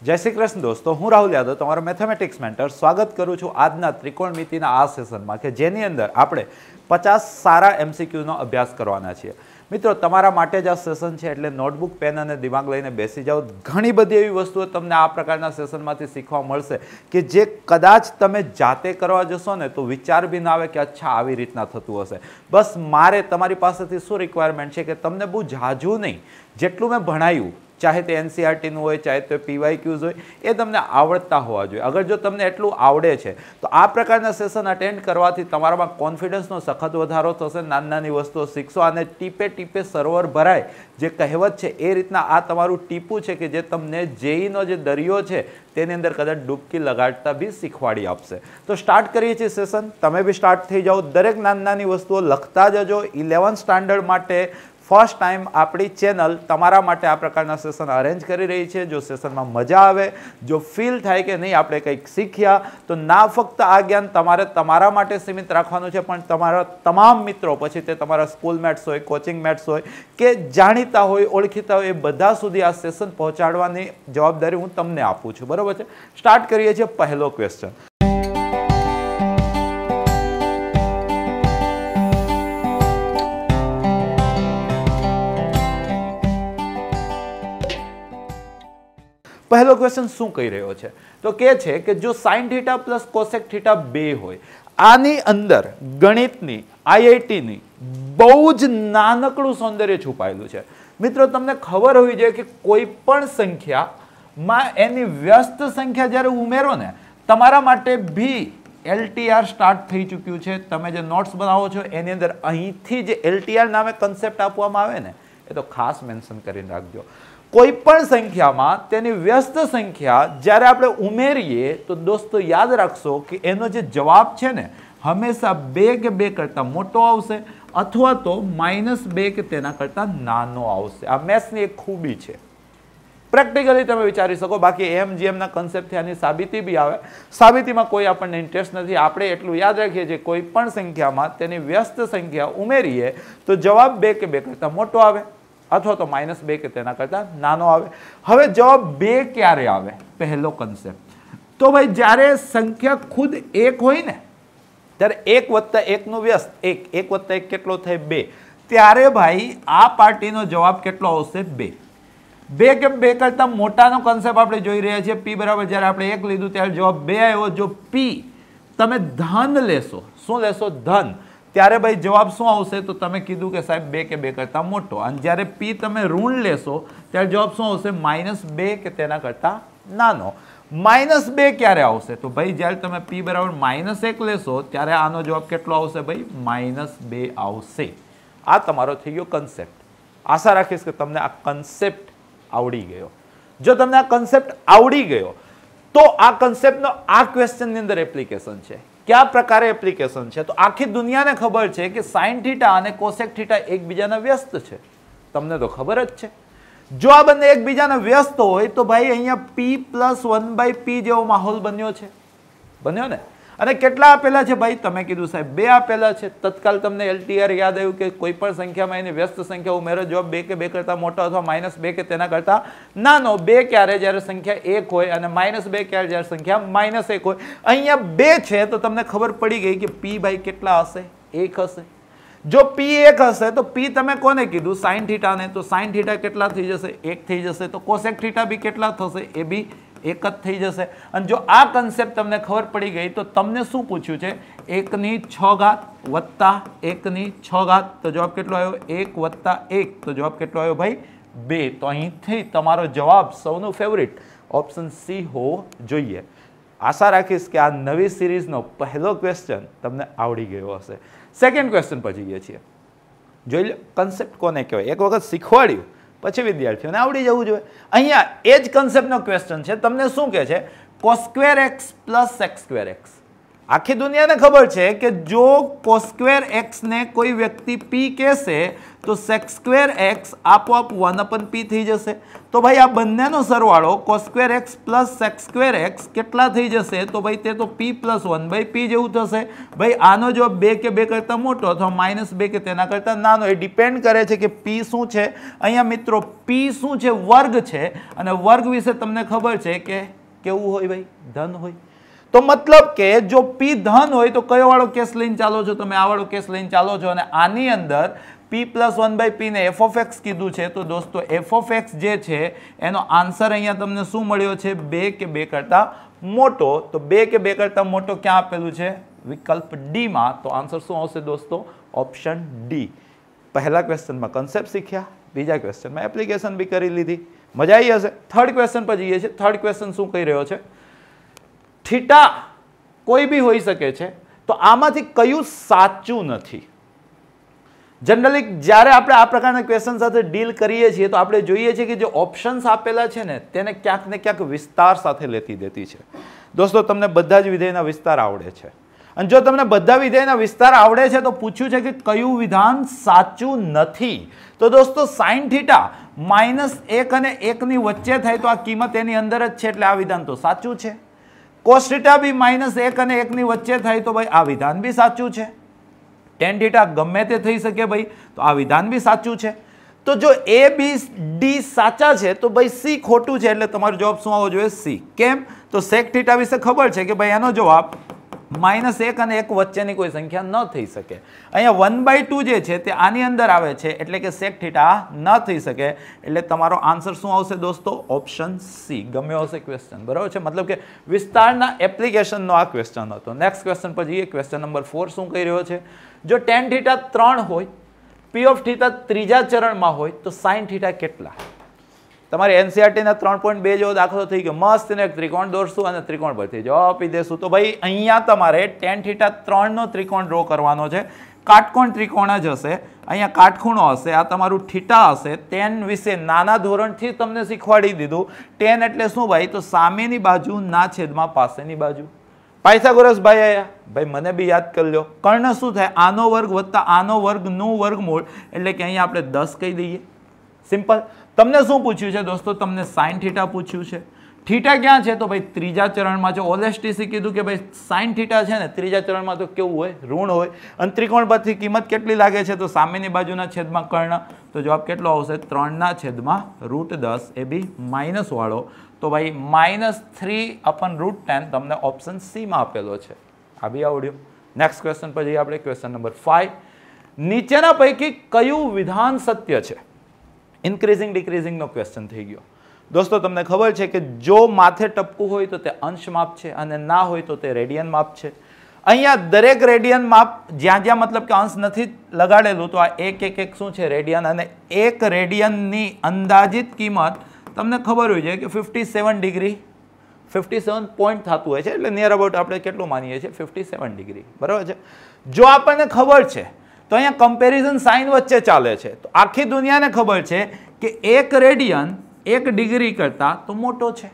जय श्री कृष्ण दोस्तों, हूँ राहुल यादव तमारो मैथमेटिक्स मेंटर स्वागत करूँ छूँ आजना त्रिकोणमितिना आ सेशनमां के जेनी अंदर आपणे 50 सारा एमसीक्यूनो अभ्यास करवाना छीए। मित्रों तमारा माटे ज आ सेशन छे एटले नोटबुक पेन अने दिमाग लईने बेसी जाओ। घणी बधी एवी वस्तुओ तमने आ प्रकारना सेशनमांथी शीखवा मळशे के जे कदाच तमे जाते करवा जशो ने तो विचार बी न आवे के अच्छा आवी रीतना थतुं हशे। बस मारे तमारी पासेथी शुं रिक्वायरमेंट छे के तमने बहु झाजू नहीं, जेटलुं मैं भणाव्युं चाहे तो एनसीईआरटी नु होय चाहे तो पीवायक्यूज होय ए तमने आवड़ता होवा जोईए। अगर जो तमने एटलुं आवड़े छे तो आ प्रकारना सेशन अटेन्ड करवाथी तमारामां कॉन्फिडन्सनो सखत वधारो थशे। नानी नानी वस्तुओ शीखशो अने टीपे टीपे सरोवर भराय जे कहेवत छे ए रीतना आ तमारुं टीपू छे के जे तमने जेईनो जे दरियो छे तेनी अंदर कदाच डूबकी लगाड़ता भी शीखवाड़ी आपशे। तो स्टार्ट करीए छीए सेशन। तमे भी स्टार्ट थई जाओ। दरेक नानी नानी वस्तुओ लखता जजो। 11th स्टान्डर्ड माटे फर्स्ट टाइम आपणी चेनल तमारा माटे आ प्रकारना सेशन अरेन्ज करी रही है। जो सेशन में मजा आवे, जो फील थाय के नहीं आपणे कंईक शीख्या, तो ना फक्त आ ज्ञान तमारे तमारा माटे सीमित राखवानुं छे पण तमारा तमाम मित्रों पछी ते तमारा स्कूल मेट्स होय, कोचिंग मेट्स होय के जाणीता होय, ओळखीता होय, ए बधा सुधी आ सेशन पहोंचाडवानी जवाबदारी हूँ तमने आपूं छुं। बरोबर छे। स्टार्ट करीए छीए पहेलो क्वेश्चन। पहलो क्वेश्चन शू कही रह्यो छे तो के छे कि जो sin theta plus cosec theta 2 होय आनी अंदर गणितनी आईआईटी बहुज नानकड़ू सौंदर्य छुपायेलुं छे। मित्रों तमने खबर होवी जोईए कि कोई पण संख्या में एनी व्यस्त संख्या ज्यारे उमेरो ने तमारा माटे भी एलटीआर स्टार्ट थई चूक्युं छे। तमे जे नोट्स बनावो छो एनी अंदर અહીંથી जे एलटीआर नामे कॉन्सेप्ट आपवामां आवे ने ए तो खास मेंशन करीने राखजो। कोईपण संख्या में तेनी व्यस्त संख्या ज्यारे आपणे उमेरीए तो दोस्तों याद राखशो कि एनो जे जवाब छे ने हमेशा 2 के 2 करता मोटो आवशे अथवा तो -2 के तेना करता नानो आवशे। आ मैथ्सनी एक खूबी छे। प्रेक्टिकली तमे विचारी सको। बाकी एमजीएम ना कॉन्सेप्ट थी आनी साबिती भी आवे। साबिती में कोई आपने इंटरेस्ट नहीं। आपणे एटलुं याद राखीए छीए कोईपण संख्या में तेनी व्यस्त संख्या उमेरीए तो जवाब 2 के 2 करता मोटो आवे अथवा तो -2 के तेना करता नानो आवे। हवे जवाब 2 क्यारे आवे? पहलो कॉन्सेप्ट तो भाई ज्यारे संख्या खुद 1 होय ने त्यारे 1 + 1 नु व्यस्त 1 1 + 1 केटलो थाय 2 त्यारे भाई आ पार्टीनो जवाब केटलो आवशे 2। 2 के 2 करता मोटानो कॉन्सेप्ट आपणे जोई रह्या छीए। p बराबर ज्यारे आपणे 1 लीधुं त्यारे जवाब 2 आव्यो। जो p तमे धन लेशो, शुं लेशो? धन, त्यारे भाई जवाब शू आवशे? तो तमे कीधुं के साहेब 2 के 2 करता मोटो। अने ज्यारे p तमे ऋण लेशो त्यारे जवाब शू आवशे? -2 के तेना करता नानो। -2 क्यारे आवशे? तो भाई ज्यारे तमे p बराबर -1 लेशो त्यारे आनो जवाब केटलो आवशे? भाई -2 आवशे। आ तमारो थई गयो कॉन्सेप्ट। आशा राखीश के तमने आ कॉन्सेप्ट आवड़ी गयो। जो तमने आ कॉन्सेप्ट आवड़ी गयो तो आ कॉन्सेप्टनो आ क्वेश्चननी अंदर एप्लिकेशन छे। क्या प्रकारे एप्लिकेशन है? तो आखी दुनिया ने खबर है कि sin थीटा और कोसेक थीटा एक बीजाना व्यस्त है। तमने तो खबर ज छे। जो आ बने एक बीजाना व्यस्त होय तो भाई अहींया p + 1/p जेवो माहौल बन्यो छे। बन्यो ने? अने केटला आपेला छे भाई? तमे कीधुं साहेब 2 आपेला छे। तत्काल तमने एलटीआर याद आव्युं के कोईपण संख्या में एनी व्यस्त संख्या उमेरो जवाब 2 के 2 करता मोटो अथवा -2 के तेना करता नानो। 2 क्यारे? ज्यारे संख्या 1 होय अने -2 क्यारे? ज्यारे संख्या -1 होय। अहींया 2 छे तो तमने खबर पड़ी गई कि p भाई केटला हशे? 1 हशे। जो p 1 हशे तो p तमे कोने कीधुं? sin थीटा ने। तो sin थीटा केटला थई जशे? 1 थई जशे। तो कोसेक थीटा भी केटला थशे? ए बी 1 ज थई जशे। अने जो आ कॉन्सेप्ट तमने खबर पड़ी गई तो तमने शुं पूछ्युं छे? 1/6 वत्ता 1/6 तो जवाब केटलो आव्यो? 1 + 1 तो जवाब केटलो आव्यो भाई? 2। तो અહીંથી તમારો જવાબ સૌનો ફેવરિટ ઓપ્શન સી હોવો જોઈએ। આશા રાખીશ કે આ નવી સિરીઝનો પહેલો ક્વેશ્ચન તમને આવડી ગયો હશે। સેકન્ડ ક્વેશ્ચન પર જઈએ છીએ। જોઈ લો કન્સેપ્ટ કોને કહેવાય। એક વખત શીખવાડ્યું પછી વિદ્યાર્થીઓને આવડી જવું જોઈએ। અહીંયા એ જ કન્સેપ્ટનો ક્વેશ્ચન છે। તમને શું કહે છે? cos² x + sec² x આખી દુનિયાને ખબર છે કે જો cos² x ને કોઈ વ્યક્તિ p કહેશે તો sec² x આપોઆપ 1/p થઈ જશે। તો ભાઈ આ બંનેનો સરવાળો cos² x plus sec² x કેટલા થઈ જશે? તો ભાઈ તે તો p + 1/p જેવું થશે। ભાઈ આનો જવાબ 2 કે 2 કરતાં મોટો અથવા -2 કે તેના કરતાં નાનો, એ ડિપેન્ડ કરે છે કે p શું છે। અહીંયા મિત્રો p શું છે? વર્ગ છે, અને વર્ગ વિશે તમને ખબર છે કે કેવું હોય ભાઈ? ધન હોય। તો મતલબ કે જો p ધન હોય તો કયો વાળો કેસ લઈને ચાલો છો તમે? આ વાળો કેસ લઈને ચાલો છો, અને આની અંદર p + 1/p ને f of x કીધું છે। તો દોસ્તો f of x જે છે એનો આન્સર અહીંયા તમને શું મળ્યો છે? 2 કે 2 કરતાં મોટો। તો 2 કે 2 કરતાં મોટો ક્યાં આપેલું છે? વિકલ્પ ડી માં। તો આન્સર શું આવશે દોસ્તો? Option D. પહેલા ક્વેશ્ચનમાં કન્સેપ્ટ શીખ્યા, બીજા ક્વેશ્ચનમાં એપ્લિકેશન બી કરી લીધી, મજા આવી હશે। થર્ડ ક્વેશ્ચન પર જઈએ છીએ। થર્ડ ક્વેશ્ચન શું કહી રહ્યો છે? થીટા કોઈ બી હોઈ શકે છે, તો આમાંથી કયું સાચું નથી? જનરલી જ્યારે આપણે આ પ્રકારના ક્વેશ્ચન સાથે ડીલ કરીએ છીએ તો આપણે જોઈએ છીએ કે જે ઓપ્શન્સ આપેલા છે ને તેને ક્યાંક ને ક્યાંક વિસ્તાર સાથે લેતી દેતી છે। દોસ્તો તમને બધા જ વિધેયના વિસ્તાર આવડે છે, અને જો તમને બધા વિધેયના વિસ્તાર આવડે છે તો પૂછ્યું છે કે કયું વિધાન સાચું નથી? તો દોસ્તો sin θ -1 અને 1 ની વચ્ચે થાય તો આ કિંમત એની અંદર જ છે, એટલે આ વિધાન તો સાચું છે। cos θ બી -1 અને 1 ની વચ્ચે થાય તો ભાઈ આ વિધાન બી સાચું છે। tan θ ગમે તે થઈ શકે ભાઈ, તો આ વિધાન બી સાચું છે। તો જો a b d સાચા છે તો ભાઈ c ખોટું છે, એટલે તમારો જવાબ શું આવવો જોઈએ? c। કેમ? તો sec θ વિશે ખબર છે કે ભાઈ એનો જવાબ -1 અને 1 વચ્ચેની કોઈ સંખ્યા ન થઈ શકે। અહીંયા 1/2 જે છે તે આની અંદર આવે છે, એટલે કે sec θ ન થઈ શકે, એટલે તમારો આન્સર શું આવશે દોસ્તો? Option C. ગમ્યો હશે ક્વેશ્ચન, બરાબર છે? મતલબ કે વિસ્તારના એપ્લિકેશનનો આ ક્વેશ્ચન હતો। નેક્સ્ટ ક્વેશ્ચન પર જઈએ। ક્વેશ્ચન નંબર 4 શું કહી રહ્યો છે? જો tan θ 3 હોય, p of θ ત્રીજા ચરણમાં હોય તો sin θ કેટલા? તમારે એનસીઆરટી ના 3.2 જેવો દાખલો થઈ ગયો। મસ્ત ને એક ત્રિકોણ દોરશું અને ત્રિકોણ પરથી જવાબ આપી દેશું। તો ભાઈ અહીંયા તમારે tan θ 3 નો ત્રિકોણ ડ્રો કરવાનો છે। કાટકોણ ત્રિકોણ જ હશે, અહીંયા કાટખૂણો હશે, આ તમારું θ હશે। tan વિશે નાના ધોરણથી તમને શીખવાડી દીધું। tan એટલે શું ભાઈ? તો સામેની બાજુ ના છેદમાં પાસેની બાજુ। પાયથાગોરસ ભાઈ આયા, ભાઈ મને બી યાદ કરી લો। કર્ણ શું થાય? આનો વર્ગ વત્તા આનો વર્ગનું વર્ગમૂળ, એટલે કે અહીંયા આપણે 10 કહી દઈએ। સિમ્પલ। તમને શું પૂછ્યું છે દોસ્તો? તમને sin θ પૂછ્યું છે। θ ક્યાં છે? તો ભાઈ ત્રીજા ચરણમાં છે। ઓલેસ્ટીસી કીધું કે ભાઈ sin θ છે ને ત્રીજા ચરણમાં તો કેવું હોય? ઋણ હોય। અને ત્રિકોણ પરથી કિંમત કેટલી લાગે છે? તો સામેની બાજુના છેદમાં કર્ણ, તો જવાબ કેટલો આવશે? 3/√10, એ બી માઇનસ વાળો। તો ભાઈ -3/√10 તમને ઓપ્શન સી માં આપેલો છે। આ બી આવડ્યું। નેક્સ્ટ ક્વેશ્ચન પર જઈએ આપણે। ક્વેશ્ચન નંબર 5, નીચેના પૈકી કયું વિધાન સત્ય છે? ઇન્ક્રીઝિંગ ડિક્રીઝિંગ નો ક્વેશ્ચન થઈ ગયો। દોસ્તો તમને ખબર છે કે જો માથે ટપકું હોય તો તે અંશ માપ છે, અને ના હોય તો તે રેડિયન માપ છે। અહીંયા દરેક રેડિયન માપ જ્યાં જ્યાં મતલબ કે અંશ નથી લગાડેલું તો આ 1 શું છે? રેડિયન। અને 1 રેડિયનની અંદાજિત કિંમત તમને ખબર હોય છે કે 57 ડિગ્રી 57 પોઈન્ટ થતું હોય છે, એટલે નિયર અબાઉટ આપણે કેટલું માનીએ છીએ? 57 ડિગ્રી, બરાબર છે? જો આપણને ખબર છે તો અહીંયા કમ્પેરિઝન સાઇન વચ્ચે ચાલે છે। તો આખી દુનિયાને ખબર છે કે 1 રેડિયન 1 ડિગ્રી કરતાં તો મોટો છે।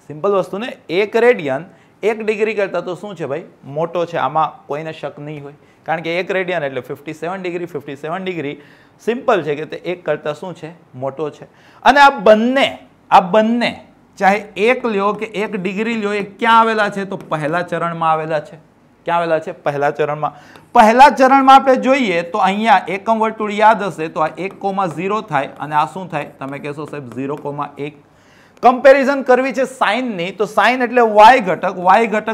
સિમ્પલ વસ્તુ ને, 1 રેડિયન 1 ડિગ્રી કરતાં તો શું છે ભાઈ? મોટો છે। આમાં કોઈને શક નહીં હોય, કારણ કે 1 રેડિયન એટલે 57 ડિગ્રી 57 ડિગ્રી સિમ્પલ છે કે તે 1 કરતાં શું છે? મોટો છે। અને આ બંને ચાહે 1 લ્યો કે 1 ડિગ્રી લ્યો, એ ક્યાં આવેલા છે? તો પહેલા ચરણમાં આવેલા છે। ક્યાં આવેલા છે? પહેલા ચરણમાં। પહેલા ચરણમાં આપણે જોઈએ તો અહીંયા એકમ વર્તુળ યાદ હશે તો આ 1,0 થાય, અને આ શું થાય? તમે કહેશો સાહેબ 0,1। કમ્પેરિઝન કરવી છે સાઇનની, તો સાઇન એટલે y ઘટક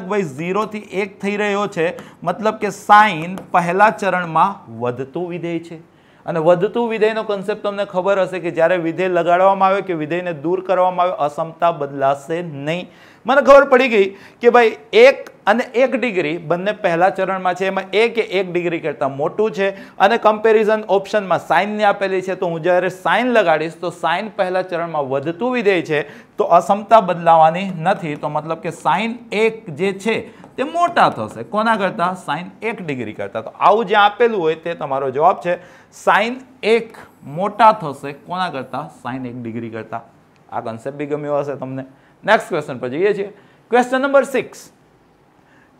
ભાઈ 0 થી 1 થઈ રહ્યો છે, મતલબ કે સાઇન પહેલા ચરણમાં વધતું વિધેય છે। અને વધતું વિધેયનો કન્સેપ્ટ તમને ખબર હશે કે જ્યારે વિધેય લગાડવામાં આવે કે વિધેયને દૂર કરવામાં આવે, અસમતા બદલાશે નહીં। મને ખબર પડી ગઈ કે ભાઈ 1 અને 1 ડિગ્રી બંને પહેલા ચરણમાં છે, એમાં 1 ડિગ્રી કરતાં મોટું છે। અને કમ્પેરિઝન ઓપ્શનમાં સાઇનની આપેલી છે, તો હું જ્યારે સાઇન લગાડીશ તો સાઇન પહેલા ચરણમાં વધતું વિધેય છે, તો અસમતા બદલાવાની નથી। તો મતલબ કે સાઇન 1 જે છે તે મોટા થશે કોના કરતાં? સાઇન 1 ડિગ્રી કરતાં। તો આવું જે આપેલું હોય તે તમારો જવાબ છે। સાઇન 1 મોટા થશે કોના કરતાં? સાઇન 1 ડિગ્રી કરતાં। આ કન્સેપ્ટ બી ગમ્યો હશે તમને। નેક્સ્ટ ક્વેશ્ચન પર જઈએ છીએ। ક્વેશ્ચન નંબર 6,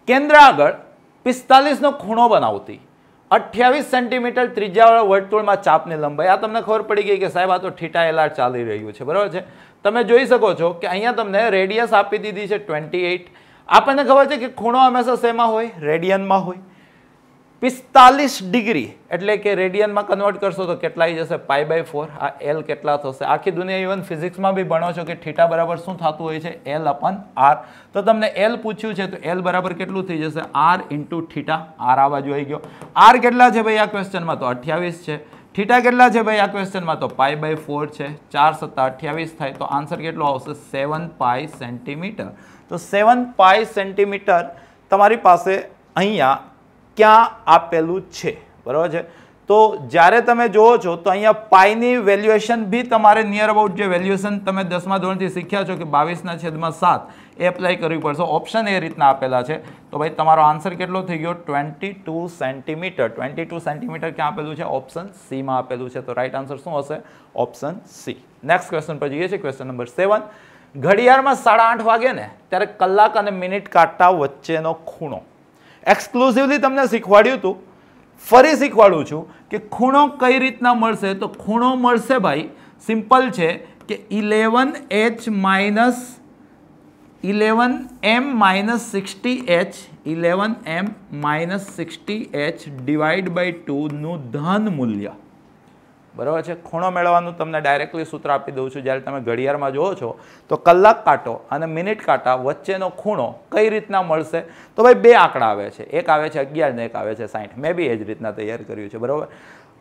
કેન્દ્ર આગળ 45 નો ખૂણો બનાવતી 28 સેન્ટીમીટર ત્રિજ્યાવાળા વર્તુળમાં ચાપની લંબાઈ. આ તમને ખબર પડી ગઈ કે સાહેબ આ તો થીટા LR ચાલી રહ્યું છે, બરાબર છે. તમે જોઈ શકો છો કે અહીંયા તમને રેડિયસ આપી દીધી છે 28. આપણને ખબર છે કે ખૂણો હંમેશા શેમાં હોય? રેડિયનમાં હોય. 45 ડિગ્રી એટલે કે રેડિયનમાં કન્વર્ટ કરશો તો કેટલા આવી જશે? π/4. આ L કેટલા થશે? આખી દુનિયા ઇવન ફિઝિક્સમાં બી ભણો છો કે થીટા બરાબર શું થતું હોય છે? L/r. તો તમને L પૂછ્યું છે તો L બરાબર કેટલું થઈ જશે? R × theta. R આ બાજુ આવી ગયો. R કેટલા છે ભાઈ આ ક્વેશ્ચનમાં? તો 28 છે. થીટા કેટલા છે ભાઈ આ ક્વેશ્ચનમાં? તો π/4 છે. 4 + 28 થાય તો આન્સર કેટલો આવશે? 7π સેન્ટીમીટર. તો 7π સેન્ટીમીટર તમારી પાસે અહીંયા ક્યાં આપેલું છે, બરાબર છે. તો જ્યારે તમે જોવો છો તો અહીંયા પાઈની વેલ્યુએશન બી તમારે નિયર અબાઉટ જે વેલ્યુએશન તમે 10મા ધોરણથી શીખ્યા છો કે 22/7 એ એપ્લાય કરવી પડશે. ઓપ્શન એ રીતના આપેલા છે. તો ભાઈ તમારો આન્સર કેટલો થઈ ગયો? 22 સેન્ટીમીટર. 22 સેન્ટીમીટર ક્યાં આપેલું છે? ઓપ્શન સી માં આપેલું છે. તો રાઈટ આન્સર શું હશે? Option C. નેક્સ્ટ ક્વેશ્ચન પર જઈએ છીએ. Question number 7. ઘડિયાળમાં 8:30 વાગે ને ત્યારે કલાક અને મિનિટ કાંટા વચ્ચેનો ખૂણો. એક્સક્લુઝિવલી તમને શીખવાડ્યું હતું, ફરી શીખવાડું છું કે ખૂણો કઈ રીતના મળશે. તો ખૂણો મળશે ભાઈ સિમ્પલ છે કે 11h - 11m - 60h 11m - 60h /2 નું ધન મૂલ્ય, બરાબર છે. ખૂણો મેળવવાનું તમને ડાયરેક્ટલી સૂત્ર આપી દઉં છું. જ્યારે તમે ઘડિયાળમાં જોવો છો તો કલાક કાંટો અને મિનિટ કાંટા વચ્ચેનો ખૂણો કઈ રીતના મળશે? તો ભાઈ બે આંકડા આવે છે, એક આવે છે 11 ને એક આવે છે 60. મેં બી એ જ રીતના તૈયાર કર્યું છે, બરાબર.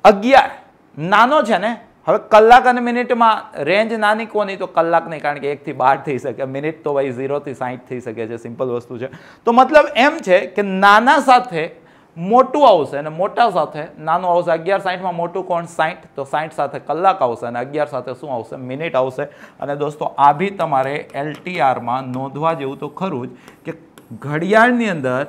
11 નાનો છે ને. હવે કલાક અને મિનિટમાં રેન્જ નાની કોની? તો કલાક નહીં, કારણ કે 1 થી 12 થઈ શકે. મિનિટ તો ભાઈ 0 થી 60 થઈ શકે છે. સિમ્પલ વસ્તુ છે. તો મતલબ એમ છે કે નાના સાથે મોટું આવશે અને મોટા સાથે નાનું આવશે. 11/60 મોટું કોણ? 60. તો 60 સાથે કલાક આવશે અને 11 સાથે શું આવશે? મિનિટ આવશે. અને દોસ્તો આ બી તમારે LTRમાં નોંધવા જેવું તો ખરું જ કે ઘડિયાળની અંદર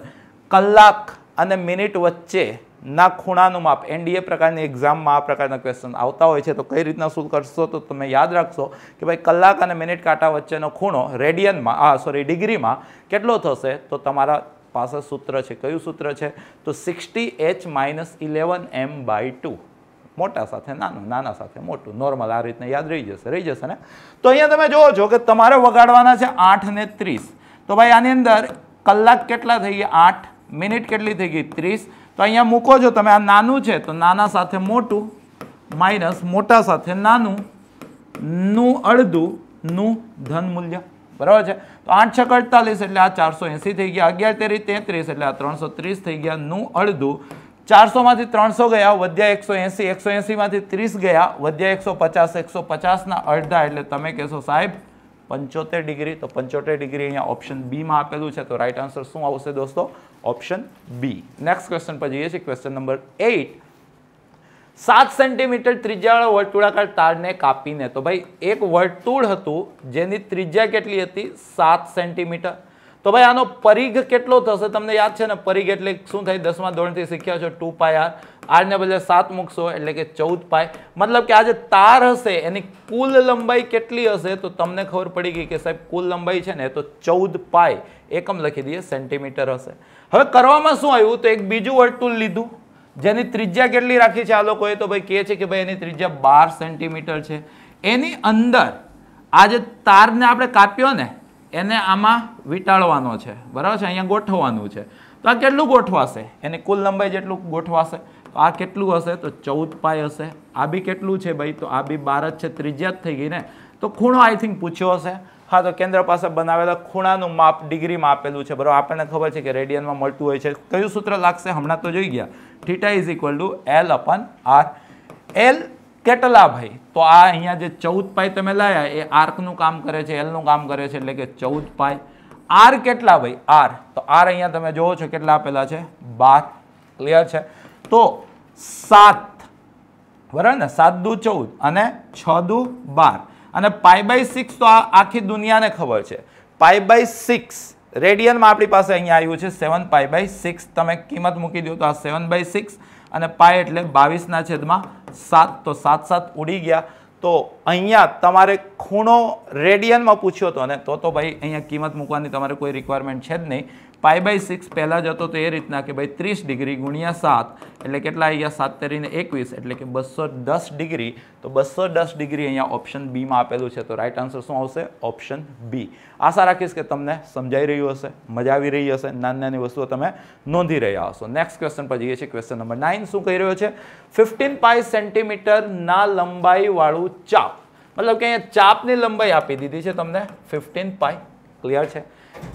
કલાક અને મિનિટ વચ્ચેના ખૂણાનું માપ NDA પ્રકારની એક્ઝામમાં આ પ્રકારના ક્વેશ્ચન આવતા હોય છે. તો કઈ રીતના શું કરશો? તો તમે યાદ રાખશો કે ભાઈ કલાક અને મિનિટ કાંટા વચ્ચેનો ખૂણો રેડિયનમાં ડિગ્રીમાં કેટલો થશે? તો તમારા પાસે સૂત્ર છે. કયું સૂત્ર છે? તો 60h - 11m/2. મોટા સાથે નાનું, નાના સાથે મોટું. નોર્મલ આ રીતના યાદ રહી જશે ને. તો અહીંયા તમે જોવો છો કે તમારે વગાડવાના છે 8:30. તો ભાઈ આની અંદર કલાક કેટલા થઈ ગયા? 8. મિનિટ કેટલી થઈ ગઈ? 30. તો અહીંયા મૂકો છો તમે. આ નાનું છે તો નાના સાથે મોટું માઇનસ મોટા સાથે નાનું નું અડધું નું ધન મૂલ્ય, બરાબર છે. તો 8 × 6 = 48 એટલે આ 480 થઈ ગયા. 11 × 3 = 33 એટલે આ 330 થઈ ગયા. નું અડધું. 400 માંથી 300 ગયા, વધ્યા 180. 180 માંથી 30 ગયા, વધ્યા 150. 150 ના અડધા એટલે તમે કહેશો સાહેબ 75 ડિગ્રી. તો 75 ડિગ્રી અહીંયા ઓપ્શન બી માં આપેલું છે. તો રાઈટ આન્સર શું આવશે દોસ્તો? Option B. નેક્સ્ટ ક્વેશ્ચન પર જઈએ છીએ. Question number 8. 7 સેન્ટીમીટર ત્રિજ્યાવાળા વર્તુળાકાર તારને કાપીને, તો ભાઈ એક વર્તુળ હતું જેની ત્રિજ્યા કેટલી હતી? 7 સેન્ટીમીટર. તો ભાઈ આનો પરિઘ કેટલો થશે? તમને યાદ છે ને પરિઘ એટલે શું થાય? 10મા ધોરણથી શીખ્યા છો 2πr. r ને બદલે 7 મૂકશો એટલે કે 14π. મતલબ કે આ જે તાર હશે એની કુલ લંબાઈ કેટલી હશે? તો તમને ખબર પડી ગઈ કે સાહેબ કુલ લંબાઈ છે ને તો 14π. એકમ લખી દઈએ, સેન્ટીમીટર હશે. હવે કરવામાં શું આવ્યું? તો એક બીજું વર્તુળ લીધું જેની ત્રિજ્યા કેટલી રાખી છે આ લોકોએ? તો ભાઈ કહે છે કે ભાઈ એની ત્રિજ્યા 12 સેન્ટીમીટર છે. એની અંદર આ જે તારને આપણે કાપ્યો ને એને આમાં વીંટાળવાનો છે, બરાબર છે. અહીંયા ગોઠવવાનું છે. તો આ કેટલું ગોઠવાશે? એની કુલ લંબાઈ જેટલું ગોઠવાશે. તો આ કેટલું હશે? તો 14π હશે. આ બી કેટલું છે ભાઈ? તો આ બી 12 જ છે. ત્રિજ્યા જ થઈ ગઈ ને. તો ખૂણો આઈ થિંક પૂછ્યો હશે. હા, તો કેન્દ્ર પાસે બનાવેલા ખૂણાનું માપ ડિગ્રીમાં આપેલું છે, બરાબર. આપણને ખબર છે કે રેડિયનમાં મળતું હોય છે. કયું સૂત્ર લાગશે? હમણાં તો જોઈ ગયા. θ = L/r. L કેટલા ભાઈ? તો આ અહીંયા જે 14π તમે લાયા એ આર્કનું કામ કરે છે, L નું કામ કરે છે એટલે કે 14π. R કેટલા ભાઈ? R. તો R અહીંયા તમે જોવો છો કેટલા આપેલા છે? 12. ક્લિયર છે. તો 7, બરાબર ને. 7 દુ 14 અને 6 દુ 12 અને π/6 તો આખી દુનિયાને ખબર છે. π/6 રેડિયનમાં આપણી પાસે અહીંયા આવ્યું છે 7π/6. તમે કિંમત મૂકી દો તો આ 7/6 અને પાય એટલે 22/7. તો 7 7 ઉડી ગયા. તો અહીંયા તમારે ખૂણો રેડિયનમાં પૂછ્યો હતો ને તો ભાઈ અહીંયા કિંમત મૂકવાની તમારે કોઈ રિક્વાયરમેન્ટ છે જ નહીં. π/6 પહેલા જ હતો તો એ રીતના કે ભાઈ 30 ડિગ્રી ગુણ્યા 7 એટલે કેટલા આવી ગયા 7 તેરીને 21 એટલે કે 210 ડિગ્રી. તો 210 ડિગ્રી અહીંયા ઓપ્શન બી માં આપેલું છે. તો રાઈટ આન્સર શું આવશે? Option B. આશા રાખીશ કે તમને સમજાઈ રહ્યું હશે, મજા આવી રહી હશે, નાની નાની વસ્તુઓ તમે નોંધી રહ્યા હશો. નેક્સ્ટ ક્વેશ્ચન પર જઈએ છીએ. ક્વેશ્ચન નંબર 9 શું કહી રહ્યો છે? 15 પાઈ સેન્ટીમીટરના લંબાઈ વાળું ચાપ, મતલબ કે અહીંયા ચાપની લંબાઈ આપી દીધી છે તમને 15 પાઈ. ક્લિયર છે?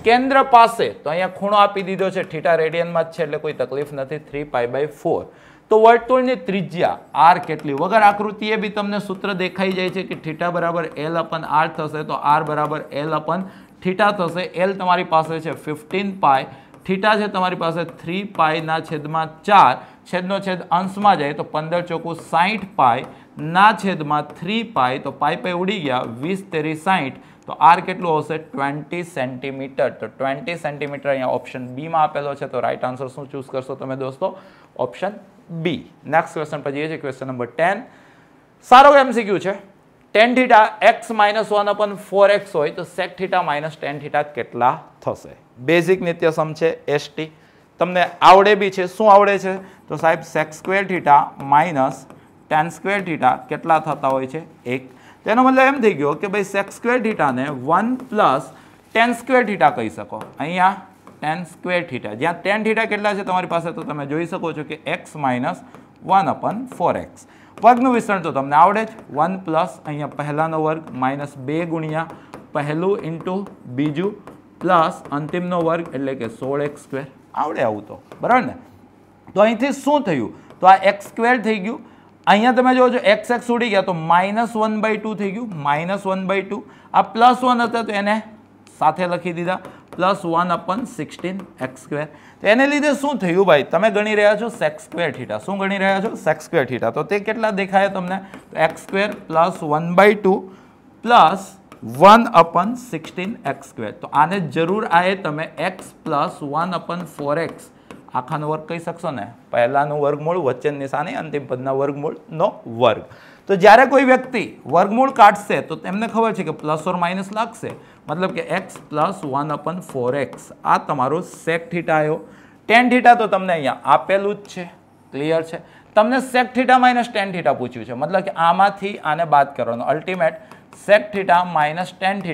કેન્દ્ર પાસે તો અહીંયા ખૂણો આપી દીધો છે, થીટા રેડિયનમાં જ છે એટલે કોઈ તકલીફ નથી, 3π/4. તો વર્તુળની ત્રિજ્યા r કેટલી? વગર આકૃતિએ બી તમને સૂત્ર દેખાઈ જાય છે કે થીટા બરાબર l/r થશે. તો r બરાબર l/θ થશે. l તમારી પાસે છે 15 પાઈ, થીટા છે તમારી પાસે 3π/4, છેદનો છેદ અંશમાં જાય તો 15 ચોકુ 60 પાઈ ના છેદમાં 3 પાઈ, તો પાઈ ઉડી ગયા, 20 તેરી 60. તો r કેટલું આવશે? 20 સેન્ટીમીટર. તો 20 સેન્ટીમીટર અહીંયા ઓપ્શન બી માં આપેલો છે. તો રાઈટ આન્સર શું ચૂઝ કરશો તમે દોસ્તો? Option B. નેક્સ્ટ ક્વેશ્ચન પર જઈએ છીએ. Question number 10. સારો MCQ છે. tan θ x - 1/4x હોય તો sec θ - tan θ કેટલા થશે? બેઝિક નિત્યસમ છે, ST તમને આવડે બી છે. શું આવડે છે? તો સાહેબ sec² θ - tan² θ કેટલા થતા હોય છે? 1. તેનો મતલબ એમ થઈ ગયો કે ભાઈ sec² θ ને 1 + tan² θ કહી શકો. અહીંયા tan² θ, જ્યાં tan θ કેટલા છે તમારી પાસે? તો તમે જોઈ શકો છો કે x - 1/4x. વર્ગનું વિસ્તરણ તો તમને આવડે જ, 1 પ્લસ અહીંયા પહેલાનો વર્ગ -2 ગુણ્યા પહેલું ઇન્ટુ બીજું પ્લસ અંતિમનો વર્ગ એટલે કે 16x². આવડે આવું તો, બરાબર ને? તો અહીંથી શું થયું? તો આ x² થઈ ગયું. અહીંયા તમે જોવો છો x ઉડી ગયા તો -1/2 થઈ ગયું, -1/2. આ +1 હતા તો એને સાથે લખી દીધા, +1/16x². તો એને લીધે શું થયું ભાઈ? તમે ગણી રહ્યા છો sec² θ. શું ગણી રહ્યા છો? sec² θ. તો તે કેટલા દેખાય તમને? x² + 1/2 + 1/16x². તો આને જરૂર આએ તમે x + 1/4x આખાનો વર્ગ કહી શકશો ને? પહેલાનું વર્ગમૂળ, વચ્ચેની નિશાની, અંતિમ પદના વર્ગમૂળનો વર્ગ. તો જ્યારે કોઈ વ્યક્તિ વર્ગમૂળ કાઢશે તો તેમને ખબર છે કે પ્લસ ઓર માઇનસ લાગશે, મતલબ કે x + 1/4x આ તમારો sec θ આવ્યો. tan θ તો તમને અહીંયા આપેલું જ છે. ક્લિયર છે? તમને sec θ - tan θ પૂછ્યું છે, મતલબ કે આમાંથી આને બાદ કરવાનો. Ultimate sec θ - tan θ.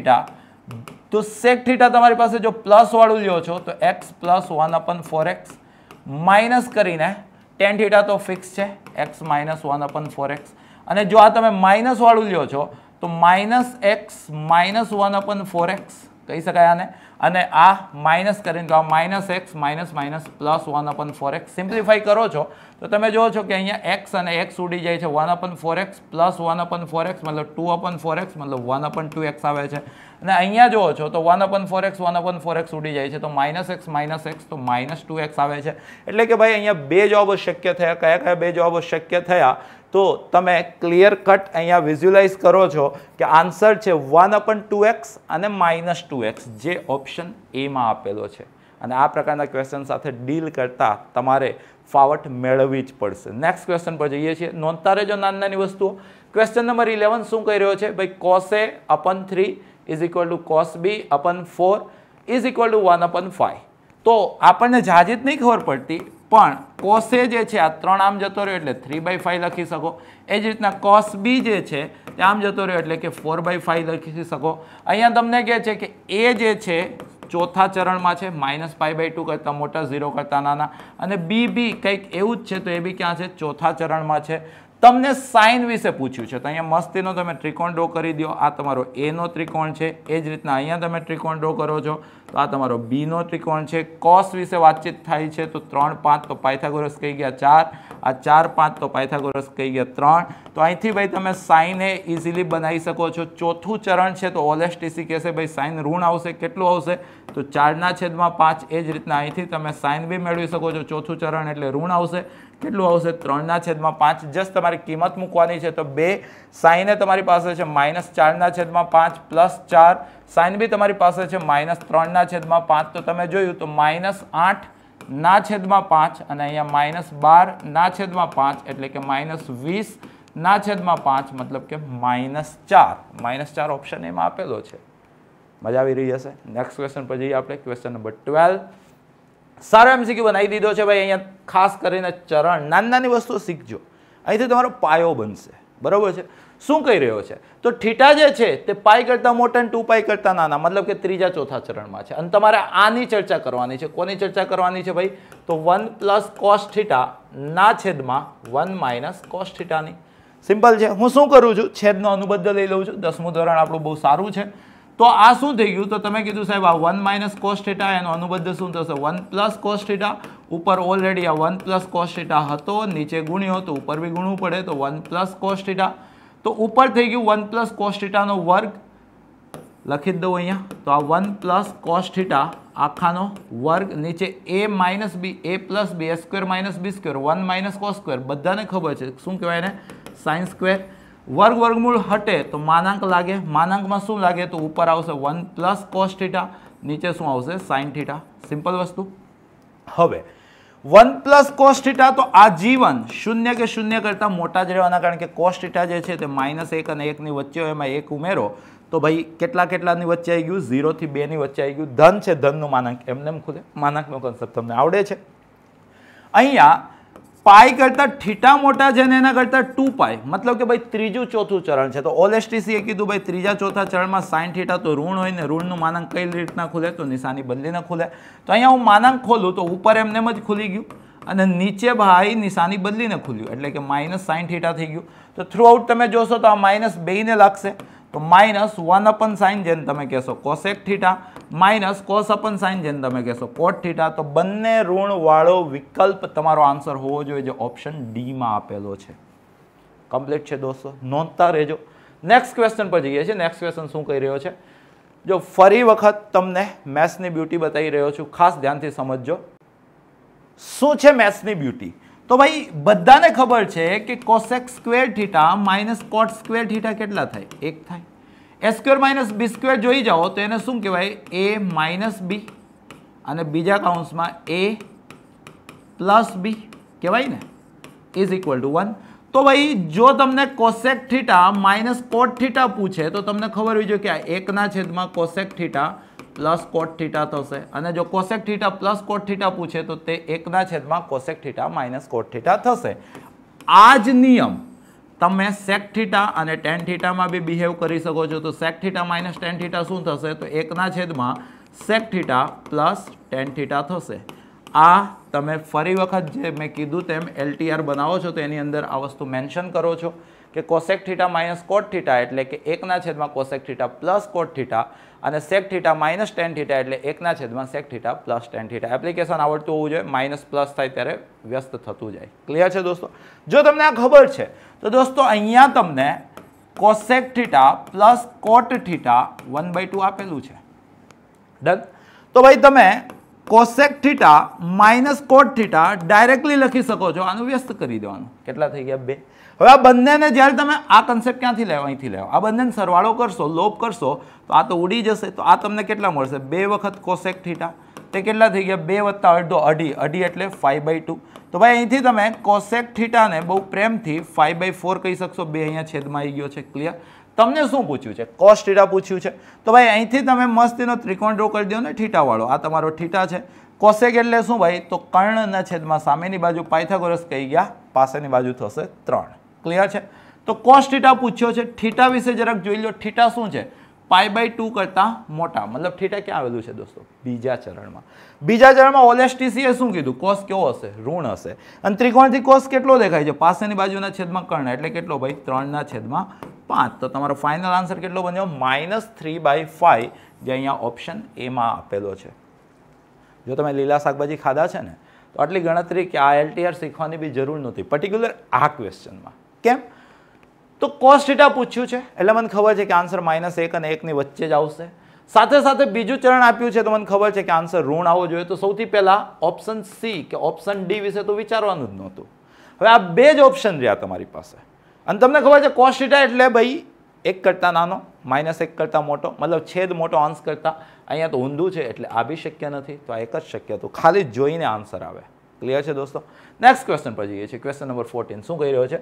તો sec θ તમારી પાસે જો પ્લસ વાળું લ્યો છો તો x + 1/4x માઇનસ કરીને tan θ તો ફિક્સ છે, x - 1/4x. અને જો આ તમે માઇનસ વાળું લ્યો છો તો -x - 1/4x કહી શકાય આને. અને આ માઇનસ કરીને તો આ -x - +1/4x સિમ્પ્લિફાઈ કરો છો તો તમે જોવો છો કે અહીંયા x અને x ઉડી જાય છે. 1/4x + 1/4x મતલબ 2/4x મતલબ 1/2x આવે છે. અને અહીંયા જોવો છો તો 1/4x 1/4x ઉડી જાય છે તો -x તો -2x આવે છે. એટલે કે ભાઈ અહીંયા બે જવાબો શક્ય થયા. કયા કયા બે જવાબો શક્ય થયા? તો તમે ક્લિયર કટ અહીંયા વિઝ્યુલાઇઝ કરો છો કે આન્સર છે 1/2x અને -2x, જે ઓપ્શન એ માં આપેલો છે. અને આ પ્રકારના ક્વેશ્ચન સાથે ડીલ કરતા તમારે ફાવટ મેળવવી જ પડશે. નેક્સ્ટ ક્વેશ્ચન પર જઈએ છીએ. નોંધતા રહેજો નાની નાની વસ્તુઓ. ક્વેશ્ચન નંબર 11 શું કહી રહ્યો છે? ભાઈ cos A/3 = cos B/4 = 1/5. તો આપણને જાજી જ નહીં ખબર પડતી, પણ cos A જે છે આ 3 આમ જતો રહ્યો એટલે 3/5 લખી શકો. એ જ રીતના cos B જે છે તે આમ જતો રહ્યો એટલે કે 4/5 લખી શકો. અહીંયા તમને કહે છે કે A જે છે ચોથા ચરણમાં છે, -π/2 કરતા મોટા, 0 કરતા નાના. અને B કંઈક એવું જ છે તો એ બી ક્યાં છે? ચોથા ચરણમાં છે. તમને સાઇન વિશે પૂછ્યું છે તો અહીંયા મસ્તીનો તમે ત્રિકોણ ડ્રો કરી દો. આ તમારો A નો ત્રિકોણ છે. એ જ રીતના અહીંયા તમે ત્રિકોણ ડ્રો કરો છો તો આ તમારો B નો ત્રિકોણ છે. cos વિશે વાતચીત થાય છે તો 3 5 તો પાયથાગોરસ કહી ગયા 4, આ 4 5 તો પાયથાગોરસ કહી ગયા 3. તો અહીંથી ભાઈ તમે સાઇન એ ઇઝીલી બનાવી શકો છો. ચોથું ચરણ છે તો OLSTC કહેશે ભાઈ સાઇન ઋણ આવશે. કેટલું આવશે? તો 4/5. એ જ રીતના અહીંથી તમે સાઇન બી મેળવી શકો છો. ચોથું ચરણ એટલે ઋણ આવશે. કેટલું આવશે? 3/5. જસ્ટ તમારી કિંમત મૂકવાની છે તો 2 સાઇન એ તમારી પાસે છે -4/5 + 4, સાઇન બી તમારી પાસે છે -3/5. તો તમે જોયું તો -8/5 અને અહીંયા -12/5 એટલે કે -20/5 મતલબ કે -4 ઓપ્શન એમાં આપેલો છે. મજા આવી રહી હશે. નેક્સ્ટ ક્વેશ્ચન પર જઈએ આપણે. ક્વેશ્ચન નંબર 12 સારો એમસીક્યુ બનાવી દીધો છે ભાઈ. અહીંયા ખાસ કરીને ચરણ નાની નાની વસ્તુઓ શીખજો. અહીંથી તમારો પાયો બનશે. બરોબર છે. શું કહી રહ્યો છે? તો થીટા જે છે તે પાઈ કરતાં મોટા અને 2 પાઈ કરતાં નાના, મતલબ કે ત્રીજા ચોથા ચરણમાં છે. અને તમારે આની ચર્ચા કરવાની છે. કોની ચર્ચા કરવાની છે ભાઈ? તો 1 પ્લસ કોસ થીટા ના છેદમાં 1 માઇનસ કોસ થીટાની. સિમ્પલ છે. હું શું કરું છું? છેદનો અનુબદ્ધ લઈ લઉં છું. 10મું ધોરણ આપણું બહુ સારું છે. તો આ શું થઈ ગયું? તો તમે કીધું સાહેબ આ 1 માઇનસ કોસ થીટા, એનો અનુબદ્ધ શું થશે? 1 પ્લસ કોસ થીટા. ઉપર ઓલરેડી આ 1 પ્લસ કોસ થીટા હતો, નીચે ગુણ્યો તો ઉપર બી ગુણવું પડે, તો 1 પ્લસ કોસ થીટા. તો ઉપર થઈ ગયું 1 પ્લસ કોસ થીટાનો વર્ગ, લખી જ દઉં અહીંયા. તો આ 1 પ્લસ કોસ થીટા આખાનો વર્ગ, નીચે a minus b, a plus b, a square minus b square, 1 minus cos square. બધાને ખબર છે શું કહેવાય એને? Sine square. વર્ગ વર્ગમૂળ હટે તો માનાંક લાગે. માનાંકમાં શું લાગે? તો ઉપર આવશે 1 પ્લસ કોસ થીટા, નીચે શું આવશે? Sine theta. સિમ્પલ વસ્તુ. હવે 1 પ્લસ કોસ થીટા તો આજીવન શૂન્ય કે શૂન્ય કરતાં મોટા જ રહેવાના, કારણ કે કોસ થીટા જે છે તે -1 અને 1 ની વચ્ચે હોય, એમાં 1 ઉમેરો તો ભાઈ કેટલાની વચ્ચે આવી ગયું? 0 થી 2 ની વચ્ચે આવી ગયું. ધન છે, ધનનું માનાંક એમને એમ ખુલે. માનાંકનો કોન્સેપ્ટ તમને આવડે છે. અહીંયા પાઈ કરતાં થીટા મોટા છે ને એના કરતાં 2 પાઈ, મતલબ કે ભાઈ ત્રીજું ચોથું ચરણ છે. તો ઓલએસટીસી એ કીધું ભાઈ ત્રીજા ચોથા ચરણમાં સાઇન થીટા તો ઋણ હોય ને, ઋણનું માનાંક કઈ રીતના ખુલે? તો નિશાની બદલીને ખુલે. તો અહીંયા હું માનાંક ખોલું તો ઉપર એમને જ ખુલી ગયું અને નીચે ભાઈ નિશાની બદલીને ખુલ્યું, એટલે કે માઇનસ સાઇન થીટા થઈ ગયું. તો થ્રુ આઉટ તમે જોશો તો આ માઇનસ 2 ને લાગશે. તો માઇનસ 1 અપન સાઇન જેને તમે કહેશો cosec theta, minus cos upon sine જેને તમે કહેશો કોટ થીટા. તો બંને ઋણવાળો વિકલ્પ તમારો આન્સર હોવો જોઈએ, જે ઓપ્શન ડી માં આપેલો છે. કમ્પ્લીટ છે દોસ્તો, નોંધતા રહેજો. નેક્સ્ટ ક્વેશ્ચન પર જઈએ છીએ. નેક્સ્ટ ક્વેશ્ચન શું કહી રહ્યો છે? જો ફરી વખત તમને મેથ્સની બ્યુટી બતાવી રહ્યો છું, ખાસ ધ્યાનથી સમજજો. શું છે મેથ્સની બ્યુટી? તો ભાઈ બધાને ખબર છે કે cosec square theta minus cot square theta કેટલા થાય? 1 થાય. એ સ્ક્વેર માઇનસ બી સ્ક્વેર જોઈ જાઓ તો એને શું કહેવાય? a માઇનસ બી અને બીજા કાઉન્સમાં a પ્લસ બી કહેવાય ને, ઇઝ ઇક્વલ ટુ 1. તો ભાઈ જો તમને cosec theta minus cot theta પૂછે તો તમને ખબર હોવી જોઈએ કે આ 1 ના છેદમાં cosec theta plus cot theta થશે. અને જો cosec theta plus cot theta પૂછે તો તે 1 ના છેદમાં cosec theta minus cot theta થશે. આ જ નિયમ તમે સેક થીટા અને ટેન થીટામાં બી બિહેવ કરી શકો છો. તો sec theta minus tan theta શું થશે? તો 1 ના છેદમાં sec theta plus tan theta થશે. આ તમે ફરી વખત જે મેં કીધું તેમ LTR બનાવો છો તો એની અંદર આ વસ્તુ મેન્શન કરો છો કે cosec theta minus cot theta એટલે કે 1 ના છેદમાં cosec theta plus cot theta, અને sec theta minus tan theta એટલે 1 ના છેદમાં sec theta plus tan theta. Application આવડતું હોવું જોઈએ, માઇનસ પ્લસ થાય ત્યારે વ્યસ્ત થતું જાય. ક્લિયર છે દોસ્તો? જો તમને આ ખબર છે તો દોસ્તો અહીંયા તમને cosec theta plus cot theta 1/2 આપેલું છે. ડન. તો ભાઈ તમે cosec theta minus cot theta directly લખી શકો છો. આનું વ્યસ્ત કરી દેવાનું. કેટલા થઈ ગયા? 2. હવે આ બંનેને જ્યારે તમે આ કન્સેપ્ટ ક્યાંથી લેવો? અહીંથી લેવો. આ બંનેને સરવાળો કરશો, લોપ કરશો તો આ તો ઉડી જશે. તો આ તમને કેટલા મળશે? 2 વખત કોસેક થીટા. તે કેટલા થઈ ગયા? 2 વત્તા અડધો, અઢી એટલે 5/2. તો ભાઈ અહીંથી તમે કોસેક થીટાને બહુ પ્રેમથી 5/4 કહી શકશો. 2 અહીંયા છેદમાં આવી ગયો છે. ક્લિયર? તમને શું પૂછ્યું છે? કોસ થીટા પૂછ્યું છે. તો ભાઈ અહીંથી તમે મસ્તીનો ત્રિકોણ ડ્રો કરી દો ને થીટા વાળો. આ તમારો થીટા છે. કોસેક એટલે શું ભાઈ? તો કર્ણના છેદમાં સામેની બાજુ પાયથાગોરસ કહી ગયા, પાસેની બાજુ થશે 3. ક્લિયર છે? તો કોસ થીટા પૂછ્યો છે. થીટા વિશે જરાક જોઈ લો. થીટા શું છે? π/2 કરતાં મોટા. મતલબ થીટા ક્યાં આવેલું છે દોસ્તો? બીજા ચરણમાં. બીજા ચરણમાં ઓલએસટીસી એ શું કીધું? કોસ કેવો હશે? ઋણ હશે. અને ત્રિકોણથી કોસ કેટલો દેખાય છે? પાસેની બાજુના છેદમાં કર્ણ એટલે કેટલો ભાઈ? 3/5. તો તમારો ફાઇનલ આન્સર કેટલો બન્યો? -3/5, જે અહીંયા ઓપ્શન એ માં આપેલો છે. જો તમે લીલા શાકભાજી ખાધા છે ને તો આટલી ગણતરી કે આ LTR શીખવાની બી જરૂર નહોતી, પર્ટિક્યુલર આ ક્વેશ્ચનમાં. કેમ? તો કોસ થીટા પૂછ્યું છે એટલે મને ખબર છે કે આન્સર -1 અને 1 ની વચ્ચે જ આવશે. સાથે સાથે બીજું ચરણ આપ્યું છે તો મને ખબર છે કે આન્સર ઋણ આવવો જોઈએ. તો સૌથી પહેલા ઓપ્શન સી કે ઓપ્શન ડી વિશે તો વિચારવાનું જ નહોતું. હવે આ 2 જ ઓપ્શન રહ્યા તમારી પાસે. અને તમને ખબર છે કોસ થીટા એટલે ભાઈ 1 કરતાં નાનો, -1 કરતાં મોટો, મતલબ છેદ મોટો અંશ કરતાં. અહીંયા તો ઊંધું છે એટલે આ બી શક્ય નથી. તો આ એક જ શક્ય હતું. ખાલી જોઈને આન્સર આવે. ક્લિયર છે દોસ્તો? નેક્સ્ટ ક્વેશ્ચન પર જઈએ છીએ. ક્વેશ્ચન નંબર 14 શું કહી રહ્યો છે?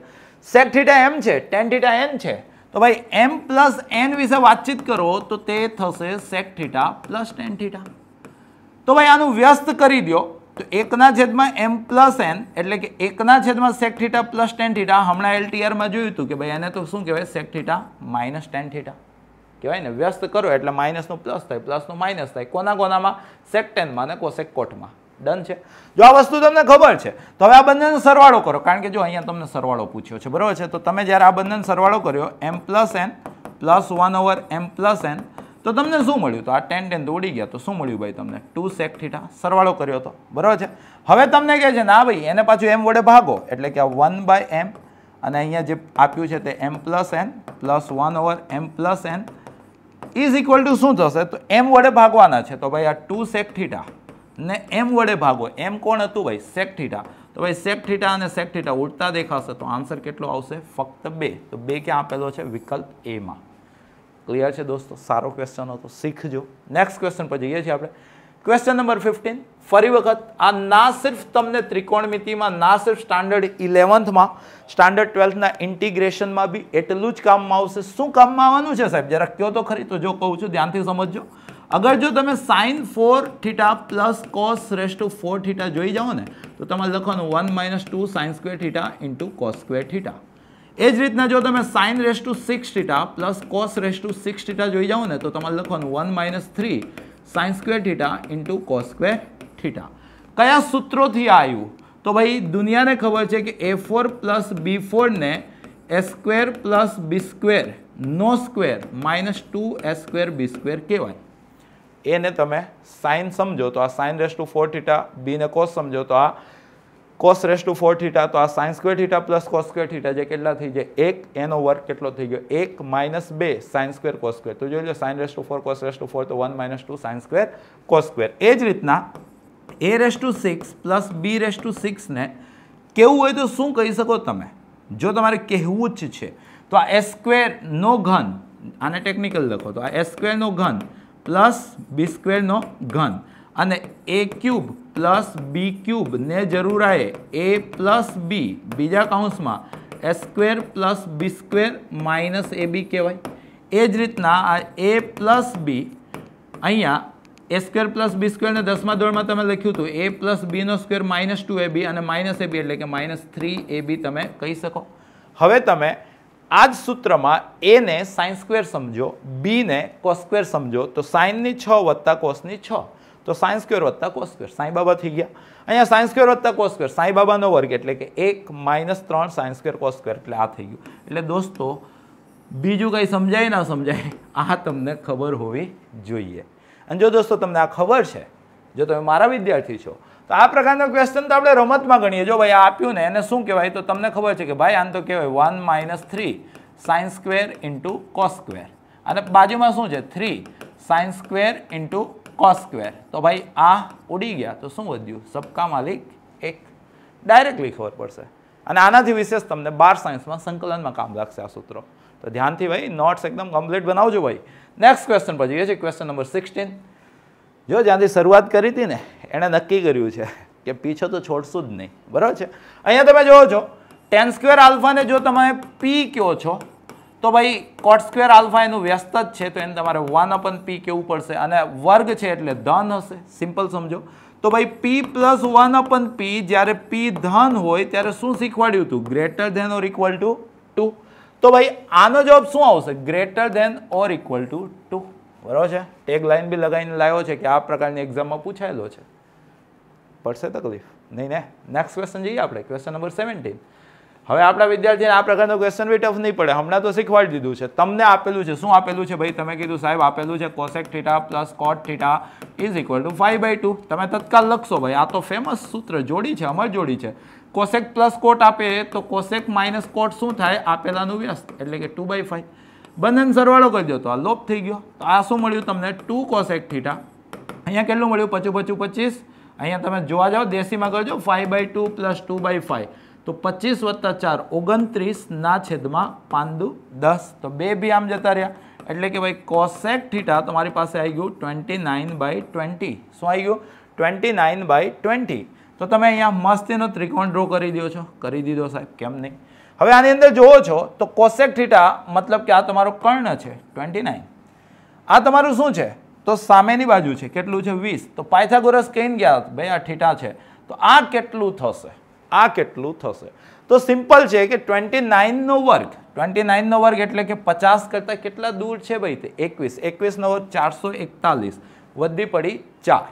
સેક થીટા m છે, ટેન થીટા n છે. તો ભાઈ m પ્લસ n વિશે વાતચીત કરો તો તે થશે sec theta plus tan theta. તો ભાઈ આનું વ્યસ્ત કરી દો તો 1/m પ્લસ n એટલે કે 1/sec theta plus tan theta. હમણાં LTR માં જોયું હતું કે ભાઈ આને તો શું કહેવાય, sec theta minus tan theta કહેવાય ને. વ્યસ્ત કરો એટલે માઇનસનું પ્લસ થાય, પ્લસનું માઇનસ થાય. કોનામાં? sec tan માં અને cosec cot માં. ડન છે. જો આ વસ્તુ તમને ખબર છે તો હવે આ બંનેનો સરવાળો કરો, કારણ કે જો અહીંયા તમને સરવાળો પૂછ્યો છે, બરાબર છે. તો તમે જ્યારે આ બંનેનો સરવાળો કર્યો m plus n plus 1/m plus n, તો તમને શું મળ્યું? તો આ tan તો ઉડી ગયા, તો શું મળ્યું ભાઈ તમને? 2 sec થીટા. સરવાળો કર્યો તો, બરાબર છે. હવે તમને કહે છે ના ભાઈ એને પાછું m વડે ભાગો, એટલે કે આ 1/m અને અહીંયા જે આપ્યું છે તે m plus n plus 1/m plus n is equal two શું થશે? તો m વડે ભાગવાના છે. તો ભાઈ આ 2 sec થીટા ને m વડે ભાગો. m કોણ હતું ભાઈ? sec theta. તો ભાઈ sec થીટા અને sec થીટા ઉડતા દેખાશે, તો આન્સર કેટલો આવશે? ફક્ત 2. તો 2 ક્યાં આપેલો છે? વિકલ્પ એ માં. ક્લિયર છે દોસ્તો? સારો ક્વેશ્ચન હતો, શીખજો. નેક્સ્ટ ક્વેશ્ચન પર જઈએ છીએ આપણે. Question number 15. ફરી વખત આ ના સિર્ફ તમને ત્રિકોણમિતિમાં, ના સિર્ફ સ્ટાન્ડર્ડ 11થમાં, સ્ટાન્ડર્ડ 12થના ઇન્ટિગ્રેશનમાં બી એટલું જ કામમાં આવશે. શું કામમાં આવવાનું છે સાહેબ? જરા કહો તો ખરી. તો જો કહું છું ધ્યાનથી સમજજો. અગર જો તમે sin 4 theta plus cos raise to 4 theta જોઈ જાઓ ને, તો તમારે લખવાનું 1 - 2 sin square theta into cos square theta. એ જ રીતના જો તમે sin raise to 6 theta plus cos raise to 6 theta જોઈ જાઓ ને, તો તમારે લખવાનું 1 - 3 sin square theta into cos square theta. કયા સૂત્રોથી આવ્યું? તો ભાઈ દુનિયાને ખબર છે કે a4 પ્લસ b4 ને a square plus b square નો square minus 2a square b square કહેવાય. એને તમે સાઇન સમજો તો આ sine raise to 4 theta, b ને કોસ સમજો તો આ કોસ રેસ ટુ 4 થીટા, તો આ sine square theta plus cos square theta જે કેટલા થઈ જાય? 1 એનો વર્ગ કેટલો થઈ ગયો? 1 - 2 સાઇન સ્ક્વેર કોસ સ્ક્વેર. તો જોઈ લો sine raise to 4 cos raise to 4, તો 1 - 2 સાઇન સ્ક્વેર કોસ સ્ક્વેર. એ જ રીતના a raise to 6 plus b raise to 6 ને કેવું હોય તો શું કહી શકો તમે? જો તમારે કહેવું જ છે તો આ a સ્ક્વેર નો ઘન, આને ટેકનિકલ લખો તો આ a સ્ક્વેર નો ઘન પ્લસ b સ્ક્વેર નો ઘન અને a cube plus b cube ને જરૂર આવે a પ્લસ b બીજા કૌંસમાં a square plus b square minus ab કહેવાય. એ જ રીતના આ a પ્લસ b અહીંયા a square plus b square ને 10મા ધોરણમાં તમે લખ્યું હતું a પ્લસ b નો સ્ક્વેર માઇનસ 2ab અને માઇનસ ab એટલે કે માઇનસ 3ab તમે કહી શકો. હવે તમે આ જ સૂત્રમાં a ને સાઇન સ્ક્વેર સમજો, b ને કોસ સ્ક્વેર સમજો, તો સાઇનની 6 વત્તા કોસની 6, તો સાઇન સ્ક્વેર વત્તા કોસ સ્ક્વેર. સાઈ બાબા થઈ ગયા. અહીંયા સાઇન સ્ક્વેર વત્તા કોસ સ્ક્વેર, સાઈ બાબાનો વર્ગ એટલે કે 1 - 3 સાઇન સ્ક્વેર કોસ સ્ક્વેર, એટલે આ થઈ ગયું. એટલે દોસ્તો બીજું કંઈ સમજાય ના સમજાય, આ તમને ખબર હોવી જોઈએ. અને જો દોસ્તો તમને આ ખબર છે, જો તમે મારા વિદ્યાર્થી છો, તો આ પ્રકારનો ક્વેશ્ચન તો આપણે રમતમાં ગણીએ. જો ભાઈ આ આપ્યું ને એને શું કહેવાય, તો તમને ખબર છે કે ભાઈ આને તો કહેવાય 1 - 3 sine square into cos square, અને બાજુમાં શું છે 3 sine square into cos square. તો ભાઈ આ ઉડી ગયા, તો શું વધ્યું? સબકા માલિક 1. ડાયરેક્ટલી ખબર પડશે. અને આનાથી વિશેષ તમને 12 સાયન્સમાં સંકલનમાં કામ લાગશે આ સૂત્રો. તો ધ્યાનથી ભાઈ નોટ્સ એકદમ કમ્પ્લીટ બનાવજો ભાઈ. નેક્સ્ટ ક્વેશ્ચન પર જઈએ છીએ. Question number 16. જો જ્યાંથી શરૂઆત કરી હતી ને એણે નક્કી કર્યું છે કે પીછો તો છોડશું જ નહીં, બરાબર છે. અહીંયા તમે જોવો છો tan સ્ક્વેર આલ્ફાને જો તમે p કહો છો તો ભાઈ cot સ્ક્વેર આલ્ફા એનું વ્યસ્ત જ છે, તો એને તમારે 1/p કહેવું પડશે, અને વર્ગ છે એટલે ધન હશે. સિમ્પલ સમજો. તો ભાઈ p પ્લસ 1/p જ્યારે p ધન હોય ત્યારે શું શીખવાડ્યું હતું? Greater than or equal to 2. તો ભાઈ આનો જવાબ શું આવશે? Greater than or equal to 2. બરાબર છે. ટેગ લાઈન બી લગાવીને લાવ્યો છે કે આ પ્રકારની એક્ઝામમાં પૂછાયેલો છે. પડશે તકલીફ નહીં ને? નેક્સ્ટ ક્વેશ્ચન જઈએ આપણે. Question number 17. હવે આપણા વિદ્યાર્થીને આ પ્રકારનો ક્વેશ્ચન બી ટફ નહીં પડે. હમણાં તો શીખવાડી દીધું છે. તમને આપેલું છે, શું આપેલું છે ભાઈ? તમે કીધું સાહેબ આપેલું છે cosec theta plus cot theta is equal two 5/2. તમે તત્કાલ લખશો ભાઈ, આ તો ફેમસ સૂત્ર જોડી છે, અમર જોડી છે. કોસેક પ્લસ કોટ આપે તો કોસેક માઇનસ કોટ શું થાય? આપેલાનું વ્યસ્ત એટલે કે 2/5. બંનેનો સરવાળો કરી દો તો આ લોપ થઈ ગયો. તો આ શું મળ્યું તમને? 2 કોસેક થીટા. અહીંયા કેટલું મળ્યું? 25 અહીંયા તમે જોવા જાઓ દેશીમાં કરજો 5/2 પ્લસ 2/5, તો 25 + 4 29 ના છેદમાં 5 10. તો 2 બી આમ જતા રહ્યા, એટલે કે ભાઈ કોસેક થીટા તમારી પાસે આવી ગયું 29/20. શું આવી ગયું? 29/20. તો તમે અહીંયા મસ્તીનો ત્રિકોણ ડ્રો કરી દો છો. કરી દીધો સાહેબ, કેમ નહીં? હવે આની અંદર જોવો છો તો કોસેક થીટા મતલબ કે આ તમારો કર્ણ છે 29, આ તમારું શું છે? તો સામેની બાજુ છે કેટલું છે 20, તો પાયથાગોરસ કહીને ગયા ભાઈ આ થીટા છે, તો આ કેટલું થશે, આ કેટલું થશે? તો સિમ્પલ છે કે 29 નો વર્ગ, 29 નો વર્ગ એટલે કે 50 કરતા કેટલા દૂર છે ભાઈ? તે 21, 21 નો વર્ગ 441, વધી પડી 4,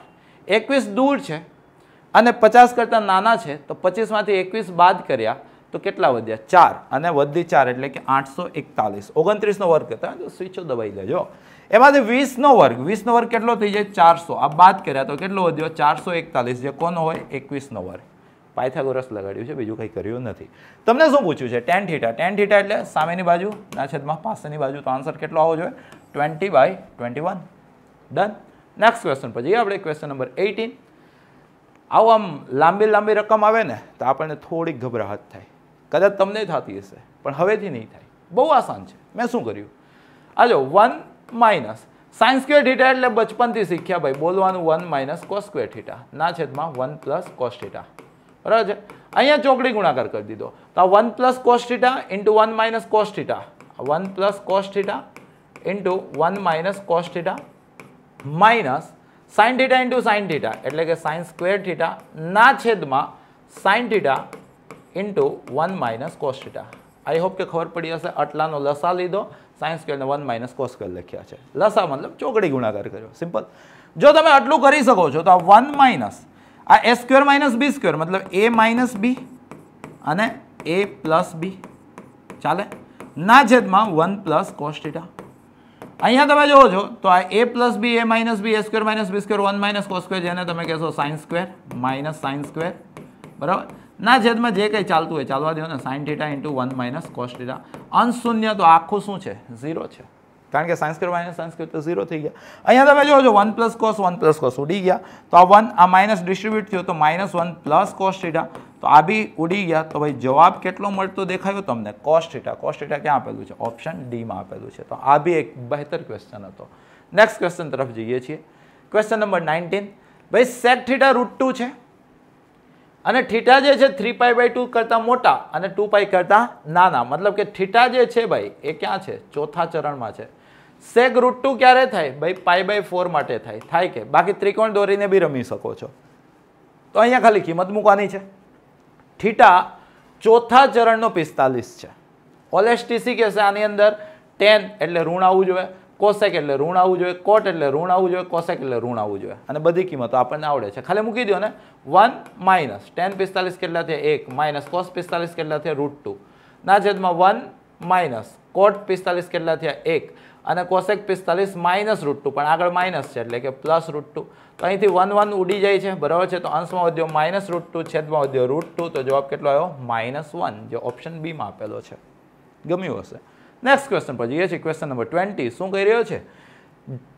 21 દૂર છે અને 50 કરતા નાના છે, તો 25 માંથી 21 બાદ કર્યા તો કેટલા વધ્યા? 4, અને વધી 4 એટલે કે 841, 29 નો વર્ગ કરતા સ્વિચો દબાઈ દેજો. એમાંથી 20 નો વર્ગ, 20 નો વર્ગ કેટલો થઈ જાય? 400, આ બાદ કર્યા તો કેટલો વધ્યો? 441, જે કોનો હોય? 21 નો વર્ગ. પાયથાગોરસ લગાડ્યું છે, બીજું કંઈ કર્યું નથી. તમને શું પૂછ્યું છે? tan theta. tan થીટા એટલે સામેની બાજુ ના છેદમાં પાસેની બાજુ, તો આન્સર કેટલો આવવો જોઈએ? 20/21. ડન. નેક્સ્ટ ક્વેશ્ચન પર જઈએ આપણે, ક્વેશ્ચન નંબર 18. આવું આમ લાંબી રકમ આવે ને તો આપણને થોડીક ગભરાહટ થાય, કદાચ તમને થતી હશે, પણ હવેથી નહીં થાય. બહુ આસાન છે. મેં શું કર્યું? આ જો 1 માઇનસ સાઇન સ્ક્વેર થીટા એટલે બચપનથી શીખ્યા ભાઈ બોલવાનું 1 માઇનસ કોસ સ્ક્વેર થીટા ના છેદમાં 1 પ્લસ કોસ થીટા. બરાબર છે? અહીંયા ચોકડી ગુણાકાર કરી દીધો, તો 1 plus cos theta into 1 minus cos theta, 1 plus cos theta into 1 minus cos theta minus sine theta into sine theta એટલે કે સાઇન સ્ક્વેર થીટા ના છેદમાં sine theta into 1 minus cos theta. I hope કે ખબર પડી હશે. આટલાનો લસા લીધો, સાઇન સ્ક્વેરને 1 માઇનસ કોસ સ્ક્વેર લખ્યા છે. લસા મતલબ ચોકડી ગુણાકાર કર્યો. સિમ્પલ. જો તમે આટલું કરી શકો છો તો આ 1 માઇનસ આ એ સ્ક્વેર માઇનસ બી સ્ક્વેર મતલબ એ માઇનસ બી અને એ પ્લસ બી ચાલે ના છેદમાં 1 પ્લસ કોસ થીટા. અહીંયા તમે જોવો છો તો આ એ પ્લસ બી એ માઇનસ બી એ square minus b square 1 minus cos square, જેને તમે કહેશો sine square minus sine square, બરાબર ના છેદમાં જે કંઈ ચાલતું હોય ચાલવા દો ને, sine theta into 1 minus cos theta. અંશ શૂન્ય તો આખું શું છે? 0 છે, કારણ કે sine square minus sine square તો 0 થઈ ગયા. અહીંયા તમે જોવો છો 1 પ્લસ કોસ ઉડી ગયા, તો આ 1 આ માઇનસ ડિસ્ટ્રીબ્યુટ થયો તો માઇનસ 1 પ્લસ કોસ થીટા, તો આ બી ઉડી ગયા. તો ભાઈ જવાબ કેટલો મળતો દેખાયો તમને? Cos theta. કોસ થીટા ક્યાં આપેલું છે? ઓપ્શન ડી માં આપેલું છે. તો આ બી એક બહેતર ક્વેશ્ચન હતો. નેક્સ્ટ ક્વેશ્ચન તરફ જઈએ છીએ. Question number 19. ભાઈ સેક થીટા √2 છે અને થીટા જે છે 3π/2 કરતા મોટા અને 2π કરતા નાના, મતલબ કે થીટા જે છે ભાઈ એ ક્યાં છે? ચોથા ચરણમાં છે. સેક √2 ક્યારે થાય? ભાઈ π/4 માટે થાય કે બાકી ત્રિકોણ દોરીને બી રમી શકો છો. તો અહીંયા ખાલી કિંમત મૂકવાની છે. થીટા ચોથા ચરણનો 45 છે. ઓલેસ્ટીસી કહેશે આની અંદર tan એટલે ઋણ આવવું જોઈએ, કોસેક એટલે ઋણ આવવું જોઈએ, કોટ એટલે ઋણ આવવું જોઈએ, કોસેક એટલે ઋણ આવવું જોઈએ, અને બધી કિંમતો આપણને આવડે છે. ખાલી મૂકી દો ને. 1 માઇનસ tan 45 કેટલા થયા? 1 માઇનસ કોસ 45 કેટલા થયા? √2 ના છેદમાં 1 માઇનસ કોટ 45 કેટલા થયા? 1 અને કોસેક 45 માઇનસ √2, પણ આગળ માઇનસ છે એટલે કે પ્લસ √2. તો અહીંથી 1 ઉડી જાય છે, બરાબર છે? તો અંશમાં વધ્યો માઇનસ √2, છેદમાં વધ્યો √2, તો જવાબ કેટલો આવ્યો? -1, જે ઓપ્શન બી માં આપેલો છે. ગમ્યું હશે. નેક્સ્ટ ક્વેશ્ચન પર જઈએ છીએ. Question number 20. શું કહી રહ્યો છે?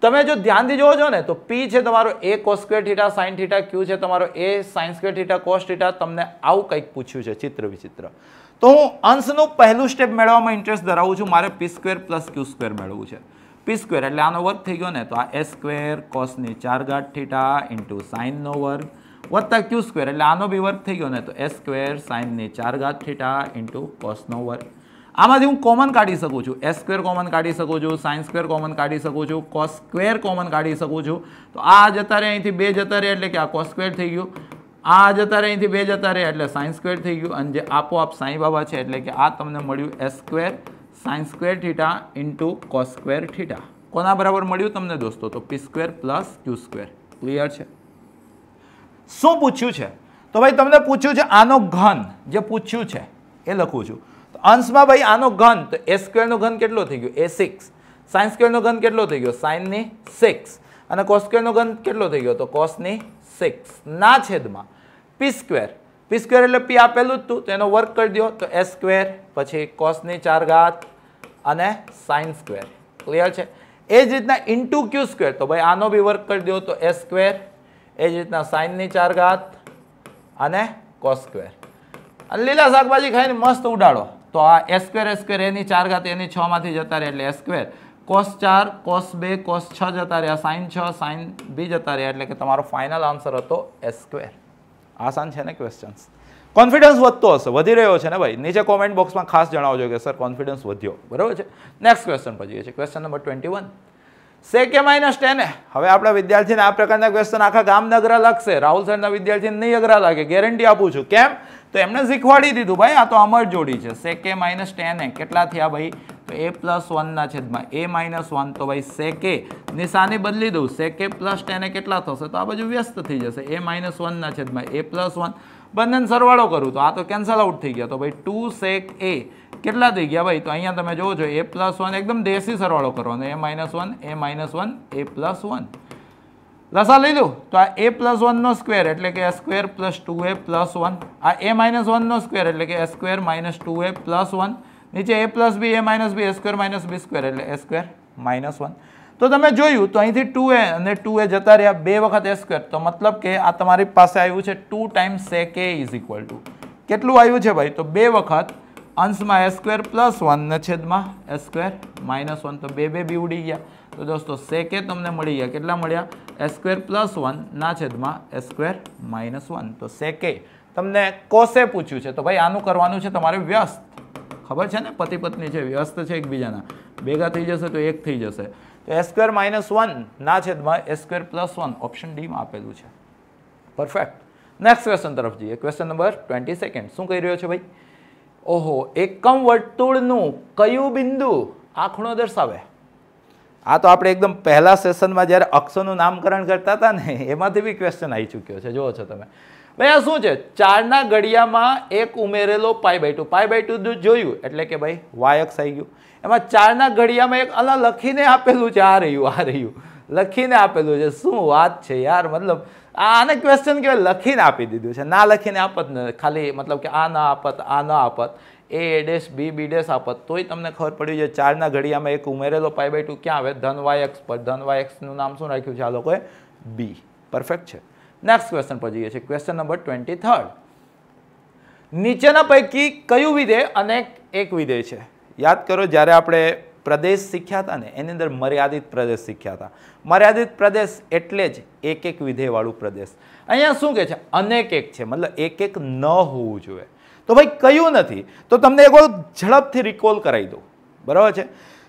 તમે જો ધ્યાનથી જોવો છો ને તો P છે તમારો a cos square theta sin theta, Q છે તમારો a sin square theta cos theta. તમને આવું કંઈક પૂછ્યું છે ચિત્ર વિચિત્ર. તો હું અંશનું પહેલું સ્ટેપ મેળવવામાં ઇન્ટરેસ્ટ ધરાવું છું. મારે p² + q² મેળવવું છે. p² એટલે આનો વર્ગ થઈ ગયો ને, તો આ a² cosની 4 થીટા ઇન્ટુ સાઇનનો વર્ગ વત્તા q² એટલે આનો બી વર્ગ થઈ ગયો ને, તો a² સાઇનની 4 થીટા ઇન્ટુ કોસનો વર્ગ. આમાંથી હું કોમન કાઢી શકું છું. a² કોમન કાઢી શકું છું, sin² કોમન કાઢી શકું છું, cos² કોમન કાઢી શકું છું. તો આ જતા રહે, અહીંથી 2 જતા રહે એટલે કે આ cos² થઈ ગયું. આ જતા રહે, અહીંથી 2 જતા રહે એટલે sin² થઈ ગયું. અને જે આપોઆપ સાઈ બાબા છે એટલે કે આ તમને મળ્યું a² sin² theta into cos² theta. કોના બરાબર મળ્યું તમને દોસ્તો? તો p² + q². ક્લિયર છે? શું પૂછ્યું છે? તો ભાઈ તમને પૂછ્યું છે આનો ઘન, જે પૂછ્યું છે એ લખું છું. અંશમાં ભાઈ આનો ઘન, તો a² નો ઘન કેટલો થઈ ગયો? a6. sin² નો ઘન કેટલો થઈ ગયો? sin ની 6. અને cos² નો ઘન કેટલો થઈ ગયો? તો cos ની 6 ના છેદમાં p². p² એટલે p આપેલું જ હતું, તો એનો વર્ગ કરી દો, તો a² પછી cosની 4 અને sin². ક્લિયર છે? એ જ રીતના ઇન્ટુ q², તો ભાઈ આનો બી વર્ગ કરી દો, તો a². એ જ રીતના sin ની 4 અને cos². અને લીલા શાકભાજી ખાઈને મસ્ત ઉડાડો, તો આ a² એની 4 એની 6 માંથી જતા રહે એટલે a². cos 4 cos 2 cos 6 જતા રહ્યા, sin 6 sin 2 જતા રહ્યા, એટલે કે તમારો ફાઇનલ આન્સર હતો a². આસાન છે ને ક્વેશ્ચન્સ? કોન્ફિડન્સ વધતો હશે, વધી રહ્યો છે ને ભાઈ? નીચે કોમેન્ટ બોક્સમાં ખાસ જણાવજો કે સર કોન્ફિડન્સ વધ્યો, બરાબર છે? નેક્સ્ટ ક્વેશ્ચન પર જઈએ છીએ. Question number 21. sec a minus tan a. હવે આપણા વિદ્યાર્થીને આ પ્રકારના ક્વેશ્ચન આખા ગામના અઘરા લાગશે, રાહુલ સરના વિદ્યાર્થીને નહીં અઘરા લાગે, ગેરંટી આપું છું. કેમ? તો એમને શીખવાડી દીધું ભાઈ, આ તો અમર જોડી છે. sec a minus tan a કેટલા થયા ભાઈ? તો a plus 1 ના છેદમાં a minus 1, તો ભાઈ sec a નિશાની બદલી દઉં, sec a plus tan a કેટલા થશે? તો આ બાજુ વ્યસ્ત થઈ જશે, a minus 1 ના છેદમાં a plus 1. બંનેનો સરવાળો કરું તો આ તો કેન્સલ આઉટ થઈ ગયા, તો ભાઈ 2 sec a કેટલા થઈ ગયા ભાઈ? તો અહીંયા તમે જોવો છો a plus 1 એકદમ દેશી સરવાળો કરવાનો, a minus 1 a minus 1 a plus 1. લસા લઈ લો તો આ a plus 1 નો સ્ક્વેર એટલે કે a square plus 2a plus 1, આ a minus 1 નો સ્ક્વેર એટલે કે a square minus 2a plus 1, નીચે a plus b a minus b a square minus b square એટલે a સ્ક્વેર માઇનસ 1. તો તમે જોયું તો અહીંથી 2a અને 2a જતા રહ્યા, બે વખત a સ્ક્વેર, તો મતલબ કે આ તમારી પાસે આવ્યું છે 2 times sec a is equal two કેટલું આવ્યું છે ભાઈ? તો બે વખત અંશમાં a સ્ક્વેર પ્લસ 1 ને છેદમાં a સ્ક્વેર માઇનસ 1, તો બે બી ઉડી ગયા. તો દોસ્તો sec a તમને મળી ગયા, કેટલા મળ્યા? a સ્ક્વેર પ્લસ 1 ના છેદમાં a સ્ક્વેર માઇનસ 1. તો sec a તમને કોસે પૂછ્યું છે, તો ભાઈ આનું કરવાનું છે તમારે વ્યસ્ત. ખબર છે ને, પતિ પત્ની છે, વ્યસ્ત છે એકબીજાના, ભેગા થઈ જશે તો એક થઈ જશે. તો a સ્ક્વેર માઇનસ 1 ના છેદમાં a square plus 1 option D માં આપેલું છે. પરફેક્ટ. નેક્સ્ટ ક્વેશ્ચન તરફ જઈએ. Question number 22. શું કહી રહ્યો છે ભાઈ? ઓહો, એકમ વર્તુળનું કયું બિંદુ આંખણો દર્શાવે? આ તો આપણે એકદમ પહેલા સેશનમાં જ્યારે અક્ષરનું નામકરણ કરતા હતા ને એમાંથી બી ક્વેશ્ચન આવી ચૂક્યો છે, જુઓ છો તમે. ભાઈ આ શું છે? 4ના ઘડિયામાં એક ઉમેરેલો π/2, π/2 જોયું એટલે કે ભાઈ yx આવી ગયું. એમાં 4ના ઘડિયામાં એક અલા લખીને આપેલું છે, આ રહ્યું લખીને આપેલું છે. શું વાત છે યાર, મતલબ આને ક્વેશ્ચન કહેવાય, લખીને આપી દીધું છે. ના લખીને આપત ને ખાલી મતલબ કે આ ના આપત, આ ન આપત, a dash b b dash આપત, તોય તમને ખબર પડી જાય 4ના ઘડિયામાં એક ઉમેરેલો π/2 ક્યાં આવે? ધન yx પર. ધન yx નું નામ શું રાખ્યું છે આ લોકોએ? b. પરફેક્ટ છે. નેક્સ્ટ ક્વેશ્ચન પર જઈએ છીએ. Question number 23. નીચેના પૈકી કયું વિધેય અનેક એક વિધેય છે? યાદ કરો, જ્યારે આપણે પ્રદેશ શીખ્યા હતા ને એની અંદર મર્યાદિત પ્રદેશ શીખ્યા હતા. મર્યાદિત પ્રદેશ એટલે જ એક એક વિધેય વાળું પ્રદેશ. અહીંયા શું કહે છે? અનેક એક છે, મતલબ એક એક ન હોવું જોઈએ. તો ભાઈ કયું નથી? તો તમને એક વાર ઝડપથી રિકોલ કરાવી દઉં, બરાબર છે?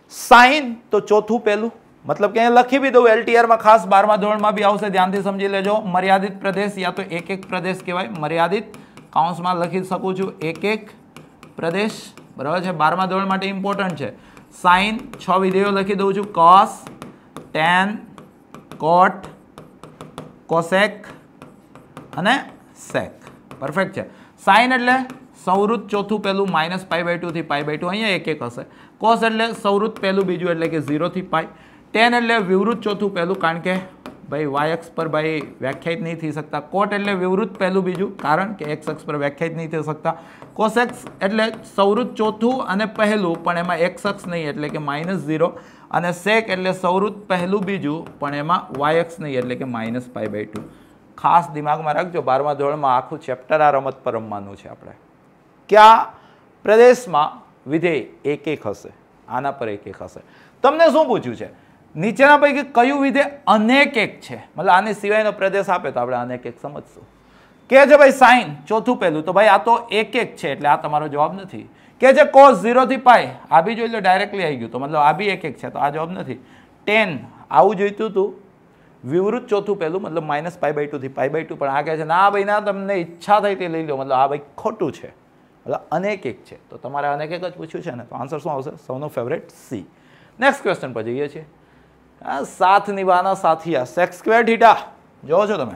સાઇન તો ચોથું પહેલું, મતલબ કે અહીંયા લખી બી દઉં, LTR માં ખાસ 12મા ધોરણમાં બી આવશે, ધ્યાનથી સમજી લેજો. મર્યાદિત પ્રદેશ યા તો એક એક પ્રદેશ કહેવાય. મર્યાદિત કાઉન્સમાં લખી શકું છું એક એક પ્રદેશ, બરાબર છે? 12મા ધોરણ માટે ઇમ્પોર્ટન્ટ છે. સાઇન 6 વિધેયો લખી દઉં છું, cos, tan, cot, cosec અને sec. પરફેક્ટ છે. સાઇન એટલે સૌરુત ચોથું પહેલું માઇનસ π/2 થી π/2, અહીંયા એક એક હશે. કોસ એટલે સૌરુત પહેલું બીજું એટલે કે 0 થી π. ટેન એટલે વિવૃત ચોથું પહેલું, કારણ કે ભાઈ yx પર ભાઈ વ્યાખ્યાયિત નહીં થઈ શકતા. કોટ એટલે વિવૃત પહેલું બીજું, કારણ કે x અક્ષ પર વ્યાખ્યાયિત નહીં થઈ શકતા. કોસેક્સ એટલે સૌરુત ચોથું અને પહેલું પણ એમાં x અક્ષ નહીં એટલે કે -0, અને સેક એટલે સૌરુત પહેલું બીજું પણ એમાં yx નહીં એટલે કે -π/2. ખાસ દિમાગમાં રાખજો, 12મા ધોરણમાં આખું ચેપ્ટર આ રમત પર રમવાનું છે આપણે. કયા પ્રદેશમાં વિધેય એક એક હશે? આના પર એક એક હશે. તમને શું પૂછ્યું છે? નીચેના પૈકી કયું વિધેય અનેક એક છે? મતલબ આની સિવાયનો પ્રદેશ આપે તો આપણે અનેક એક સમજશું. કે છે ભાઈ સાઇન ચોથું પહેલું, તો ભાઈ આ તો એક એક છે એટલે આ તમારો જવાબ નથી. કે છે કોસ 0 થી π, આ બી જોઈ લો, ડાયરેક્ટલી આવી ગયું, તો મતલબ આ બી એક એક છે, તો આ જવાબ નથી. ટેન આવું જોઈતું હતું, વિવૃત ચોથું પહેલું, મતલબ -π/2 થી π/2, પણ આ કહે છે ના ભાઈ ના, તમને ઈચ્છા થઈ તે લઈ લો, મતલબ આ ભાઈ ખોટું છે, મતલબ અનેક એક છે. તો તમારે અનેક એક જ પૂછ્યું છે ને, તો આન્સર શું આવશે? સૌનો ફેવરેટ સી. નેક્સ્ટ ક્વેશ્ચન પર જઈએ છીએ. સાથ નિભાના સાથિયા, sec સ્ક્વેર થીટા. જોવો છો તમે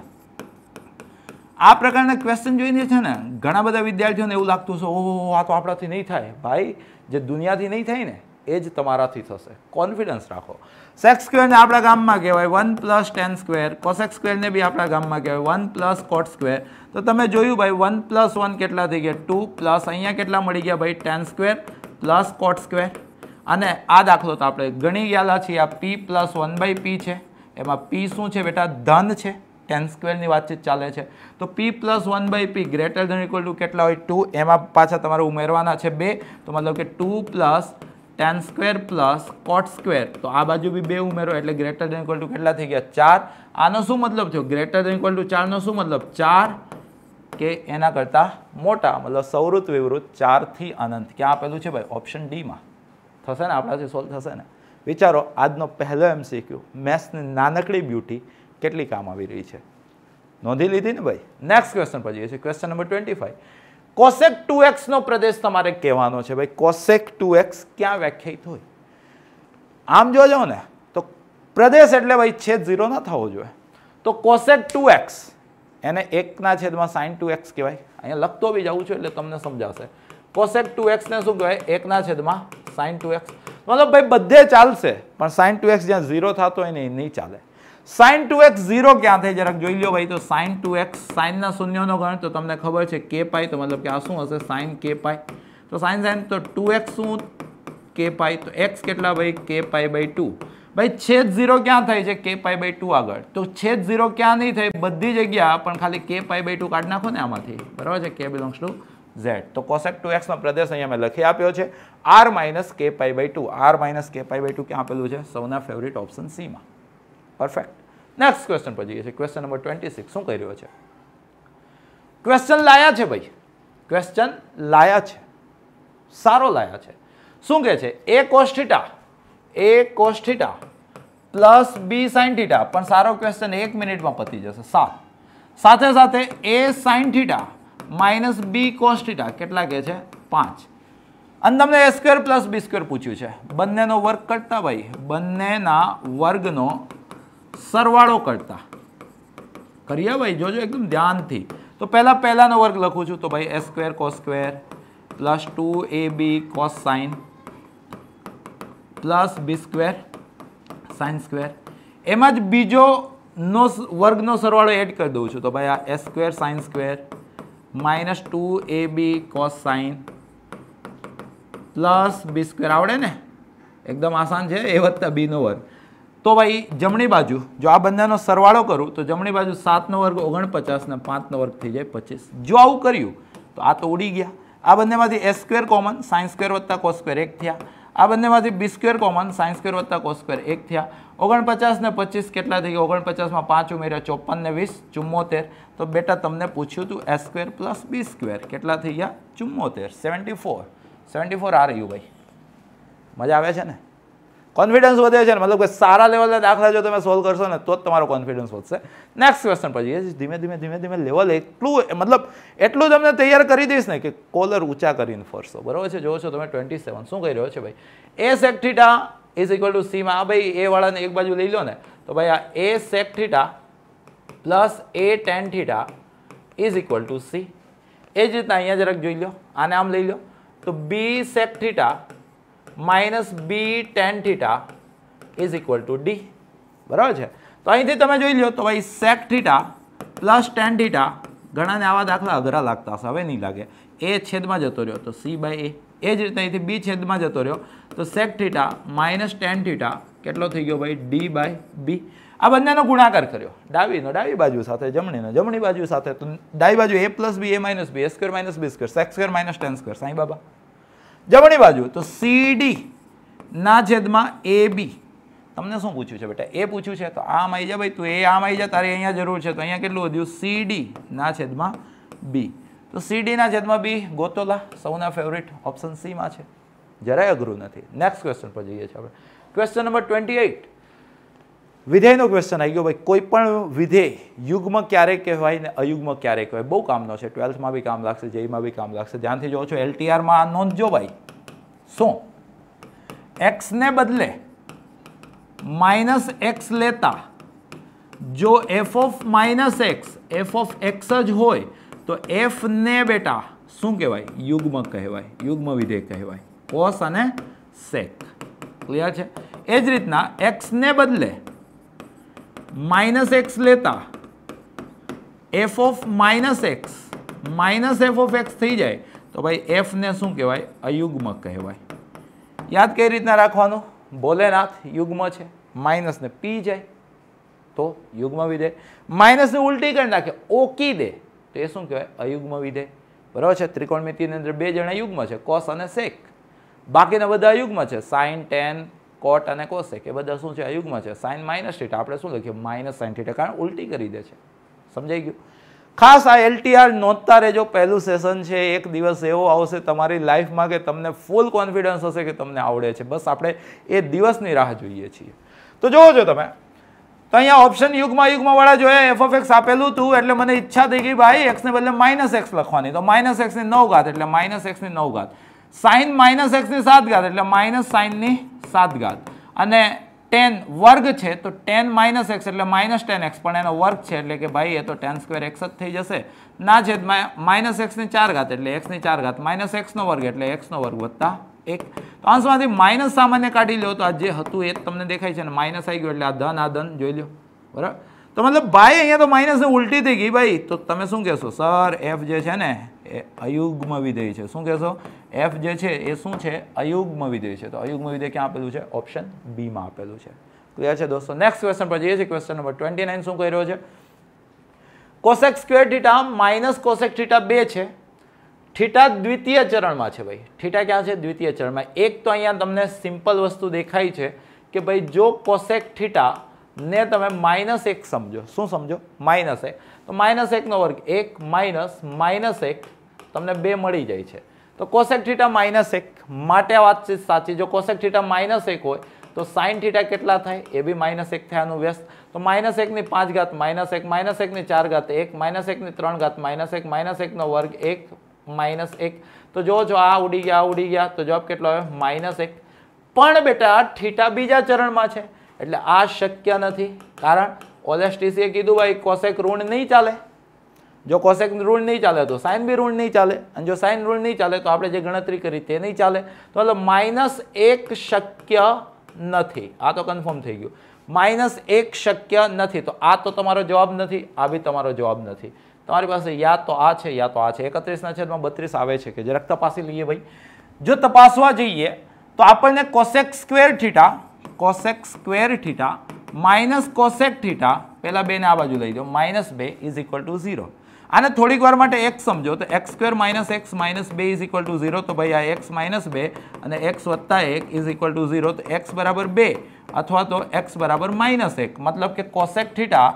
આ પ્રકારના ક્વેશ્ચન જોઈને છે ને ઘણા બધા વિદ્યાર્થીઓને એવું લાગતું છે, ઓહો આ તો આપણાથી નહીં થાય. ભાઈ જે દુનિયાથી નહીં થાય ને એ જ તમારાથી થશે, કોન્ફિડન્સ રાખો. sec સ્ક્વેરને આપણા ગામમાં કહેવાય 1 + tan સ્ક્વેર, cosec સ્ક્વેરને બી આપણા ગામમાં કહેવાય 1 + cot સ્ક્વેર. તો તમે જોયું ભાઈ 1 + 1 કેટલા થઈ ગયા? 2 પ્લસ અહીંયા કેટલા મળી ગયા ભાઈ? tan square plus cot square. અને આ દાખલો તો આપણે ગણી ગયેલા છીએ, આ p + 1/p છે. એમાં p શું છે બેટા? ધન છે. tan સ્ક્વેરની વાતચીત ચાલે છે, તો p + 1/p greater than equal to કેટલા હોય? 2. એમાં પાછા તમારે ઉમેરવાના છે 2, તો મતલબ કે 2 + tan square plus cot square. તો આ બાજુ બી 2 ઉમેરો એટલે ગ્રેટર ધેન ઇક્વલ ટુ કેટલા થઈ ગયા? 4. આનો શું મતલબ થયો? ગ્રેટર ધેન ઇક્વલ ટુ 4 નો શું મતલબ? 4 કે એના કરતા મોટા, મતલબ સૌરુત વિવૃત 4 થી અનંત. ક્યાં આપેલું છે ભાઈ? ઓપ્શન ડી માં. થશે ને? આપણાથી સોલ્વ થશે ને? વિચારો આજનો પહેલો MCQ મેથ્સની નાનકડી બ્યુટી કેટલી કામ આવી રહી છે, નોંધી લીધી ને ભાઈ. નેક્સ્ટ ક્વેશ્ચન પર જઈએ છીએ. Question number 25. કોસેક 2x નો પ્રદેશ તમારે કહેવાનો છે ભાઈ. કોસેક 2x ક્યાં વ્યાખ્યાયિત હોય? આમ જોજો ને તો પ્રદેશ એટલે ભાઈ છેદ 0 ના થવો જોઈએ. તો કોસેક 2x એને 1/sin 2x કહેવાય. અહીંયા લખતો બી જવું છું એટલે તમને સમજાવશે. કોસેક 2x ને શું કહેવાય? 1/sin 2x. મતલબ ભાઈ બધે ચાલશે પણ sin 2x જ્યાં 0 થતો હોય ને એ નહીં ચાલે. sin 2x 0 ક્યાં થાય જરાક જોઈ લો ભાઈ. તો sin 2x sin ના શૂન્યનો ગણ તો તમને ખબર છે k પાઈ, તો મતલબ કે આ શું હશે? sin k પાઈ. તો sin તો 2x શું? k પાઈ. તો x કેટલા ભાઈ? k પાઈ/ 2. ભાઈ છેદ 0 ક્યાં થાય છે? k પાઈ/ 2 આગળ. તો છેદ 0 ક્યાં નહીં થાય? બધી જગ્યા, પણ ખાલી k પાઈ/ 2 કાઢી નાખો ને આમાંથી, બરાબર છે? k belongs to z. તો કોસેક 2x નો પ્રદેશ અહીંયા મેં લખી આપ્યો છે r - k પાઈ/ 2. r - k પાઈ/ 2 ક્યાં આપેલું છે? સૌના ફેવરિટ ઓપ્શન સી માં. પરફેક્ટ. નેક્સ્ટ ક્વેશ્ચન પર જઈએ છીએ. Question number 26. શું કહી રહ્યો છે? ક્વેશ્ચન લાયા છે ભાઈ, ક્વેશ્ચન લાયા છે, સારો લાયા છે. શું કહે છે? a cos θ plus b sin θ. પણ સારો ક્વેશ્ચન 1 મિનિટમાં પતી જશે. સાથે સાથે a sin θ minus b cos θ કેટલા કહે છે? 5. અને તમને a² પ્લસ b² પૂછ્યું છે. બંનેનો વર્ગ કરતા ભાઈ, બંનેના વર્ગનો સરવાળો કરતા કરીએ ભાઈ. જોજો એકદમ ધ્યાનથી. તો પહેલાનો વર્ગ લખું છું. તો ભાઈ a² cos² plus 2ab cos sin plus b² sin². એમાં જ બીજો વર્ગનો સરવાળો એડ કરી દઉં છું. તો ભાઈ આ a² sin² minus 2ab cos sin plus b². આવડે ને? એકદમ આસાન છે. a વત્તા b નો વર્ગ. તો ભાઈ જમણી બાજુ જો આ બંનેનો સરવાળો કરું તો જમણી બાજુ 7 નો વર્ગ 49 ને 5 નો વર્ગ થઈ જાય 25. જો આવું કર્યું તો આ તો ઉડી ગયા. આ બંનેમાંથી a² કોમન, sin² વત્તા cos² 1 થયા. આ બંનેમાંથી b² કોમન, sin² વત્તા cos² 1 થયા. 49 ને 25 કેટલા થઈ ગયા? 49 માં 5 ઉમેર્યા 54 ને 20 74. તો બેટા તમને પૂછ્યું હતું a² પ્લસ b² કેટલા થઈ ગયા? 74. 74 આ રહ્યું ભાઈ. મજા આવે છે ને? કોન્ફિડન્સ વધે છે ને? મતલબ કે સારા લેવલના દાખલા જો તમે સોલ્વ કરશો ને તો જ તમારો કોન્ફિડન્સ વધશે. નેક્સ્ટ ક્વેશ્ચન પર જઈએ. ધીમે લેવલ એટલું તમને તૈયાર કરી દઈશ ને કે કોલર ઊંચા કરીને ફરશો, બરોબર છે? જોવો છો તમે 27. શું કહી રહ્યો છે ભાઈ? a sec θ is equal to c માં. ભાઈ a વાળાને એક બાજુ લઈ લો ને તો ભાઈ આ a sec θ plus a tan θ is equal to c. એ જ રીતના અહીંયા જરાક જોઈ લો. આને આમ લઈ લો તો b sec θ minus b tan θ is equal to d. બરાબર છે? તો અહીંથી તમે જોઈ લો તો ભાઈ sec θ પ્લસ tan θ. ઘણાને આવા દાખલા અઘરા લાગતા હશે, હવે નહીં લાગે. a છેદમાં જતો રહ્યો તો c/a. એ જ રીતે અહીંથી b છેદમાં જતો રહ્યો તો sec θ માઇનસ tan θ કેટલો થઈ ગયો ભાઈ? d/b. આ બંનેનો ગુણાકાર કર્યો. ડાબી બાજુ સાથે, જમણી બાજુ સાથે. તો ડાબી બાજુ a plus b, a minus b, a² minus b², sec² minus tan². Sai Baba. જમણી બાજુ તો cd ના છેદમાં ab. તમને શું પૂછ્યું છે બેટા? એ પૂછ્યું છે તો આમ આવી જા ભાઈ. તું એ આમ આવી જા, તારે અહીંયા જરૂર છે. તો અહીંયા કેટલું વધ્યું? cd ના છેદમાં b. તો cd ના છેદમાં b ગોતોલા. સૌના ફેવરિટ ઓપ્શન સી માં છે. જરાય અઘરું નથી. નેક્સ્ટ ક્વેશ્ચન પર જઈએ છીએ આપણે. Question number 28. વિધેયનો ક્વેશ્ચન આવી ગયો ભાઈ. કોઈ પણ વિધેય યુગ્મ ક્યારે કહેવાય ને અયુગ્મ ક્યારે કહેવાય? બહુ કામનો છે. 12th માં બી કામ લાગશે, જેઈમાં બી કામ લાગશે. ધ્યાનથી જોવો છો. LTR માં નોંધજો ભાઈ. શું? x ને બદલે -x લેતા જો f of -x જ હોય તો f ને બેટા શું કહેવાય? યુગ્મ કહેવાય, યુગ્મ વિધેય કહેવાય. cos અને sec. ક્લિયર છે? એ જ રીતના x ને બદલે -x લેતા f of -x f of x થઈ જાય તો ભાઈ f ને શું કહેવાય? અયુગ્મ કહેવાય. યાદ કઈ રીતના રાખવાનું? ભોલેનાથ યુગ્મ છે, માઇનસ ને પી જાય તો યુગ્મ વિધેય. માઇનસ ને ઉલટી કરી નાખે, ઓકી દે તો એ શું કહેવાય? અયુગ્મ વિધેય. બરાબર છે? ત્રિકોણમિતિની અંદર બે જણા યુગ્મ છે, cos અને sec. બાકીના બધા અયુગ્મ છે, sin, tan, cot અને cosec. એ બધા શું છે? અયુગ્મ છે. sin - θ આપણે શું લખીએ? -sin θ, કારણ ઉલટી કરી દે છે. સમજાઈ ગયું? ખાસ આ LTR નોંધતા રહેજો. પહેલું સેશન છે, એક દિવસ એવો આવશે તમારી લાઈફમાં કે તમને ફૂલ કોન્ફિડન્સ હશે કે તમને આવડે છે. બસ આપણે એ દિવસની રાહ જોઈએ છીએ. તો જોવો છો તમે, તો અહીંયા ઓપ્શન યુગમાં વાળા જોયા, એફ ઓફ એક્સ આપેલું હતું એટલે મને ઈચ્છા થઈ ગઈ ભાઈ એક્સ ને બદલે માઇનસ એક્સ લખવાની, તો માઇનસ એક્સ ની 9 ઘાત એટલે માઇનસ એક્સ ની 9 ઘાત, સાઇન માઇનસ એક્સ ની 7 ઘાત એટલે માઇનસ સાઇન ની 7 ઘાત, અને 10 વર્ગ છે તો 10 માઇનસ એક્સ એટલે માઇનસ 10x, પણ એનો વર્ગ છે એટલે કે ભાઈ એ તો 10 સ્ક્વેર એક્સ જ થઈ જશે, ના છેદમાં માઇનસ એક્સ ની 4 ઘાત એટલે એક્સ ની 4 ઘાત, માઇનસ એક્સ નો વર્ગ એટલે એક્સ નો વર્ગ વત્તા 1. તો અંશમાંથી માઇનસ સામાન્ય કાઢી લો તો આ જે હતું એ તમને દેખાય છે, ને માઇનસ આવી ગયો એટલે આ ધન જોઈ લો, બરાબર. તો મતલબ ભાઈ અહીંયા તો માઇનસ ઉલટી થઈ ગઈ ભાઈ. તો તમે શું કહેશો? સર એફ જે છે ને એ અયુગ્મ વિધેય છે. શું કહેશો? એફ જે છે એ શું છે? અયુગ્મ વિધેય છે. તો અયુગ્મ વિધેય ક્યાં આપેલું છે? ઓપ્શન બી માં આપેલું છે. ક્લિયર છે દોસ્તો? નેક્સ્ટ ક્વેશ્ચન પર જઈએ છીએ. ક્વેશ્ચન નંબર 29 શું કહી રહ્યો છે? Cosec square theta minus cosec theta 2 છે. થીટા દ્વિતીય ચરણમાં છે ભાઈ. થીટા ક્યાં છે? દ્વિતીય ચરણમાં. એક તો અહીંયા તમને સિમ્પલ વસ્તુ દેખાય છે કે ભાઈ જો કોસેક થીટા ને તમે -1 સમજો. શું સમજો? -1. તો -1 નો વર્ગ 1 માઇનસ -1 તમને 2 મળી જાય છે. તો કોસેક થીટા -1 માટે આ વાતચીત સાચી. જો કોસેક થીટા -1 હોય તો સાઇન થીટા કેટલા થાય? એ બી -1 થયાનું વ્યસ્ત. તો -1 ની 5 ઘાત -1, -1 ની 4 ઘાત 1, -1 ની 3 ઘાત -1, -1 નો વર્ગ 1 -1. તો જો આ ઉડી ગયા, તો જવાબ કેટલો આવ્યો? -1. પણ બેટા થીટા બીજા ચરણમાં છે એટલે આ શક્ય નથી. કારણ ઓલેસ્ટીસીએ કીધું ભાઈ કોસેક ઋણ નહીં ચાલે. જો કોસેક ઋણ નહીં ચાલે તો સાઇન બી ઋણ નહીં ચાલે, અને જો સાઇન ઋણ નહીં ચાલે તો આપણે જે ગણતરી કરી તે નહીં ચાલે. તો મતલબ -1 શક્ય નથી. આ તો કન્ફર્મ થઈ ગયું. -1 શક્ય નથી. તો આ તો તમારો જવાબ નથી, આ બી તમારો જવાબ નથી. તમારી પાસે યા તો આ છે યા તો આ છે. 31/32 આવે છે કે જરાક તપાસી લઈએ ભાઈ. જો તપાસવા જઈએ તો આપણને cosec square theta minus cosec theta, પેલા 2 ને આ બાજુ લઈ જાઓ, -2 = 0. આને થોડીક વાર માટે x સમજો તો x² - x - 2 = 0. તો ભાઈ આ x - 2 અને x + 1 = 0. તો x બરાબર 2 અથવા તો x બરાબર -1. મતલબ કે કોસેક થીટા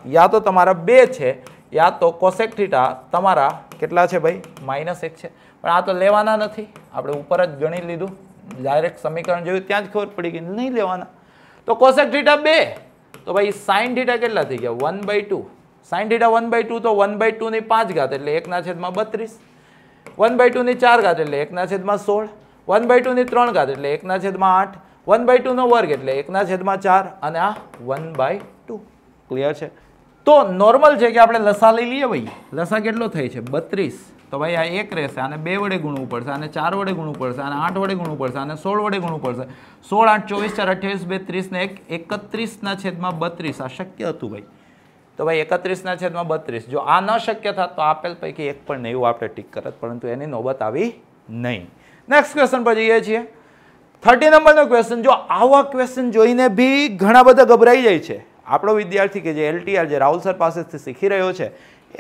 યા તો તમારા 2 છે યા તો કોસેક થીટા તમારા કેટલા છે ભાઈ? -1 છે. પણ આ તો લેવાના નથી, આપણે ઉપર જ ગણી લીધું, ડાયરેક્ટ સમીકરણ જોયું ત્યાં જ ખબર પડી ગઈ નહીં લેવાના. તો કોસેક થીટા 2, તો ભાઈ સાઇન થીટા કેટલા થઈ ગયા? 1/2. સાઇન થીટા 1/2 તો 1/2 ની 5 ઘાત એટલે 1/32, 1/2 ની 4 ઘાત એટલે 1/16, 1/2 ની 3 ઘાત એટલે 1/8, 1/2 નો વર્ગ એટલે 1/4 અને આ 1/2. ક્લિયર છે? તો નોર્મલ છે કે આપણે લસા લઈ લઈએ ભાઈ. લસા કેટલો થાય છે? 32. તો ભાઈ આ 1 રહેશે, આને 2 વડે ગુણવું પડશે, આને 4 વડે ગુણવું પડશે, આને 8 વડે ગુણવું પડશે, આને 16 વડે ગુણવું પડશે. 16 8 24 4 28 2 30 ને 31/32. આ શક્ય હતું ભાઈ. તો ભાઈ 31/32. જો આ ન શક્ય થાત તો આપેલ પૈકી એક પણ નહીં, એવું આપણે ટીક કરત, પરંતુ એની નોબત આવી નહીં. નેક્સ્ટ ક્વેશ્ચન પર જઈએ છીએ. 30 નંબરનો ક્વેશ્ચન. જો આવા ક્વેશ્ચન જોઈને બી ઘણા બધા ગભરાઈ જાય છે. આપણો વિદ્યાર્થી કે જે LTR જે રાહુલ સર પાસેથી શીખી રહ્યો છે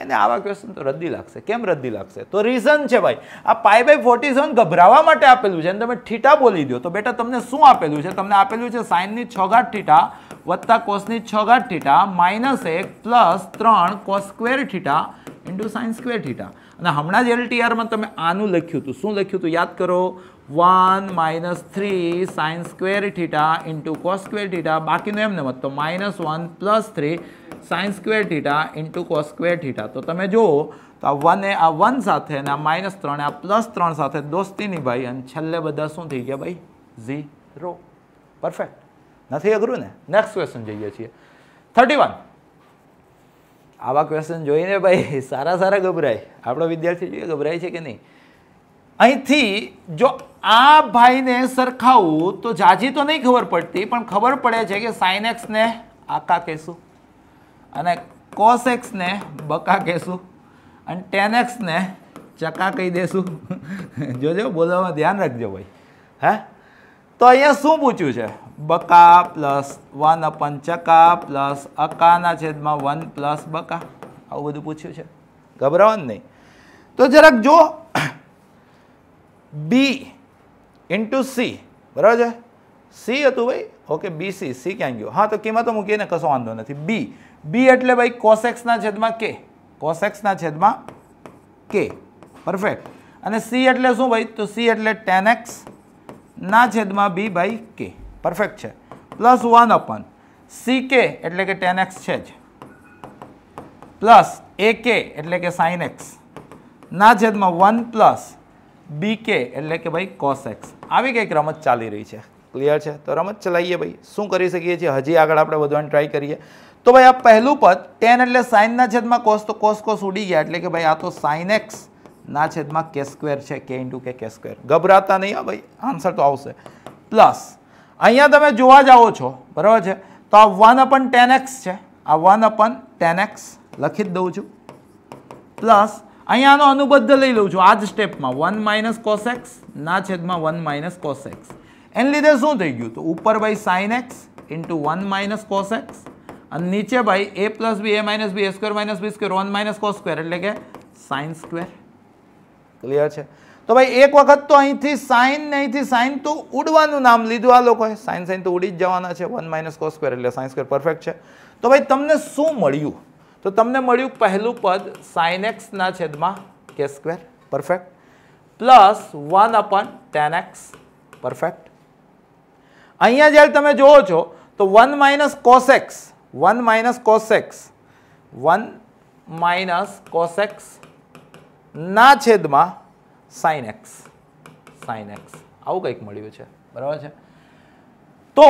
એને આવા ક્વેશ્ચન તો રદ્દી લાગશે. કેમ રદ્દી લાગશે? તો રીઝન છે ભાઈ, આ π/47 ગભરાવા માટે આપેલું છે. અને તમે થીટા બોલી દો તો બેટા તમને શું આપેલું છે? તમને આપેલું છે સાઇન ની 6 ઘાત થીટા વત્તા કોસ ની 6 ઘાત theta -1 + 3 cos square theta into sine square theta. અને હમણાં જ LTR માં તમે આનું લખ્યું હતું. શું લખ્યું હતું યાદ કરો? 1 - 3 sine square theta into cos square theta. બાકીનું એમને મત તો -1 + 3 sine square theta into cos square theta. તો તમે જુઓ તો આ 1 એ આ 1 સાથે અને આ -3 આ +3 સાથે દોસ્તી નિભાઈ અને છેલ્લે બધા શું થઈ ગયા ભાઈ? 0. પરફેક્ટ. નથી અઘરું ને? નેક્સ્ટ ક્વેશ્ચન જઈએ છીએ. 31. આવા ક્વેશ્ચન જોઈને ભાઈ સારા ગભરાય. આપણો વિદ્યાર્થી જોઈએ ગભરાય છે કે નહીં? અહીંથી જો આ ભાઈને સરખાવું તો જાજી તો નહીં ખબર પડતી, પણ ખબર પડે છે કે સાઇન એક્સ ને આકા કહેશું અને કોસ એક્સ ને બકા કહેશું અને ટેન એક્સ ને ચકા કહી દેશું. જોજો બોલવામાં ધ્યાન રાખજો ભાઈ. હે તો અહીંયા શું પૂછ્યું છે? બકા પ્લસ 1 ચકા પ્લસ અકાના છેદમાં 1 પ્લસ બકા. આવું બધું પૂછ્યું છે. ગભરાવાનું નહીં. તો જરાક જો બી ઇન્ટુ સી, બરાબર છે? સી હતું ભાઈ. ઓકે BC, સી ક્યાં ગયો? હા તો કિંમતો મૂકીને કશો વાંધો નથી. બી બી એટલે ભાઈ cos x ના છેદમાં k, cos x ના છેદમાં k, પરફેક્ટ. અને c એટલે શું ભાઈ? તો c એટલે tan x ના છેદમાં b બાય k, પરફેક્ટ છે. પ્લસ 1 અપન ck એટલે કે tan x છે જ, પ્લસ ak એટલે કે sin x ના છેદમાં 1 પ્લસ bk એટલે કે ભાઈ cos x. આવી કંઈક રમત ચાલી રહી છે. ક્લિયર છે? તો રમત ચલાવીએ ભાઈ. શું કરી શકીએ છીએ? હજી આગળ આપણે વધવાની ટ્રાય કરીએ. તો ભાઈ આ પહેલું પદ tan એટલે sin ના છેદમાં cos, તો cos ઉડી ગયા એટલે કે ભાઈ આ તો sin x ના છેદમાં k સ્ક્વેર છે, k ઇન્ટુ k સ્ક્વેર. ગભરાતા નહીં હા ભાઈ, આન્સર તો આવશે. પ્લસ અહીંયા તમે જોવા જાઓ છો, બરાબર છે, તો આ 1 અપન tan x છે, આ 1 અપન tan x લખી જ દઉં છું. પ્લસ અહીંયાનો અનુબદ્ધ લઈ લઉં છું આ જ સ્ટેપમાં, 1 માઇનસ cos x ના છેદમાં 1 માઇનસ cos x. એને લીધે શું થઈ ગયું? તો ઉપર ભાઈ sin x into 1 minus cos x અને નીચે ભાઈ a plus b a minus b, a square minus b square, 1 minus cos square એટલે કે sin સ્ક્વેર. ક્લિયર છે? તો ભાઈ એક વખત તો અહીંથી sin ને અહીંથી sin તો ઉડવાનું નામ લીધું આ લોકોએ, sin તો ઉડી જ જવાના છે, 1 માઇનસ cos સ્ક્વેર એટલે sin સ્ક્વેર, પરફેક્ટ છે. તો ભાઈ તમને શું મળ્યું? તો તમને મળ્યું પહેલું પદ sin x ના છેદમાં k square, perfect, plus 1 અપન tan x, perfect. અહીંયા જ્યારે તમે જોવો છો તો 1 minus cos x, 1 minus cos x, 1 minus cos x ના છેદમાં sin x, sin x આવું કંઈક મળ્યું છે, બરાબર છે. તો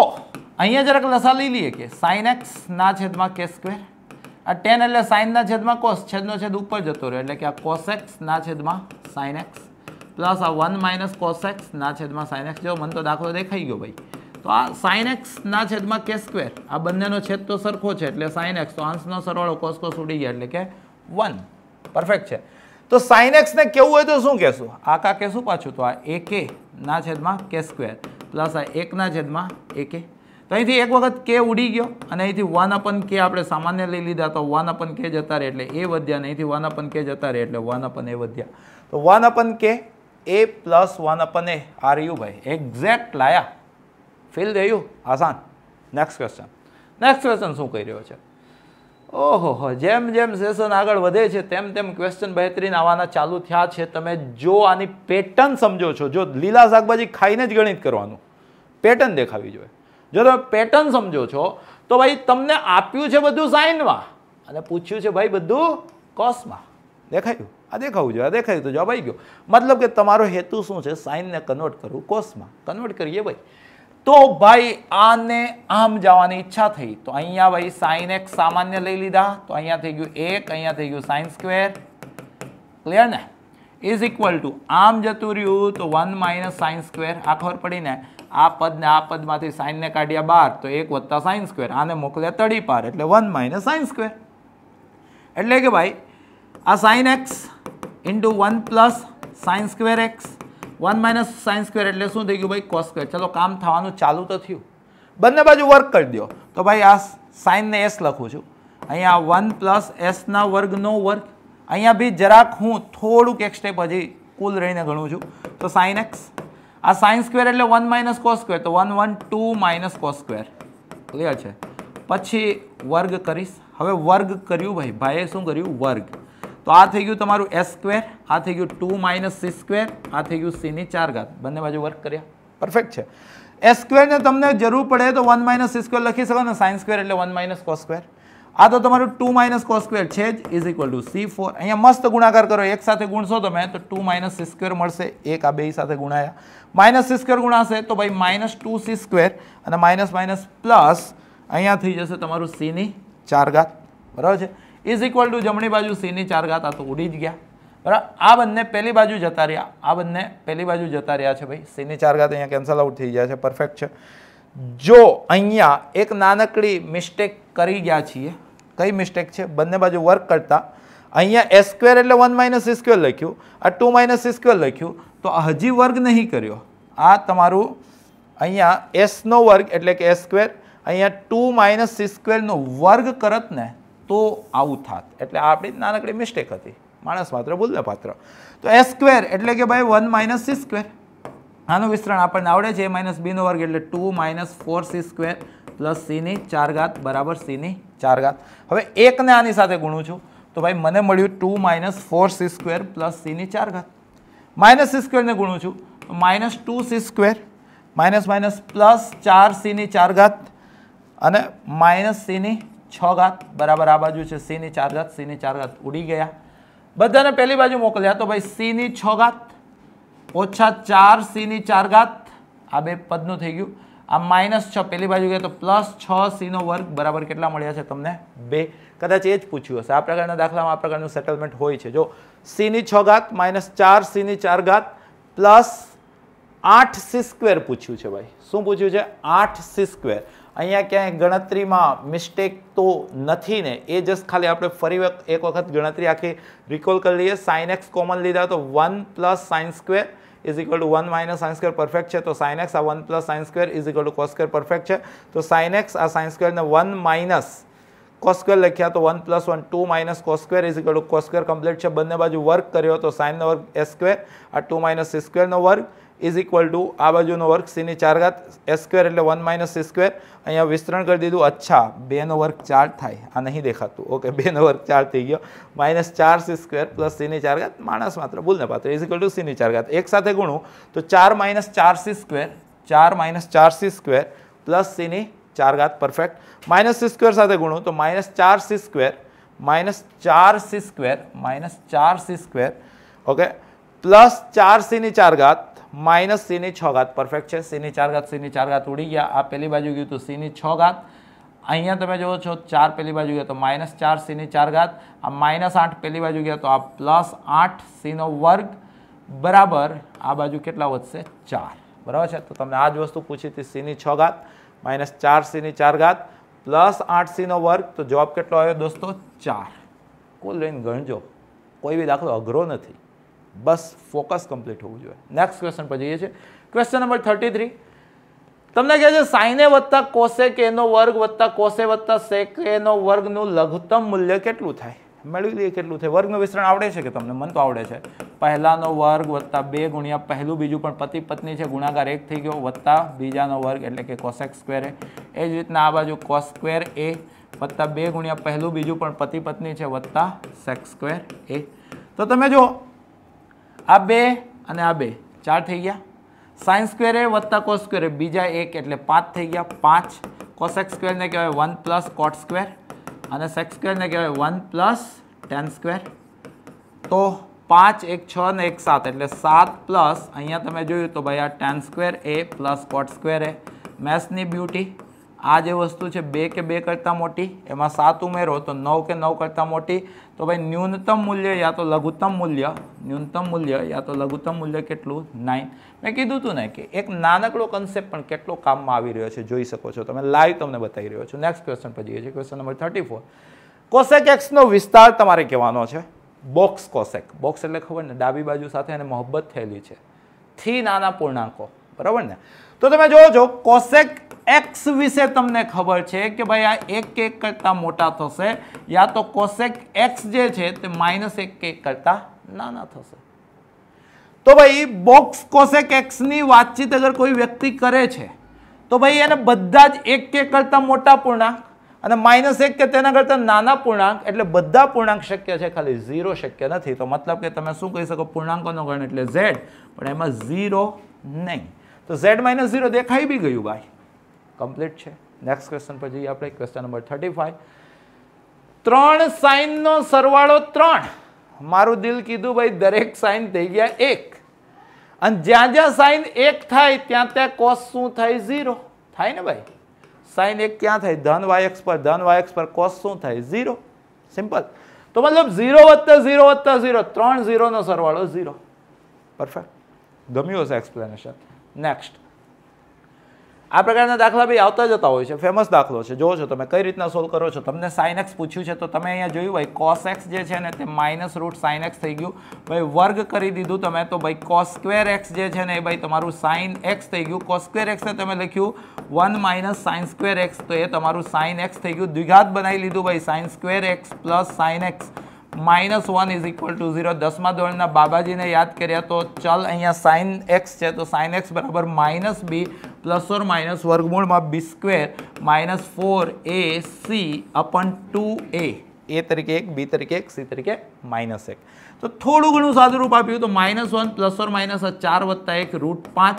અહીંયા જરાક લસા લઈ લઈએ કે sin x ના છેદમાં k સ્ક્વેર, આ tan એટલે sin ના છેદમાં cos, છેદનો છેદ ઉપર જતો રહ્યો એટલે કે આ cos x ના છેદમાં sin x, પ્લસ આ 1 માઇનસ cos x ના છેદમાં sin x. જો મને તો દાખલો દેખાઈ ગયો ભાઈ. તો આ sin x ના છેદમાં k સ્ક્વેર, આ બંનેનો છેદ તો સરખો છે એટલે sin x, તો અંશનો સરવાળો cos ઉડી ગયા એટલે કે 1, પરફેક્ટ છે. તો sin x ને કેવું હોય તો શું કહેશું? આકા કહેશું પાછું. તો આ ak ના છેદમાં k સ્ક્વેર પ્લસ આ 1 ના છેદમાં ak. તો અહીંથી એક વખત k ઉડી ગયો અને અહીંથી 1 અપન k આપણે સામાન્ય લઈ લીધા, તો 1 અપન k જતા રહે એટલે a વધ્યા, અને અહીંથી 1 અપન k જતા રહે એટલે 1 અપન a વધ્યા. તો 1 અપન k a પ્લસ 1 અપન a આ રહ્યું ભાઈ, એક્ઝેક્ટ લાયા. ફીલ થયું? આસાન. Next question. નેક્સ્ટ ક્વેશ્ચન શું કહી રહ્યો છે? ઓહો, જેમ જેમ સેશન આગળ વધે છે તેમ તેમ ક્વેશ્ચન બહેતરીન આવવાના ચાલુ થયા છે. તમે જો આની પેટર્ન સમજો છો, જો લીલા શાકભાજી ખાઈને જ ગણિત કરવાનું, પેટર્ન દેખાવી જોઈએ. જો તમે પેટર્ન સમજો છો તો ભાઈ તમને આપ્યું છે બધું સાઇનમાં અને પૂછ્યું છે ભાઈ બધું કોસમાં. દેખાયું? આ દેખાવું જોઈએ, આ દેખાયું તો જવાબ આવી ગયો. મતલબ કે તમારો હેતુ શું છે? સાઇનને કન્વર્ટ કરવું કોસમાં. કન્વર્ટ કરીએ ભાઈ. તો ભાઈ આને આમ જવાની ઈચ્છા થઈ તો અહીંયા ભાઈ sin x સામાન્ય લઈ લીધા, તો અહીંયા થઈ ગયું 1, અહીંયા થઈ ગયું sin સ્ક્વેર. ક્લિયર ને? ઇઝ ઇક્વલ ટુ આમ જતું રહ્યું તો 1 માઇનસ sin સ્ક્વેર. આ ખબર પડી ને? આ પદ ને આ પદમાંથી sin ને કાઢ્યા બહાર તો 1 વત્તા sin સ્ક્વેર, આને મોકલ્યા તળી પાર એટલે 1 માઇનસ sin સ્ક્વેર. એટલે કે ભાઈ આ sin x into 1 plus sin square x, 1 minus sin square એટલે શું થઈ ગયું ભાઈ? cos square. ચલો કામ થવાનું ચાલુ તો થયું. બંને બાજુ વર્ક કરી દો. તો ભાઈ આ sin ને s લખું છું, અહીંયા 1 પ્લસ s ના વર્ગનો વર્ગ, અહીંયા બી જરાક હું થોડુંક એક સ્ટેપ હજી કુલ રહીને ગણું છું. તો sin x, આ sin સ્ક્વેર એટલે 1 માઇનસ cos સ્ક્વેર, તો 1 1 2 માઇનસ cos સ્ક્વેર. ક્લિયર છે? પછી વર્ગ કરીશ. હવે વર્ગ કર્યું ભાઈ, ભાઈએ શું કર્યું? વર્ગ. તો આ થઈ ગયું તમારું s સ્ક્વેર, આ થઈ ગયું 2 માઇનસ c સ્ક્વેર, આ થઈ ગયું c ની 4 ઘાત. બંને બાજુ વર્ક કર્યા, પરફેક્ટ છે. s સ્ક્વેર ને તમને જરૂર પડે તો 1 માઇનસ c સ્ક્વેર લખી શકો ને, sin સ્ક્વેર એટલે 1 માઇનસ cos સ્ક્વેર. આ તો તમારું 2 માઇનસ cos સ્ક્વેર છે જ, ઇઝ ઇક્વલ ટુ c4. અહીંયા મસ્ત ગુણાકાર કરો, એક સાથે ગુણશો તમે તો 2 માઇનસ c સ્ક્વેર મળશે. એક આ બે સાથે ગુણાયા, માઇનસ c સ્ક્વેર ગુણાશે તો ભાઈ માઇનસ 2c સ્ક્વેર અને માઇનસ માઇનસ પ્લસ અહીંયા થઈ જશે તમારું c ની 4 ઘાત. બરાબર છે? ઇઝ ઇક્વલ ટુ જમણી બાજુ c ની 4 ઘાત. આ તો ઉડી જ ગયા. બરાબર? આ બંને પહેલી બાજુ જતા રહ્યા, આ બંને પહેલી બાજુ જતા રહ્યા છે ભાઈ. c ની 4 ઘાત અહીંયા કેન્સલ આઉટ થઈ ગયા છે, પરફેક્ટ છે. જો અહીંયા એક નાનકડી મિસ્ટેક કરી ગયા છીએ. કઈ મિસ્ટેક છે? બંને બાજુ વર્ક કરતા અહીંયા s સ્ક્વેર એટલે 1 માઇનસ c સ્ક્વેર લખ્યું, આ 2 માઇનસ c સ્ક્વેર લખ્યું, તો હજી વર્ગ નહીં કર્યો. આ તમારું અહીંયા s નો વર્ગ એટલે કે s સ્ક્વેર, અહીંયા 2 માઇનસ c સ્ક્વેરનો વર્ગ કરત ને તો આવું થાત. એટલે આ આપણી નાનકડી મિસ્ટેક હતી, માણસ માત્ર ભૂલને પાત્ર. તો s સ્ક્વેર એટલે કે ભાઈ 1 માઇનસ c સ્ક્વેર, આનું વિસ્તરણ આપણને આવડે છે. a માઇનસ b નો વર્ગ એટલે 2 minus 4c square plus c ની 4 ઘાત બરાબર c ની 4 ઘાત. હવે 1 ને આની સાથે ગુણું છું તો ભાઈ મને મળ્યું 2 માઇનસ 4c² પ્લસ c ની 4 ઘાત. માઇનસ c² ને ગુણું છું તો minus 2c² minus minus plus 4c ની 4 ઘાત અને માઇનસ c ની 6 ઘાત બરાબર આ બાજુ છે c ની 4 ઘાત c ની 4 ઘાત ઉડી ગયા. બધાને પહેલી બાજુ મોકલ્યા તો ભાઈ c ની 6 ઘાત ઓછા 4c ની 4 ઘાત આ બે પદનું થઈ ગયું. આ માઇનસ 6 પહેલી બાજુ ગયા તો પ્લસ 6c નો વર્ગ બરાબર કેટલા મળ્યા છે તમને 2. કદાચ એ જ પૂછ્યું હશે. આ પ્રકારના દાખલામાં આ પ્રકારનું સેટલમેન્ટ હોય છે. જો c ની 6 ઘાત માઇનસ 4c ની 4 ઘાત પ્લસ 8c² પૂછ્યું છે ભાઈ. શું પૂછ્યું છે 8c². અહીંયા ક્યાંય ગણતરીમાં મિસ્ટેક તો નથી ને? એ જસ્ટ ખાલી આપણે ફરી એક વખત ગણતરી આખી રિકોલ કરી લઈએ. sin x કોમન લીધા તો 1 plus sin² is equal two 1 minus sin² perfect છે તો sin x આ 1 plus sin² is equal two cos² perfect છે તો sin x આ sin² ને 1 માઇનસ cos² લખ્યા તો 1 plus 1 2 minus cos² is equal two cos² complete છે. બંને બાજુ વર્ગ કર્યો તો sin નો વર્ગ s² આ 2 માઇનસ c² નો વર્ગ ઇઝ ઇક્વલ ટુ આ બાજુનો વર્ગ c ની 4 ઘાત s² એટલે 1 માઇનસ c². અહીંયા વિસ્તરણ કરી દીધું. અચ્છા 2 નો વર્ગ 4 થાય. આ નહીં દેખાતું. ઓકે 2 નો વર્ગ 4 થઈ ગયો માઇનસ 4c² પ્લસ c ની 4 ઘાત માણસ માત્ર ભૂલને પાત્ર ઇઝ ઇક્વલ ટુ c ની 4 ઘાત. એક સાથે ગુણું તો 4 minus 4c² 4 minus 4c² plus c ની 4 ઘાત પરફેક્ટ. માઇનસ c² સાથે ગુણું તો minus 4c² minus 4c² minus 4c² okay plus 4c ની 4 ઘાત માઇનસ c ની 6 ઘાત પરફેક્ટ છે. c ની 4 ઘાત c ની 4 ઘાત ઉડી ગયા. આ પહેલી બાજુ ગયું તો c ની 6 ઘાત. અહીંયા તમે જુઓ છો 4 પહેલી બાજુ ગયા તો માઇનસ 4 c ની 4 ઘાત. આ માઇનસ 8 પહેલી બાજુ ગયા તો આ પ્લસ 8 c નો વર્ગ બરાબર આ બાજુ કેટલા વધશે 4 બરાબર છે. તો તમને આ જ વસ્તુ પૂછી હતી c ની 6 ઘાત માઇનસ 4c ની 4 ઘાત પ્લસ 8c નો વર્ગ તો જવાબ કેટલો આવ્યો દોસ્તો 4. કુલ લઈને ગણજો. કોઈ બી દાખલો અઘરો નથી. બસ ફોકસ કમ્પ્લીટ હોવું જોઈએ. નેક્સ્ટ ક્વેશ્ચન પર જઈએ છીએ. ક્વેશ્ચન નંબર 33 તમને કહે છે sin a વત્તા cosec a નો વર્ગ વત્તા cos a વત્તા sec a નો વર્ગનું લઘુત્તમ મૂલ્ય કેટલું થાય? મેળવી લઈએ કેટલું થાય. વર્ગનું વિસ્તરણ આવડે છે કે તમને? મને તો આવડે છે. પહેલાનો વર્ગ વત્તા 2 ગુણ્યા પહેલું બીજું પણ પતિ પત્ની છે ગુણાકાર 1 થઈ ગયો વત્તા બીજાનો વર્ગ એટલે કે cosec² a. એ જ રીતના આ બાજુ cos² a વત્તા 2 ગુણ્યા પહેલું બીજું પણ પતિ પત્ની છે વત્તા sec² a. તો તમે જો આ 2 અને આ 2 4 થઈ ગયા. sin² a વત્તા cos² a બીજા 1 એટલે 5 થઈ ગયા 5. cosec² ને કહેવાય 1 પ્લસ cot² અને sec² ને કહેવાય 1 પ્લસ tan². તો 5 1 6 ને 1 7 એટલે 7 પ્લસ અહીંયા તમે જોયું તો ભાઈ આ tan² a plus cot² a. મેથ્સની બ્યુટી આ જે વસ્તુ છે 2 કે 2 કરતાં મોટી એમાં 7 ઉમેરો તો 9 કે 9 કરતાં મોટી. તો ભાઈ ન્યૂનતમ મૂલ્ય યા તો લઘુત્તમ મૂલ્ય ન્યૂનતમ મૂલ્ય યા તો લઘુત્તમ મૂલ્ય કેટલું 9. મેં કીધું હતું ને કે એક નાનકડો કન્સેપ્ટ પણ કેટલો કામમાં આવી રહ્યો છે જોઈ શકો છો તમે. લાઈવ તમને બતાવી રહ્યો છું. નેક્સ્ટ ક્વેશ્ચન પર જઈએ છીએ. ક્વેશ્ચન નંબર 34 cosec x નો વિસ્તાર તમારે કહેવાનો છે. બોક્સ cosec બોક્સ એટલે ખબર ને ડાબી બાજુ સાથે એને મોહબ્બત થયેલી છે થી નાના પૂર્ણાંકો બરાબર ને. તો તમે જોવો છો cosec x વિશે તમને ખબર છે કે ભાઈ આ 1 કરતાં મોટા થશે યા તો cosec x જે છે તે -1 કરતાં નાના થશે. તો ભાઈ બોક્સ cosec x ની વાતચીત અગર કોઈ વ્યક્તિ કરે છે તો ભાઈ એને બધા જ 1 કરતાં મોટા પૂર્ણાંક અને -1 કે તેના કરતાં નાના પૂર્ણાંક એટલે બધા પૂર્ણાંક શક્ય છે ખાલી 0 શક્ય નથી. તો મતલબ કે તમે શું કહી શકો પૂર્ણાંકોનો ગણ એટલે z પણ એમાં 0 નહીં. તો z - 0 દેખાઈ બી ગયું ભાઈ. કમ્પ્લીટ છે. નેક્સ્ટ ક્વેશ્ચન પર જઈએ આપણે. ક્વેશ્ચન નંબર 35 3 sin નો સરવાળો 3. મારું દિલ કીધું ભાઈ દરેક sin થઈ ગયા 1 અને જ્યાં જ્યાં sin 1 થાય ત્યાં ત્યાં cos શું થાય 0 થાય ને ભાઈ. sin 1 ક્યાં થાય ધન yx પર ધન yx પર cos શું થાય 0. સિમ્પલ. તો મતલબ 0 વત્તા 0 વત્તા 0 3 0 નો સરવાળો 0. પરફેક્ટ. ગમ્યું હશે એક્સપ્લેનેશન. નેક્સ્ટ આ પ્રકારના દાખલા ભાઈ આવતા જતા હોય છે. ફેમસ દાખલો છે. જોવો છો તમે કઈ રીતના સોલ્વ કરો છો. તમને sin x પૂછ્યું છે તો તમે અહીંયા જોયું ભાઈ cos x જે છે ને તે -√sin x થઈ ગયું. ભાઈ વર્ગ કરી દીધું તમે તો ભાઈ cos² x જે છે ને એ ભાઈ તમારું sin x થઈ ગયું. cos² x ને તમે લખ્યું 1 - sin² x તો એ તમારું sin x થઈ ગયું. દ્વિઘાત બનાવી લીધું ભાઈ sin² x plus sin x -1 is equal two 0. 10મા ધોરણના બાબાજીને યાદ કર્યા તો ચલ અહીંયા સાઇન એક્સ છે તો સાઇન એક્સ બરાબર -b પ્લસ ઓર માઇનસ વર્ગમૂળમાં b square -4ac અપન 2a. a તરીકે 1, b તરીકે 1, c તરીકે -1. તો થોડું ઘણું સાદું રૂપ આપ્યું તો -1 પ્લસ ઓર માઇનસ 4 વત્તા 1 √5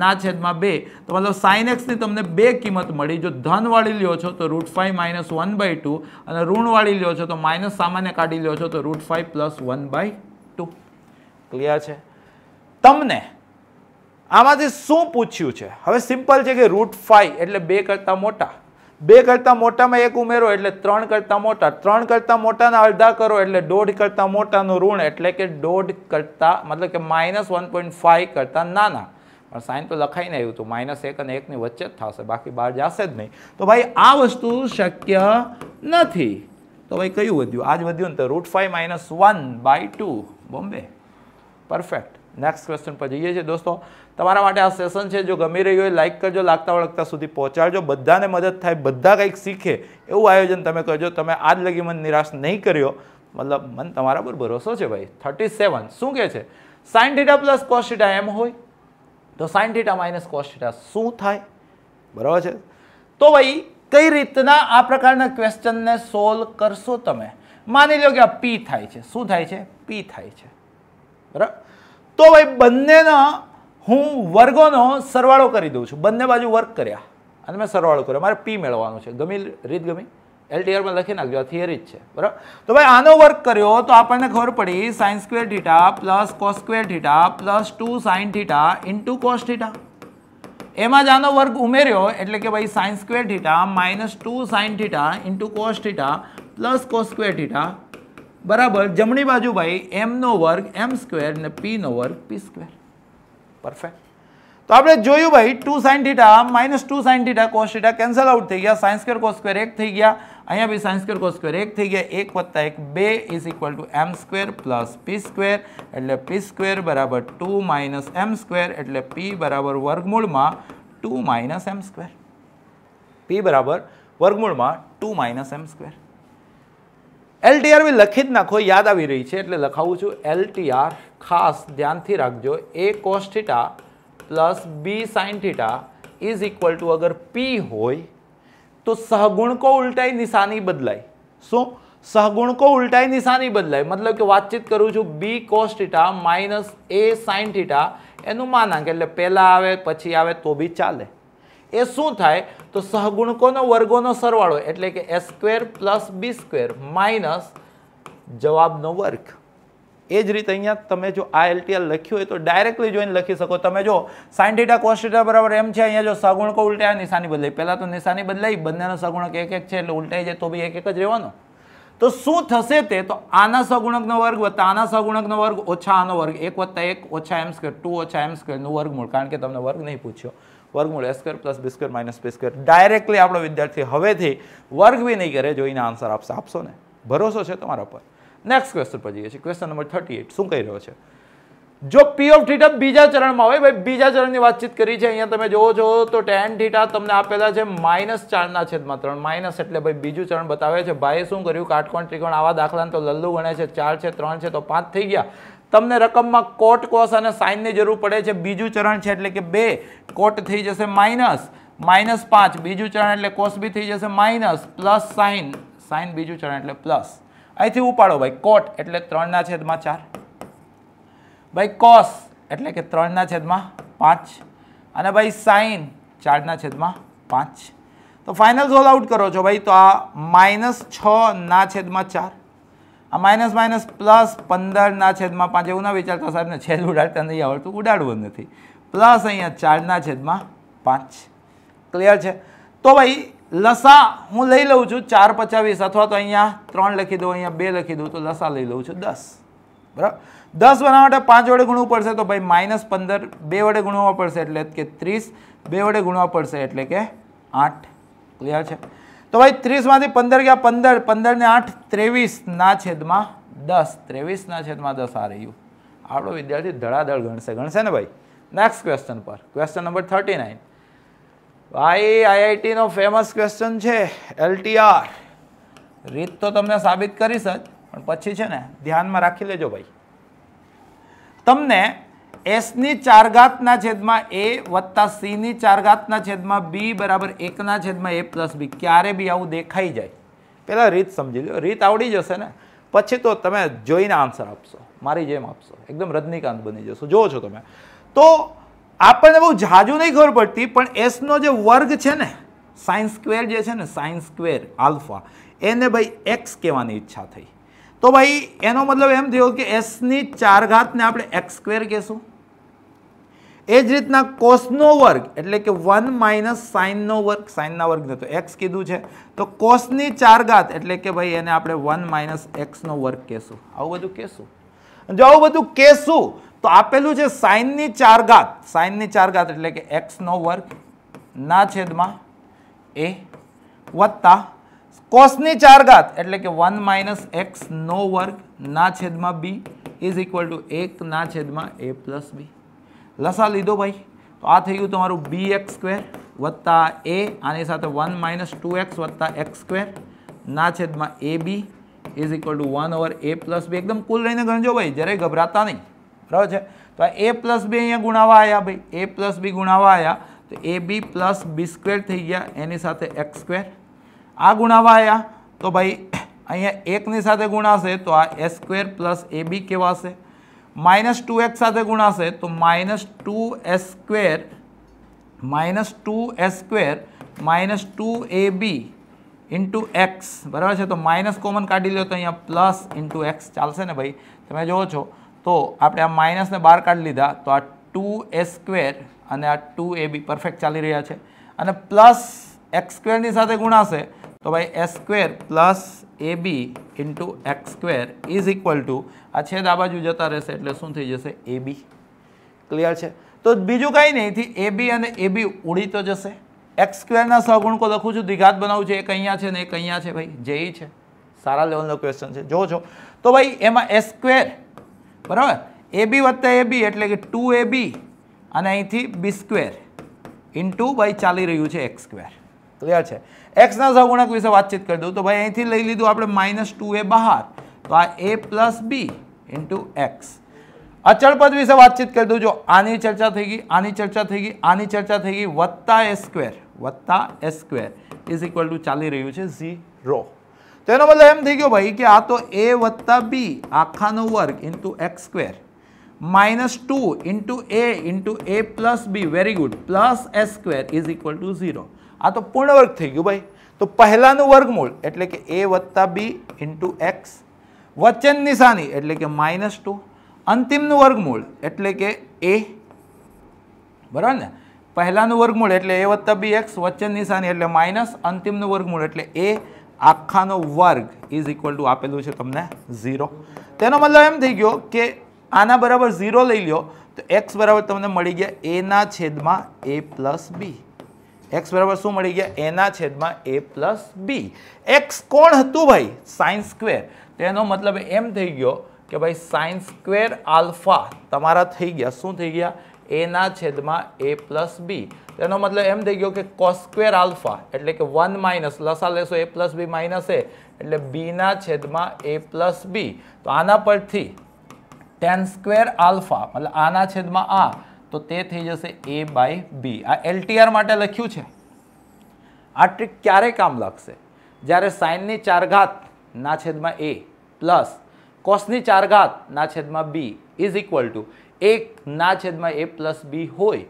ના છેદમાં 2. તો મતલબ સાઇન એક્સની તમને બે કિંમત મળી. જો ધનવાળી લ્યો છો તો √5 - 1/2 અને ઋણવાળી લ્યો છો તો માઇનસ સામાન્ય કાઢી લ્યો છો તો √5 + 1/2. ક્લિયર છે? તમને આમાંથી શું પૂછ્યું છે? હવે સિમ્પલ છે કે √5 એટલે 2 કરતાં મોટા, 2 કરતાં મોટામાં 1 ઉમેરો એટલે 3 કરતાં મોટા, 3 કરતાં મોટાના અડધા કરો એટલે 1.5 કરતાં મોટાનું ઋણ એટલે કે 1.5 કરતાં મતલબ કે -1.5 કરતાં નાના. પણ સાઇન તો લખાઈને આવ્યું હતું -1 અને 1 ની વચ્ચે જ થશે, બાકી બહાર જશે જ નહીં. તો ભાઈ આ વસ્તુ શક્ય નથી. તો ભાઈ કયું વધ્યું? આ જ વધ્યું ને. તો √5 - 1/2 બોમ્બે. પરફેક્ટ. નેક્સ્ટ ક્વેશ્ચન પર જઈએ છીએ દોસ્તો. તમારા માટે આ સેશન છે, જો ગમી રહ્યું હોય લાઇક કરજો, લાગતા વળગતા સુધી પહોંચાડજો, બધાને મદદ થાય, બધા કંઈક શીખે એવું આયોજન તમે કરજો. તમે આજ લગી મને નિરાશ નહીં કર્યો, મતલબ મને તમારા પર ભરોસો છે ભાઈ. 37 શું કહે છે? sin θ પ્લસ cos θ એમ હોય તો sin θ માઇનસ cos θ શું થાય? બરાબર છે. તો ભાઈ કઈ રીતના આ પ્રકારના ક્વેશ્ચનને સોલ્વ કરશો તમે? માની લો કે આ p થાય છે. શું થાય છે? p થાય છે. બરાબર. તો ભાઈ બંનેના હું વર્ગોનો સરવાળો કરી દઉં છું. બંને બાજુ વર્ગ કર્યા અને મેં સરવાળો કર્યો. મારે p મેળવવાનું છે. ગમી રીત? ગમી? LTR માં લખી નાખજો, આ થિયરી જ છે. બરાબર. તો ભાઈ આનો વર્ગ કર્યો તો આપણને ખબર પડી sin² θ plus cos² θ plus 2 sin θ into cos θ. એમાં જ આનો વર્ગ ઉમેર્યો એટલે કે ભાઈ sin² θ minus 2 sin θ into cos θ plus cos² θ બરાબર જમણી બાજુ ભાઈ m નો વર્ગ m² ને p નો વર્ગ p². પરફેક્ટ. તો આપણે જોયું ભાઈ 2 sin θ minus 2 sin θ cos θ cancel out થઈ ગયા. sin² cos² 1 થઈ ગયા. અહીંયા બી sin² cos² 1 થઈ ગયા. 1 વત્તા 1 2 is equal two m² plus p² એટલે p² બરાબર 2 માઇનસ m² એટલે p બરાબર વર્ગમૂળમાં 2 માઇનસ m². p બરાબર વર્ગમૂળમાં 2 માઇનસ m². LTR બી લખી જ નાખો, યાદ આવી રહી છે એટલે લખાવું છું. LTR ખાસ ધ્યાનથી રાખજો. a cos θ plus b sin θ is equal to અગર p હોય તો સહગુણકો ઉલટાઈ નિશાની બદલાય. શું? સહગુણકો ઉલટાઈ નિશાની બદલાય. મતલબ કે વાતચીત કરું છું b cos θ minus a sin θ એનું માનાંક એટલે પહેલા આવે પછી આવે તો બી ચાલે. એ શું થાય? તો સહગુણકોનો વર્ગોનો સરવાળો એટલે કે a² પ્લસ b² માઇનસ જવાબનો વર્ગ. એ જ રીતે અહીંયા તમે જો આ LTR લખ્યું હોય તો ડાયરેક્ટલી જોઈને લખી શકો. તમે જો sin θ cos θ બરાબર એમ છે. અહીંયા જો સહગુણકો ઉલટાય નિશાની બદલાઈ. પહેલા તો નિશાની બદલાઈ, બંનેનો સહગુણક 1 1 છે એટલે ઉલટાઈ જાય તો બી 1 1 જ રહેવાનો. તો શું થશે તે? તો આના સહગુણકનો વર્ગ વત્તા આના સહગુણકનો વર્ગ ઓછા આનો વર્ગ 1 વત્તા 1 ઓછા m², 2 ઓછા m² નું વર્ગમૂળ. કારણ કે તમને વર્ગ નહીં પૂછ્યો. વર્ગમૂળ a² plus b² minus p². Directly આપણો વિદ્યાર્થી હવેથી વર્ગ બી નહીં કરે, જોઈને આન્સર આપશે. આપશો ને? ભરોસો છે તમારા પર. નેક્સ્ટ ક્વેશ્ચન પર જઈએ છીએ. ક્વેશ્ચન નંબર 38 શું કહી રહ્યો છે? જો p ઓફ θ બીજા ચરણમાં હોય, ભાઈ બીજા ચરણની વાતચીત કરી છે. અહીંયા તમે જોવો છો તો tan θ તમને આપેલા છે -4/3. માઇનસ એટલે ભાઈ બીજું ચરણ બતાવે છે. ભાઈ શું કર્યું? કાટકોણ ત્રિકોણ આવા દાખલાને તો લલ્લુ ગણે છે. 4 છે, 3 છે તો 5 થઈ ગયા. તમને રકમમાં કોટ કોસ અને સાઇન ની જરૂર પડે છે. બીજું ચરણ છે એટલે કે 2 કોટ થઈ જશે -5. બીજું ચરણ એટલે કોસ બી થઈ જશે માઇનસ પ્લસ સાઇન બીજું ચરણ એટલે પ્લસ. અહીંથી ઉપાડો ભાઈ. કોટ એટલે 3/4 ભાઈ, કોસ એટલે કે 3/5 અને ભાઈ સાઇન 4/5. તો ફાઇનલ સોલ્વ આઉટ કરો છો ભાઈ તો આ -6/4 આ માઇનસ માઇનસ પ્લસ 15/5. એવું ના વિચારતા સાહેબ ને છેદ ઉડાડતા નહીં આવડતું, ઉડાડવું નથી. પ્લસ અહીંયા 4/5. ક્લિયર છે? તો ભાઈ લસા હું લઈ લઉં છું 4 × 5 = 20 અથવા તો અહીંયા 3 લખી દઉં, અહીંયા 2 લખી દઉં તો લસા લઈ લઉં છું 10. બરાબર. 10 બનાવવા માટે 5 વડે ગુણવું પડશે તો ભાઈ -15 2 વડે ગુણવા પડશે એટલે કે 30, 2 વડે ગુણવા પડશે એટલે કે 8. ક્લિયર છે? તો ભાઈ 30 માંથી 15 ગયા 15, 15 ને 8 23/10. 23/10 આ રહ્યું. આપણો વિદ્યાર્થી ધડાધડ ગણશે ને ભાઈ. નેક્સ્ટ ક્વેશ્ચન પર. ક્વેશ્ચન નંબર 39 ભાઈ IIT નો ફેમસ ક્વેશ્ચન છે. LTR રીત તો તમને સાબિત કરીશ જ, પણ પછી છે ને ધ્યાનમાં રાખી લેજો ભાઈ, તમને s ની 4 ઘાતના છેદમાં a વત્તા c ની 4 ઘાતના છેદમાં b બરાબર 1 ના છેદમાં a પ્લસ b ક્યારે બી આવું દેખાઈ જાય, પહેલા રીત સમજી લો, રીત આવડી જશે ને પછી તો તમે જોઈને આન્સર આપશો, મારી જેમ આપશો, એકદમ રજનીકાંત બની જશો. જુઓ છો તમે તો આપણને બહુ જાજુ નહીં ખબર પડતી, પણ s નો જે વર્ગ છે ને સાઇન સ્ક્વેર જે છે ને સાઇન સ્ક્વેર આલ્ફા એને ભાઈ x કહેવાની ઈચ્છા થઈ. તો ભાઈ એનો મતલબ એમ થયો કે s ની 4 ઘાતને આપણે x સ્ક્વેર કહેશું. એ જ રીતના કોસનો વર્ગ એટલે કે 1 માઇનસ સાઇનનો વર્ગ, સાઇનના વર્ગને તો x કીધું છે, તો કોસની 4 ઘાત એટલે કે ભાઈ એને આપણે 1 માઇનસ એક્સનો વર્ગ કહેશું. આવું બધું કહેશું. જો આવું બધું કહેશું તો આપેલું છે સાઇનની 4 ઘાત, સાઇનની 4 ઘાત એટલે કે x નો વર્ગ ના છેદમાં a વત્તા કોસની 4 ઘાત એટલે કે 1 માઇનસ એક્સ નો વર્ગ ના છેદમાં b ઇઝ ઇક્વલ ટુ 1 ના છેદમાં a પ્લસ b. લસા લીધો ભાઈ તો આ થઈ ગયું તમારું bx સ્ક્વેર વત્તા a આની સાથે 1 માઇનસ 2x વત્તા x સ્ક્વેર ના છેદમાં ab is equal two 1 over a plus b. એકદમ કુલ લઈને ગણજો ભાઈ, જરાય ગભરાતા નહીં, બરાબર છે. તો આ a પ્લસ b અહીંયા ગુણાવા આવ્યા ભાઈ, a પ્લસ b ગુણાવા આવ્યા તો ab પ્લસ b સ્ક્વેર થઈ ગયા, એની સાથે x સ્ક્વેર. આ ગુણાવા આવ્યા તો ભાઈ અહીંયા 1 ની સાથે ગુણાશે તો આ s સ્ક્વેર પ્લસ ab કહેવાશે. માઇનસ 2x સાથે ગુણાશે તો minus 2s square minus 2s square minus 2ab into x, બરાબર છે. તો માઇનસ કોમન કાઢી લો તો અહીંયા પ્લસ ઇન્ટુ એક્સ ચાલશે ને ભાઈ, તમે જુઓ છો તો આપણે આ માઇનસને બહાર કાઢી લીધા તો આ 2s સ્ક્વેર અને આ 2ab પરફેક્ટ ચાલી રહ્યા છે, અને પ્લસ એક્સ સ્ક્વેરની સાથે ગુણાશે તો ભાઈ s square plus ab into x square is equal two આ છેદ આ બાજુ જતા રહેશે એટલે શું થઈ જશે ab. ક્લિયર છે. તો બીજું કાંઈ નહીં, અહીંથી ab અને ab ઉડી તો જશે. એક્સ સ્ક્વેરના સહગુણકો લખું છું, દ્વિઘાત બનાવું છું, એક અહીંયા છે ને એક અહીંયા છે ભાઈ, જેઈ છે, સારા લેવલનો ક્વેશ્ચન છે, જો છો. તો ભાઈ એમાં s સ્ક્વેર બરાબર ab વત્તા ab એટલે કે 2ab અને અહીંથી b સ્ક્વેર ઇન્ટુ ભાઈ ચાલી રહ્યું છે એક્સ સ્ક્વેર. ક્લિયર છે. એક્સના સહગુણક વિશે વાતચીત કરી દઉં તો ભાઈ અહીંથી લઈ લીધું આપણે માઇનસ 2a બહાર તો આ a plus b into x. અચળ પદ વિશે વાતચીત કરી દઉં, જો આની ચર્ચા થઈ ગઈ, આની ચર્ચા થઈ ગઈ, આની ચર્ચા થઈ ગઈ, વત્તા s square is equal two ચાલી રહ્યું છે 0. તો એનો મતલબ એમ થઈ ગયો ભાઈ કે આ તો a વત્તા b આખાનો વર્ગ into x square minus 2 into a plus b, very good, plus s square is equal two 0. આ તો પૂર્ણ વર્ગ થઈ ગયું ભાઈ. તો પહેલાનું વર્ગમૂળ એટલે કે a વત્તા b ઇન્ટુ એક્સ, વચ્ચેની નિશાની એટલે કે માઇનસ 2, અંતિમનું વર્ગમૂળ એટલે કે a, બરાબર ને. પહેલાનું વર્ગમૂળ એટલે a વત્તા b એક્સ, વચ્ચેની નિશાની એટલે માઇનસ, અંતિમનું વર્ગમૂળ એટલે a આખાનો વર્ગ ઇઝ ઇક્વલ ટુ આપેલું છે તમને 0. તેનો મતલબ એમ થઈ ગયો કે આના બરાબર 0 લઈ લો તો x બરાબર તમને મળી ગયા a ના છેદમાં a પ્લસ b. x બરાબર શું મળી ગયા? a ના છેદમાં a પ્લસ b. x કોણ હતું ભાઈ? Sine square. તેનો મતલબ એમ થઈ ગયો કે ભાઈ સાઇન સ્ક્વેર આલ્ફા તમારા થઈ ગયા, શું થઈ ગયા? a ના છેદમાં a પ્લસ b. તેનો મતલબ એમ થઈ ગયો કે કોસ સ્ક્વેર આલ્ફા એટલે કે 1 માઇનસ લસા લેશો a plus b minus a એટલે b ના છેદમાં a પ્લસ b. તો આના પરથી tan સ્ક્વેર આલ્ફા મતલબ આના છેદમાં આ, તો તે થઈ જશે a બાય b. આ LTR માટે લખ્યું છે. આ ટ્રીક ક્યારે કામ લાગશે? જ્યારે સાઇનની 4 ઘાત ના છેદમાં a પ્લસ કોસની 4 ઘાત ના છેદમાં b ઇઝ ઇક્વલ ટુ 1 ના છેદમાં a પ્લસ b હોય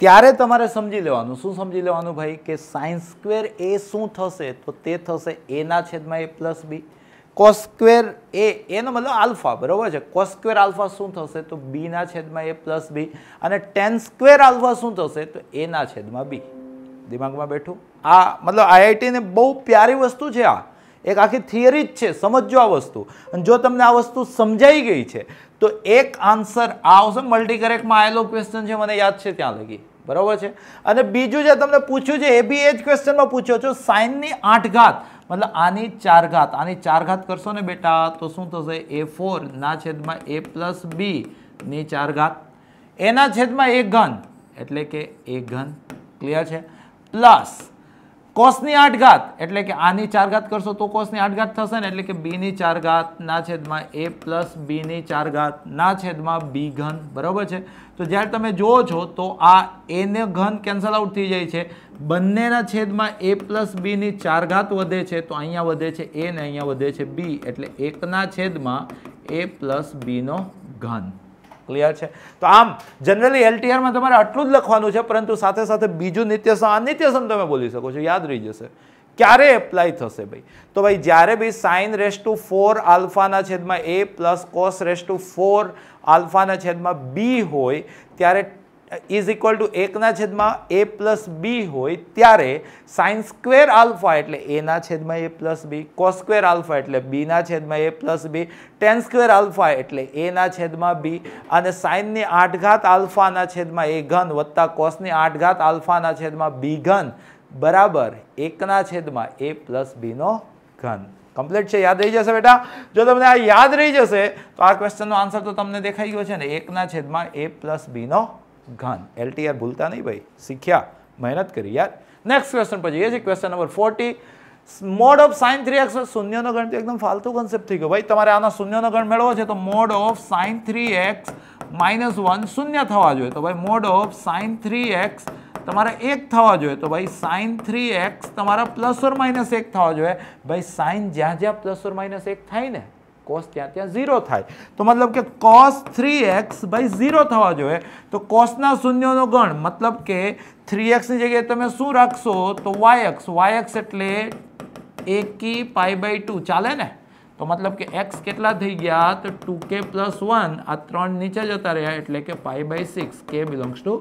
ત્યારે તમારે સમજી લેવાનું. શું સમજી લેવાનું ભાઈ? કે સાઇન સ્ક્વેર a શું થશે? તો તે થશે a ના છેદમાં a plus b. Cos square એનો મતલબ આલ્ફા, બરાબર છે. કોસ સ્ક્વેર આલ્ફા શું થશે? તો b ના છેદમાં a પ્લસ b. અને ટેન સ્ક્વેર આલ્ફા શું થશે? તો a ના છેદમાં b. દિમાગમાં બેઠું? આ મતલબ આઈઆઈટી ને બહુ પ્યારી વસ્તુ છે. આ એક આખી થિયરી જ છે. સમજો આ વસ્તુ. અને જો તમને આ વસ્તુ સમજાઈ ગઈ છે તો એક આન્સર આ આવશે. મલ્ટી કરેક્ટમાં આવેલો ક્વેશ્ચન છે, મને યાદ છે ત્યાં લગી, બરાબર છે. અને બીજું જે તમને પૂછ્યું છે એ બી એ જ ક્વેશ્ચનમાં પૂછ્યો છો. સાઇનની 8 ઘાત મતલબ આની 4 ઘાત, આની 4 ઘાત કરશો ને બેટા તો શું થશે? a4 ના છેદમાં a પ્લસ b ની 4 ઘાત, એના છેદમાં a ઘન એટલે કે a ઘન. ક્લિયર છે? પ્લસ કોસની 8 ઘાત એટલે કે આની 4 ઘાત કરશો તો કોસની 8 ઘાત થશે ને, એટલે કે b ની 4 ઘાત ના છેદમાં a પ્લસ b ની 4 ઘાત ના છેદમાં b ઘન, બરોબર છે. તો જ્યારે તમે જુઓ છો તો આ a ને ઘન કેન્સલ આઉટ થઈ જાય છે, બંનેના છેદમાં a પ્લસ b ની 4 ઘાત વધે છે, તો અહીંયા વધે છે a ને અહીંયા વધે છે b, એટલે 1 ના છેદમાં a પ્લસ b નો ઘન. ક્લિયર છે? તો આમ જનરલી LTR માં તમારે આટલું જ લખવાનું છે, પરંતુ સાથે સાથે બીજું નિત્યસમ અનિત્યસમ તમે બોલી શકો છો, યાદ રહી જશે. ક્યારે એપ્લાય થશે ભાઈ? તો ભાઈ જ્યારે બી sin રેસ ટુ 4 આલ્ફાના છેદમાં a plus cos raise to 4 આલ્ફાના છેદમાં b હોય ત્યારે ઇઝ ઇક્વલ ટુ 1 ના છેદમાં a પ્લસ b હોય ત્યારે sin સ્ક્વેર આલ્ફા એટલે a ના છેદમાં a plus b, cos square alpha એટલે b ના છેદમાં a plus b, tan square alpha એટલે a ના છેદમાં b, અને sin ની 8 ઘાત આલ્ફાના છેદમાં a ઘન વત્તા cos ની 8 ઘાત આલ્ફાના છેદમાં b ઘન બરાબર 1 ના છેદમાં a પ્લસ b નો ઘન. કમ્પ્લીટ છે? યાદ રહી જશે બેટા? જો તમને આ યાદ રહી જશે તો આ ક્વેશ્ચનનો આન્સર તો તમને દેખાઈ ગયો છે ને, 1 ના છેદમાં a પ્લસ b નો ઘન. LTR ભૂલતા નહીં ભાઈ, શીખ્યા, મહેનત કરી યાર. નેક્સ્ટ ક્વેશ્ચન પર જઈએ છીએ, question number 40. Mode of sin 3x શૂન્યનો ગણ. તો એકદમ ફાલતુ કોન્સેપ્ટ થઈ ગયો ભાઈ. તમારે આના શૂન્યનો ગણ મેળવો છે તો મોડ ઓફ sin 3x -1 શૂન્ય થવા જોઈએ. તો ભાઈ મોડ ઓફ sin 3x તમારે 1 થવા જોઈએ. તો ભાઈ sin 3x તમારા પ્લસ ઓર માઇનસ 1 થવા જોઈએ. ભાઈ sin જ્યાં જ્યાં પ્લસ ઓર માઇનસ 1 થાય ને, cos ત્યાં ત્યાં 0 થાય. તો મતલબ કે cos 3x ભાઈ 0 થવા જોઈએ. તો cos ના શૂન્યનો ગણ મતલબ કે 3x ની જગ્યાએ તમે શું રાખશો તો yx. yx એટલે 1/2 ચાલે ને? તો મતલબ કે x કેટલા થઈ ગયા તો 2k + 1, આ 3 નીચે જતા રહ્યા એટલે કે π/6, k બિલોંગ્સ ટુ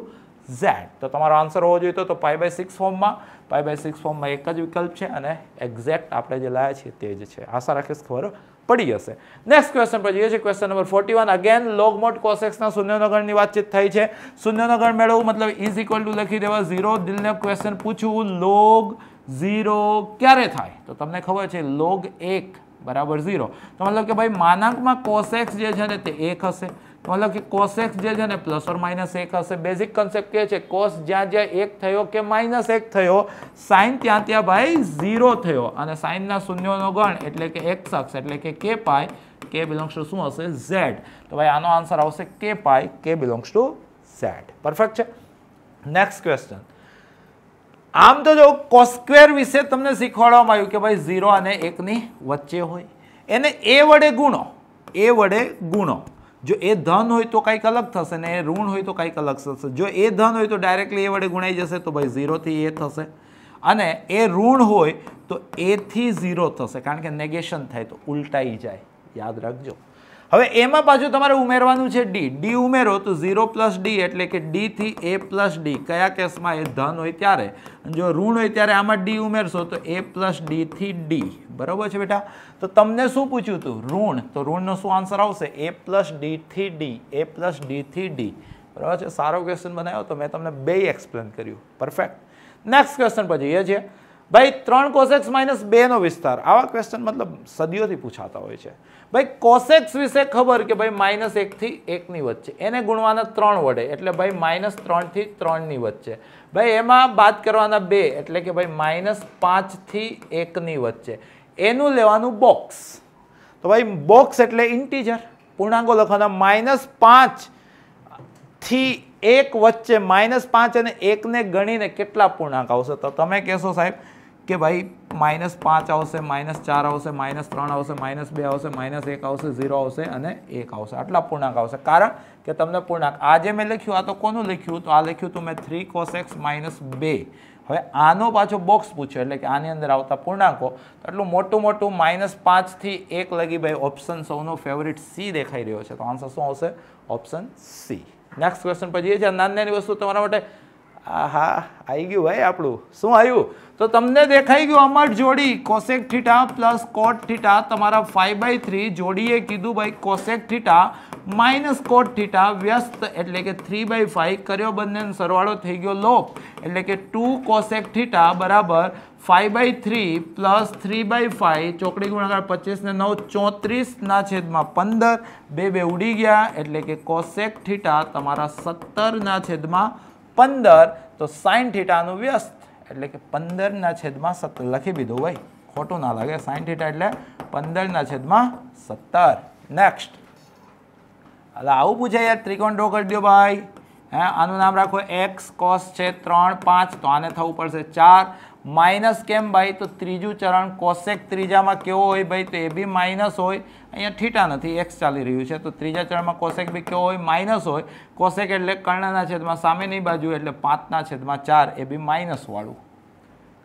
z. તો તમારો આન્સર હોવો જોઈએ તો π/6 ફોર્મમાં. π/6 ફોર્મમાં એક જ વિકલ્પ છે અને એક્ઝેક્ટ આપણે જે લાયા છીએ તે જ છે. આશા રાખીશ ખબર પડી હશે. નેક્સ્ટ ક્વેશ્ચન પર જઈએ છીએ, question number 41. Again log mode cos x ના શૂન્યનો ગણની વાતચીત થઈ છે. શૂન્યનો ગણ મેળવવું મતલબ ઇઝ ઇક્વલ ટુ લખી દેવા 0. દિલને ક્વેશ્ચન પૂછવું log 0 ક્યારે થાય? તો તમને ખબર છે log 1 બરાબર 0. તો મતલબ કે ભાઈ માનાંકમાં cos x જે છે ને તે 1 હશે. તો મતલબ કે cos x જે છે ને પ્લસ ઓર માઇનસ 1 હશે. બેઝિક કન્સેપ્ટ કે છે cos જ્યાં જ્યાં 1 થયો કે -1 થયો, sin ત્યાં ત્યાં ભાઈ 0 થયો, અને sin ના શૂન્યનો ગણ એટલે કે x અક્ષ એટલે કે k pi, k belongs to શું હશે z. તો ભાઈ આનો આન્સર આવશે k pi, k belongs to z. Perfect છે. Next question. આમ તો જો cos સ્ક્વેર વિશે તમને શીખવાડવામાં આવ્યું કે ભાઈ 0 અને 1 ની વચ્ચે હોય, એને a વડે ગુણો. a વડે ગુણો. જો એ ધન હોય તો કંઈક અલગ થશે ને એ ઋણ હોય તો કંઈક અલગ થશે. જો એ ધન હોય તો ડાયરેક્ટલી એ વડે ગુણાઈ જશે, તો ભાઈ 0 થી a થશે, અને એ ઋણ હોય તો a થી 0 થશે, કારણ કે નેગેશન થાય તો ઉલટાઈ જાય. યાદ રાખજો. હવે એમાં પાછું તમારે ઉમેરવાનું છે d. d ઉમેરો તો 0 + d એટલે કે d થી a + d. કયા કેસમાં? એ ધન હોય ત્યારે. જો ઋણ હોય ત્યારે આમાં d ઉમેરશો તો a + d થી d. બરાબર છે બેટા? તો તમને શું પૂછ્યું હતું? ઋણ. તો ઋણનો શું આન્સર આવશે? a + d થી d, a + d થી d. બરાબર છે? સારો ક્વેશ્ચન બનાવ્યો તો મેં તમને બે એક્સપ્લેન કર્યું. પરફેક્ટ. નેક્સ્ટ ક્વેશ્ચન પર જઈએ છીએ. ભાઈ 3 cos x - 2 નો વિસ્તાર. આવા ક્વેશ્ચન મતલબ સદીઓથી પૂછાતા હોય છે. ભાઈ cos x વિશે ખબર કે ભાઈ -1 થી 1 ની વચ્ચે, એને ગુણવાના 3 વડે એટલે ભાઈ -3 થી 3 ની વચ્ચે. ભાઈ એમાં બાદ કરવાના 2 એટલે કે ભાઈ -5 થી 1 ની વચ્ચે. એનું લેવાનું બોક્સ. તો ભાઈ બોક્સ એટલે ઇન્ટીજર, પૂર્ણાંકો લખવાના. -5 થી 1 વચ્ચે -5 અને 1 ને ગણીને કેટલા પૂર્ણાંક આવશે? તો તમે કહેશો સાહેબ કે ભાઈ -5 આવશે, -4 આવશે, -3 આવશે, -2 આવશે, -1 આવશે, 0 આવશે અને 1 આવશે. આટલા પૂર્ણાંક આવશે, કારણ કે તમને પૂર્ણાંક આ જે મેં લખ્યું, આ તો કોનું લખ્યું? તો આ લખ્યું તો મેં 3 cos x - 2. હવે આનો પાછો બોક્સ પૂછ્યો એટલે કે આની અંદર આવતા પૂર્ણાંકો. એટલું મોટું મોટું -5 થી 1 લગી ભાઈ ઓપ્શન સૌનો ફેવરિટ સી દેખાઈ રહ્યો છે. તો આન્સર શું આવશે? Option C. નેક્સ્ટ ક્વેશ્ચન પર જઈએ છીએ. નાની વસ્તુ તમારા માટે. હા, આવી ગયું ભાઈ આપણું. શું આવ્યું? તો તમને દેખાઈ ગયું અમાર જોડી cosec theta plus cot theta તમારા 5/3. જોડીએ કીધું ભાઈ cosec theta minus cot theta વ્યસ્ત એટલે કે 3/5 કર્યો, બંનેનો સરવાળો થઈ ગયો લોપ એટલે કે 2 cosec થીટા બરાબર 5/3 પ્લસ 3/5 ચોકડી ગુણાકાર 25 ને 9 34 ના છેદમાં 15. 2 ઉડી ગયા એટલે કે cosec થીટા તમારા 17 ના છેદમાં 15. તો sin થીટાનું વ્યસ્ત એટલે કે 15/17 લખી દીધું ભાઈ, ખોટું ના લાગે. sin θ એટલે 15/17. નેક્સ્ટ, એટલે આવું પૂછે યાર, ત્રિકોણ ડ્રો કરી દો ભાઈ. હે, આનું નામ રાખો x cos છે 3 5, તો આને થવું પડશે 4. માઇનસ કેમ ભાઈ? તો ત્રીજું ચરણ કોસેક ત્રીજામાં કેવો હોય ભાઈ? તો એ બી માઇનસ હોય. અહીંયા થીટા નથી, x ચાલી રહ્યું છે, તો ત્રીજા ચરણમાં કોસેક બી કેવો હોય? માઇનસ હોય. કોસેક એટલે કર્ણના છેદમાં સામેની બાજુ, એટલે 5/4, એ બી માઇનસ વાળું.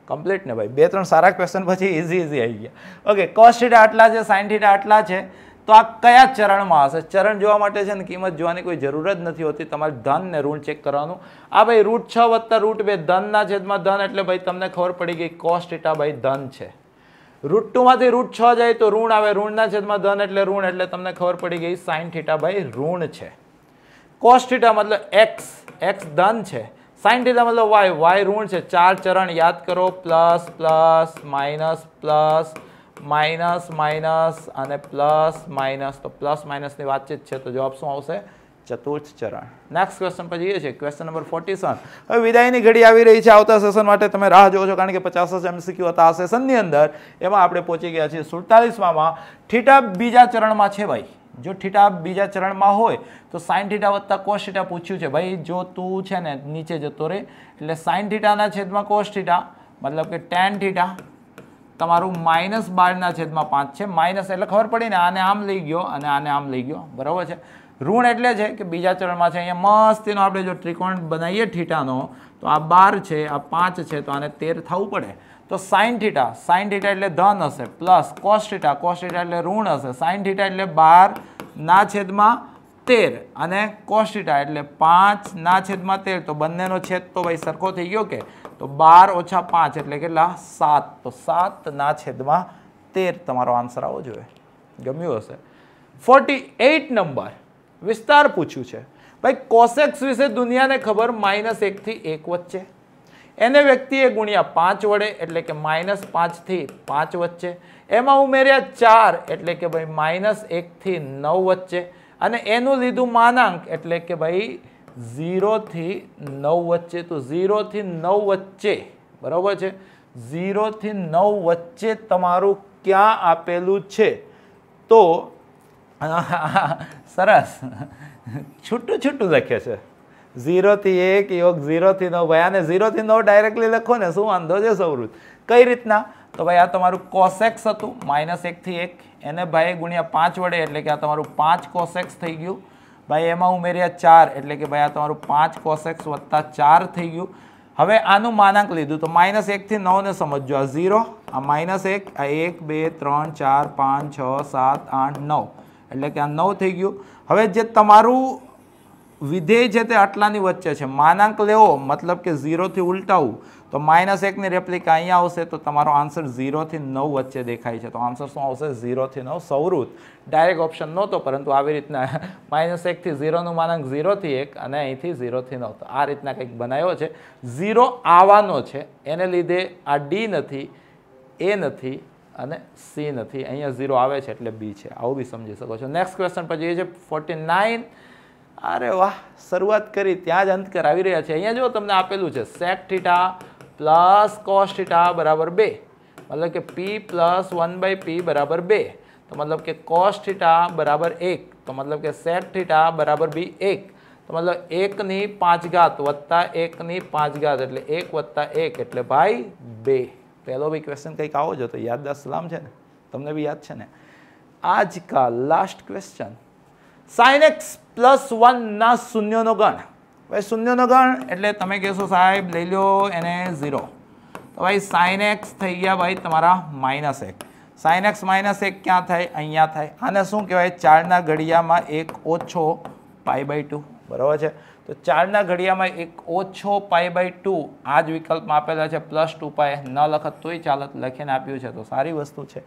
કમ્પ્લીટ ને ભાઈ, 2-3 સારા ક્વેશ્ચન પછી ઇઝી આવી ગયા. ઓકે, cos θ આટલા છે, sin θ આટલા છે, તો આ કયા ચરણમાં હશે? ચરણ જોવા માટે છે ને કિંમત જોવાની કોઈ જરૂર જ નથી હોતી, તમારે ધન ને ઋણ ચેક કરવાનું. આ ભાઈ √6 + √2 ધનના છેદમાં ધન, એટલે ભાઈ તમને ખબર પડી ગઈ cos θ ભાઈ ધન છે. √2 માંથી √6 જાય તો ઋણ આવે, ઋણના છેદમાં ધન એટલે ઋણ, એટલે તમને ખબર પડી ગઈ sin θ ભાઈ ઋણ છે. cos θ મતલબ x ધન છે, sin θ મતલબ y ઋણ છે. 4 ચરણ યાદ કરો, plus plus minus plus minus minus અને પ્લસ માઇનસ, તો પ્લસ માઇનસની વાતચીત છે, તો જવાબ શું આવશે? ચતુર્થ ચરણ. નેક્સ્ટ ક્વેશ્ચન પછી એ છે ક્વેશ્ચન નંબર 47. હવે વિદાયની ઘડી આવી રહી છે, આવતા સેશન માટે તમે રાહ જોવો છો, કારણ કે 50 MCQ હતા આ સેશનની અંદર. એમાં આપણે પહોંચી ગયા છીએ 47માં. થીટા બીજા ચરણમાં છે ભાઈ. જો થીટા બીજા ચરણમાં હોય તો sin θ + cos θ પૂછ્યું છે ભાઈ. જો તું છે ને નીચે જતો રહે, એટલે sin θ ના છેદમાં cos θ, મતલબ કે tan θ તમારું -12/5 છે. માઇનસ એટલે ખબર પડી ને, આને આમ લઈ ગયો અને આને આમ લઈ ગયો, બરાબર છે. ઋણ એટલે છે કે બીજા ચરણમાં છે. અહીંયા મસ્તીનો આપણે જો ત્રિકોણ બનાવીએ થીટાનો, તો આ 12 છે, આ 5 છે, તો આને 13 થવું પડે. તો sin θ એટલે ધન હશે, પ્લસ cos θ એટલે ઋણ હશે. sin θ એટલે 12/13 અને cos θ એટલે 5/13, તો બંનેનો છેદ તો ભાઈ સરખો થઈ ગયો કે? તો 12 - 5 એટલે કેટલા? 7. તો 7/13 તમારો આન્સર આવો જોઈએ. ગમ્યું હશે. 48 નંબર વિસ્તાર પૂછ્યું છે ભાઈ. કોસેક્સ વિશે દુનિયાને ખબર -1 થી 1 વચ્ચે, એને વ્યક્તિએ ગુણ્યા 5 વડે, એટલે કે -5 થી 5 વચ્ચે. એમાં ઉમેર્યા 4, એટલે કે ભાઈ -1 થી 9 વચ્ચે. અને એનું લીધું માનાંક, એટલે કે ભાઈ 0 થી 9 વચ્ચે. તો 0 થી 9 વચ્ચે, બરાબર છે, 0 થી 9 વચ્ચે તમારું ક્યાં આપેલું છે? તો સરસ છૂટું લખે છે. 0 થી 1 યોગ 0 થી 9 ભાઈ. આને 0 થી 9 ડાયરેક્ટલી લખો ને, શું વાંધો છે સૌરભ? કઈ રીતના? તો ભાઈ આ તમારું કોસેક્સ હતું, -1 થી 1, એને ભાઈ ગુણ્યા 5 વડે, એટલે કે આ તમારું 5 કોસેક્સ થઈ ગયું. ભાઈ એમાં ઉમેર્યા 4, એટલે કે ભાઈ આ તમારું 5 કોસેક્સ વત્તા 4 થઈ ગયું. હવે આનું માનાંક લીધું, તો -1 થી 9 ને સમજો. આ 0, આ -1, આ 1 2 3 4 5 6 7 8 9, એટલે કે આ 9 થઈ ગયું. હવે જે તમારું વિધેય છે તે આટલાની વચ્ચે છે, માનાંક લેવો મતલબ કે 0 થી ઉલટાવું, તો -1 ની રેપ્લિકા અહીંયા આવશે, તો તમારો આન્સર 0 થી 9 વચ્ચે દેખાય છે. તો આન્સર શું આવશે? 0 થી 9. સૌરુત ડાયરેક્ટ ઓપ્શન નહોતો, પરંતુ આવી રીતના -1 થી 0 નું માનાંક 0 થી 1 અને અહીંથી 0 થી 9, તો આ રીતના કંઈક બનાવ્યો છે. 0 આવવાનો છે, એને લીધે આ D નથી, A નથી અને C નથી. અહીંયા 0 આવે છે એટલે B છે. આવું બી સમજી શકો છો. નેક્સ્ટ ક્વેશ્ચન પછી એ છે 49. અરે વાહ, શરૂઆત કરી ત્યાં જ અંત કરાવી રહ્યા છે. અહીંયા જો તમને આપેલું છે sec θ પ્લસ cos θ બરાબર 2, મતલબ કે p પ્લસ 1/p બરાબર 2, તો મતલબ કે cos θ બરાબર 1, તો મતલબ કે sec θ બરાબર બી 1, તો મતલબ 1 ની 5 ઘાત વત્તા 1 ની 5 ઘાત, એટલે 1 વત્તા 1 એટલે ભાઈ 2. પહેલો બી ક્વેશ્ચન કંઈક આવો જો, તો યાદદાર સલામ છે ને, તમને બી યાદ છે ને. આજ કા last question, sin x plus 1 ના શૂન્યનો ગણ. ભાઈ શૂન્યનો ગણ એટલે તમે કહેશો સાહેબ લઈ લો એને 0, તો ભાઈ sin x થઈ ગયા ભાઈ તમારા -1. sin x -1 ક્યાં થાય? અહીંયા થાય. આને શું કહેવાય? 4 ના ઘડિયામાં 1 ઓછો π/2, બરાબર છે. તો 4 ના ઘડિયામાં 1 ઓછો π/2 આ જ વિકલ્પમાં આપેલા છે. +2π ન લખત તોય ચાલત, લખીને આપ્યું છે, તો સારી વસ્તુ છે.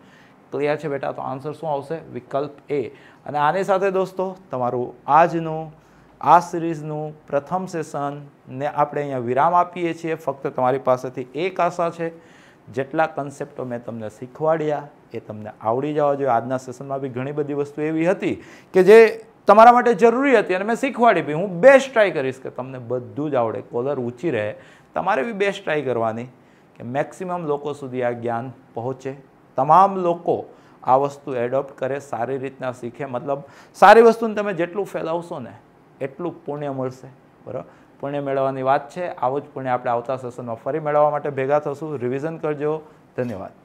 ક્લિયર છે બેટા? તો આન્સર શું આવશે? વિકલ્પ A. અને આની સાથે દોસ્તો તમારું આજનું આ સિરીઝનું પ્રથમ સેશનને આપણે અહીંયા વિરામ આપીએ છીએ. ફક્ત તમારી પાસેથી એક આશા છે, જેટલા કન્સેપ્ટો મેં તમને શીખવાડ્યા એ તમને આવડી જવા જોઈએ. આજના સેશનમાં બી ઘણી બધી વસ્તુ એવી હતી કે જે તમારા માટે જરૂરી હતી અને મેં શીખવાડી બી. હું બેસ્ટ ટ્રાય કરીશ કે તમને બધું જ આવડે, કોલર ઊંચી રહે. તમારે બી બેસ્ટ ટ્રાય કરવાની. કે મેક્સિમમ લોકો સુધી આ જ્ઞાન પહોંચે, તમામ લોકો આ વસ્તુ એડોપ્ટ કરે, સારી રીતના શીખે. મતલબ સારી વસ્તુને તમે જેટલું ફેલાવશો ને એટલું પુણ્ય મળશે. બરાબર, પુણ્ય મેળવવાની વાત છે. આવું જ પુણ્ય આપણે આવતા સેશનમાં ફરી મેળવવા માટે ભેગા થશું. રિવિઝન કરજો. ધન્યવાદ.